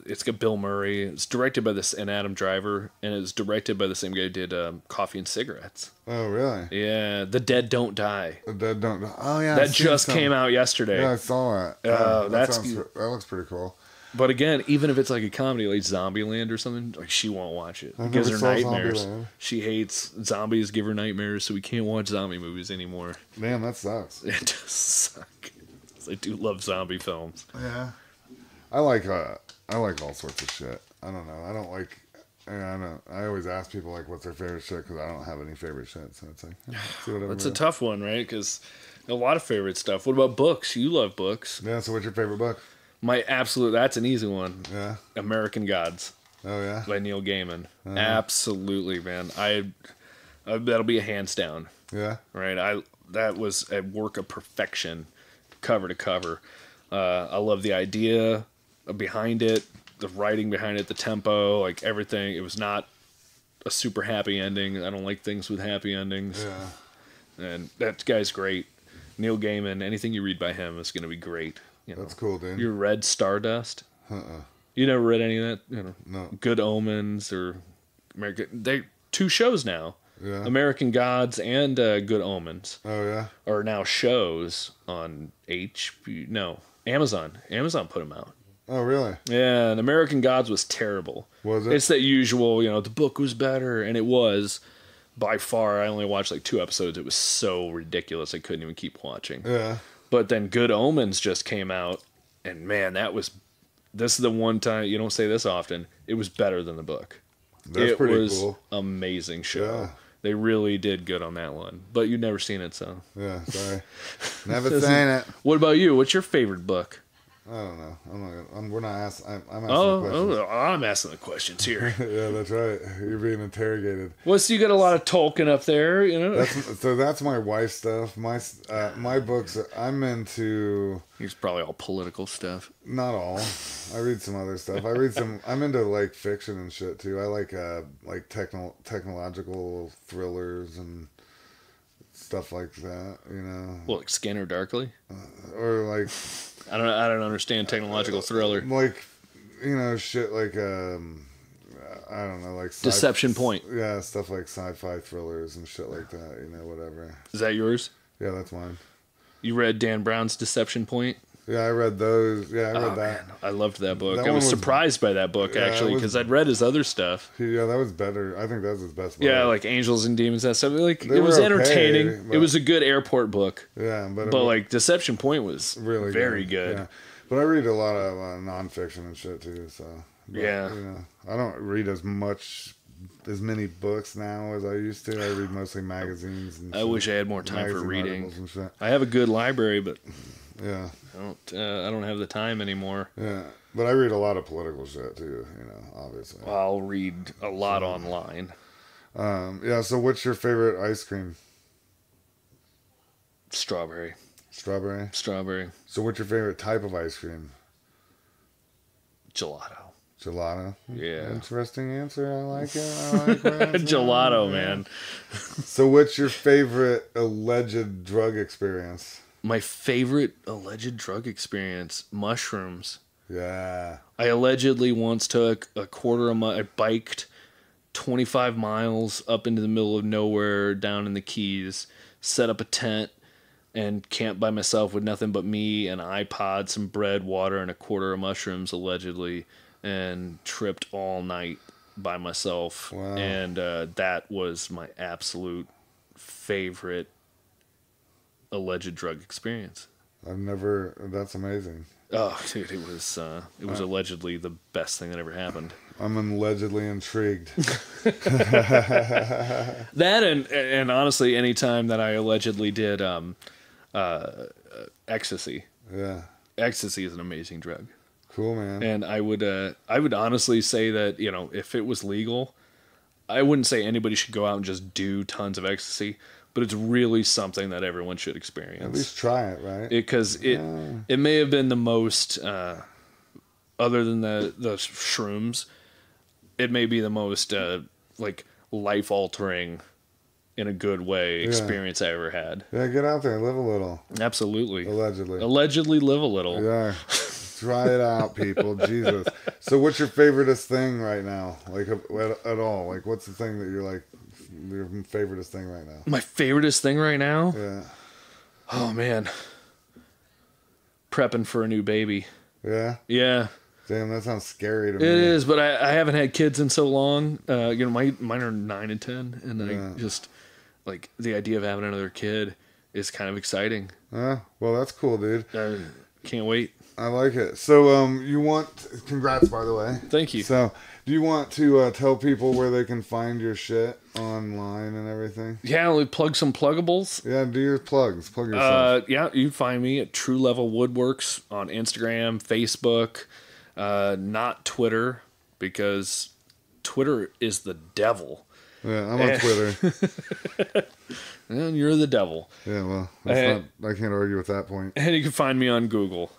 It's got Bill Murray. It's directed by and Adam Driver, and it's directed by the same guy who did Coffee and Cigarettes. Oh, really? Yeah, The Dead Don't Die. The Dead Don't Die. Oh, yeah. That just came out yesterday. Yeah, I saw that. That looks pretty cool. But again, even if it's like a comedy like Zombieland or something, she won't watch it. It gives her nightmares. She hates zombies, give her nightmares, so we can't watch zombie movies anymore. Man, that sucks. It does suck. I do love zombie films. Yeah. I like all sorts of shit. I don't know. I always ask people what's their favorite shit because I don't have any favorite shit. So it's see whatever. It's a tough one, right? Because a lot of favorite stuff. What about books? You love books. Yeah. So what's your favorite book? That's an easy one. Yeah. American Gods. Oh yeah. By Neil Gaiman. Absolutely, man. That'll be a hands down. Yeah. Right. That was a work of perfection, cover to cover. I love the idea behind it, the writing behind it, the tempo, everything. It was not a super happy ending. I don't like things with happy endings. Yeah. And that guy's great. Neil Gaiman, anything you read by him is going to be great. That's cool, dude. You read Stardust? You never read any of that? No. Good Omens or American... They 2 shows now. Yeah. American Gods and Good Omens. Oh, yeah? Are now shows on Amazon. Amazon put them out. Oh, really? Yeah, and American Gods was terrible. Was it? It's that usual, the book was better, and it was. By far, I only watched 2 episodes. It was so ridiculous, I couldn't even keep watching. Yeah. But then Good Omens just came out, and man, this is the one time, you don't say this often, it was better than the book. That's pretty cool. It was amazing show. Yeah. They really did good on that one. But you've never seen it, so. Yeah, sorry. Never seen it. What about you? What's your favorite book? I don't know. We're not asking. I'm asking questions. I'm asking the questions here. Yeah, that's right. You're being interrogated. Well, so you got a lot of Tolkien up there, you know. That's my wife's stuff. My books. I'm into. It's probably all political stuff. Not all. I read some other stuff. I'm into like fiction and shit too. I like technological thrillers and stuff like that. You know. Well, like Scanner Darkly. Or like. I don't understand technological thriller. Like, you know, shit like I don't know, like Deception Point. Yeah, stuff like sci-fi thrillers and shit like that. You know, whatever. Is that yours? Yeah, that's mine. You read Dan Brown's Deception Point? Yeah, I read those. Yeah, I read that. Man, I loved that book. I was surprised by that book, actually, because I'd read his other stuff. Yeah, that was better. I think that was his best book. Yeah, like Angels and Demons and stuff. Like, it was entertaining. Okay, it was a good airport book. Yeah, but like Deception Point was really very good. Yeah. But I read a lot of nonfiction and shit too. So yeah, you know, I don't read as many books now as I used to. I read mostly magazines. And I wish I had more time for reading. I have a good library, but yeah, I don't have the time anymore. Yeah, but I read a lot of political shit too. You know, obviously. Well, I'll read a lot online. Yeah. So, what's your favorite ice cream? Strawberry. Strawberry? Strawberry. So what's your favorite type of ice cream? Gelato. Gelato? Yeah. Interesting answer. I like it. Gelato, man. So what's your favorite alleged drug experience? My favorite alleged drug experience? Mushrooms. Yeah. I allegedly once took a quarter of I biked 25 miles up into the middle of nowhere down in the Keys, set up a tent, and camped by myself with nothing but me, an iPod, some bread, water, and a quarter of mushrooms, allegedly, and tripped all night by myself. Wow. And that was my absolute favorite alleged drug experience. That's amazing. Oh, dude, it was allegedly the best thing that ever happened. I'm allegedly intrigued. That and honestly, any time that I allegedly did ecstasy. Yeah. Ecstasy is an amazing drug. Cool, man. And I would honestly say that, you know, if it was legal, I wouldn't say anybody should go out and just do tons of ecstasy, but it's really something that everyone should experience. At least try it, right? Because it may have been the most, other than the shrooms, it may be the most like life-altering, in a good way, experience I ever had. Yeah, get out there, live a little. Absolutely. Allegedly live a little. Yeah. Try it out, people. Jesus. So what's your favoriteest thing right now? Like, at all? Like, what's the thing that you're like, your favoriteest thing right now? My favoriteest thing right now? Yeah. Oh, man. Prepping for a new baby. Yeah? Yeah. Damn, that sounds scary to me. It is, but I haven't had kids in so long. You know, mine are 9 and 10, and I just, like, the idea of having another kid is kind of exciting. Well, that's cool, dude. Can't wait. I like it. So, congrats, by the way. Thank you. So, do you want to tell people where they can find your shit online and everything? Yeah, we'll plug some pluggables. Yeah, do your plugs. Plug yourself. Yeah, you can find me at True Level Woodworks on Instagram, Facebook, not Twitter, because Twitter is the devil. Yeah, I'm on Twitter. And you're the devil. Yeah, well, I can't argue with that point. And you can find me on Google.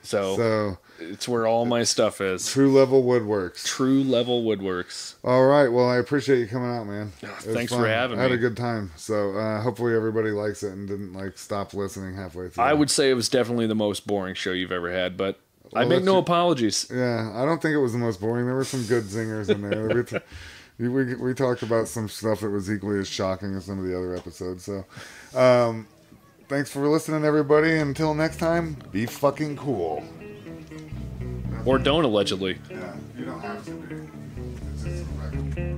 So it's where all my stuff is. True Level Woodworks. True Level Woodworks. All right. Well, I appreciate you coming out, man. Thanks for having me. I had a good time. So hopefully everybody likes it and didn't stop listening halfway through. I would say it was definitely the most boring show you've ever had, but I make no apologies. Yeah, I don't think it was the most boring. There were some good zingers in there. We talked about some stuff that was equally as shocking as some of the other episodes. So, thanks for listening, everybody. Until next time, be fucking cool. Or don't, allegedly. Yeah, you don't have to be. It's just a record.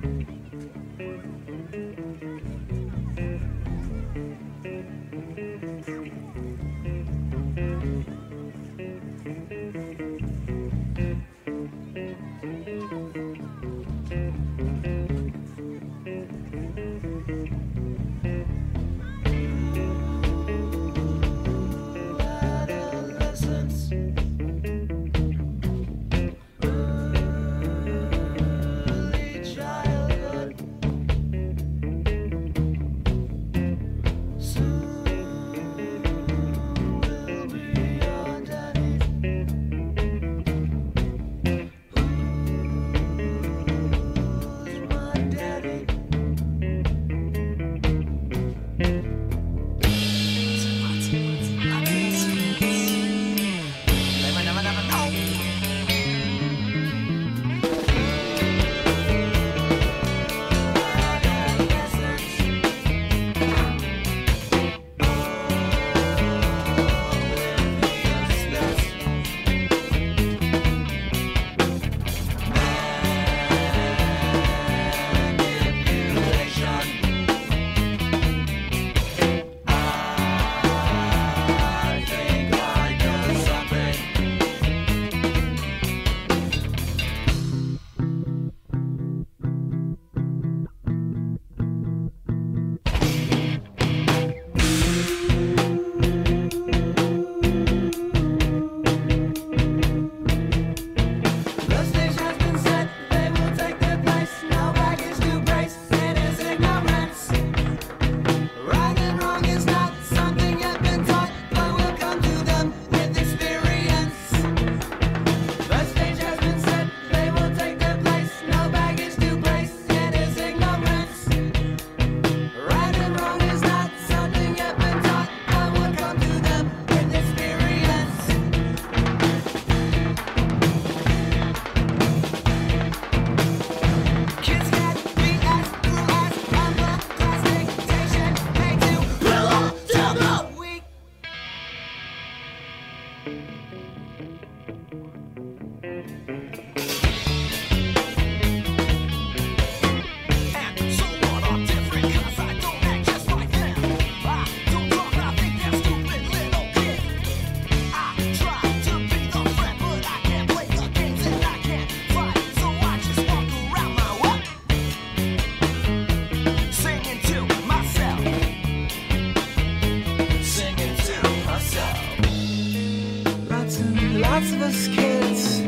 lots of us kids.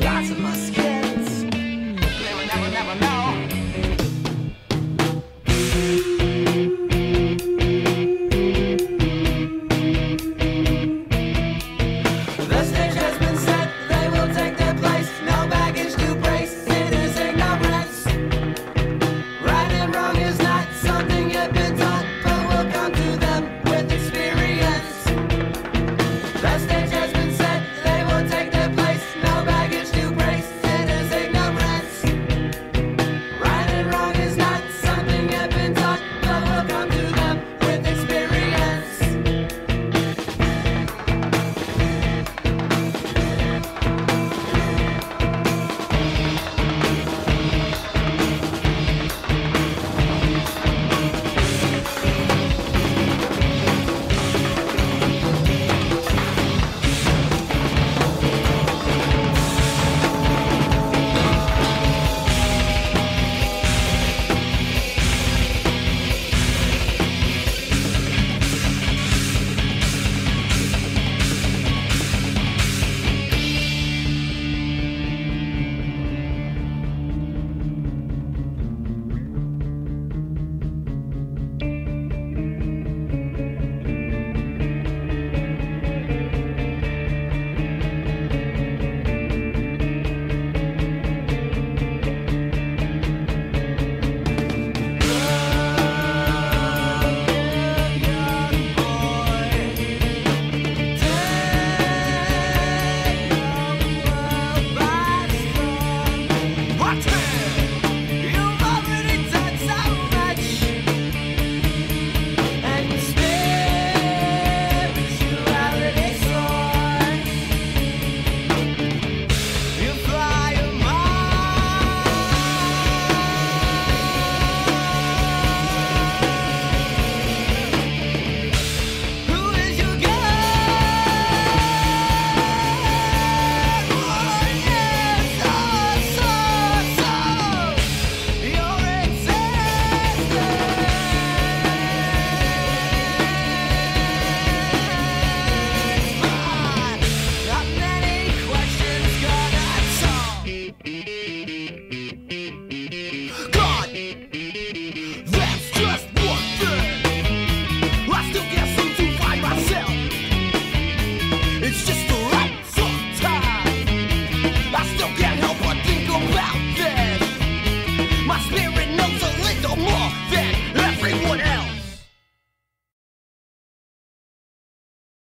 Lots of us kids.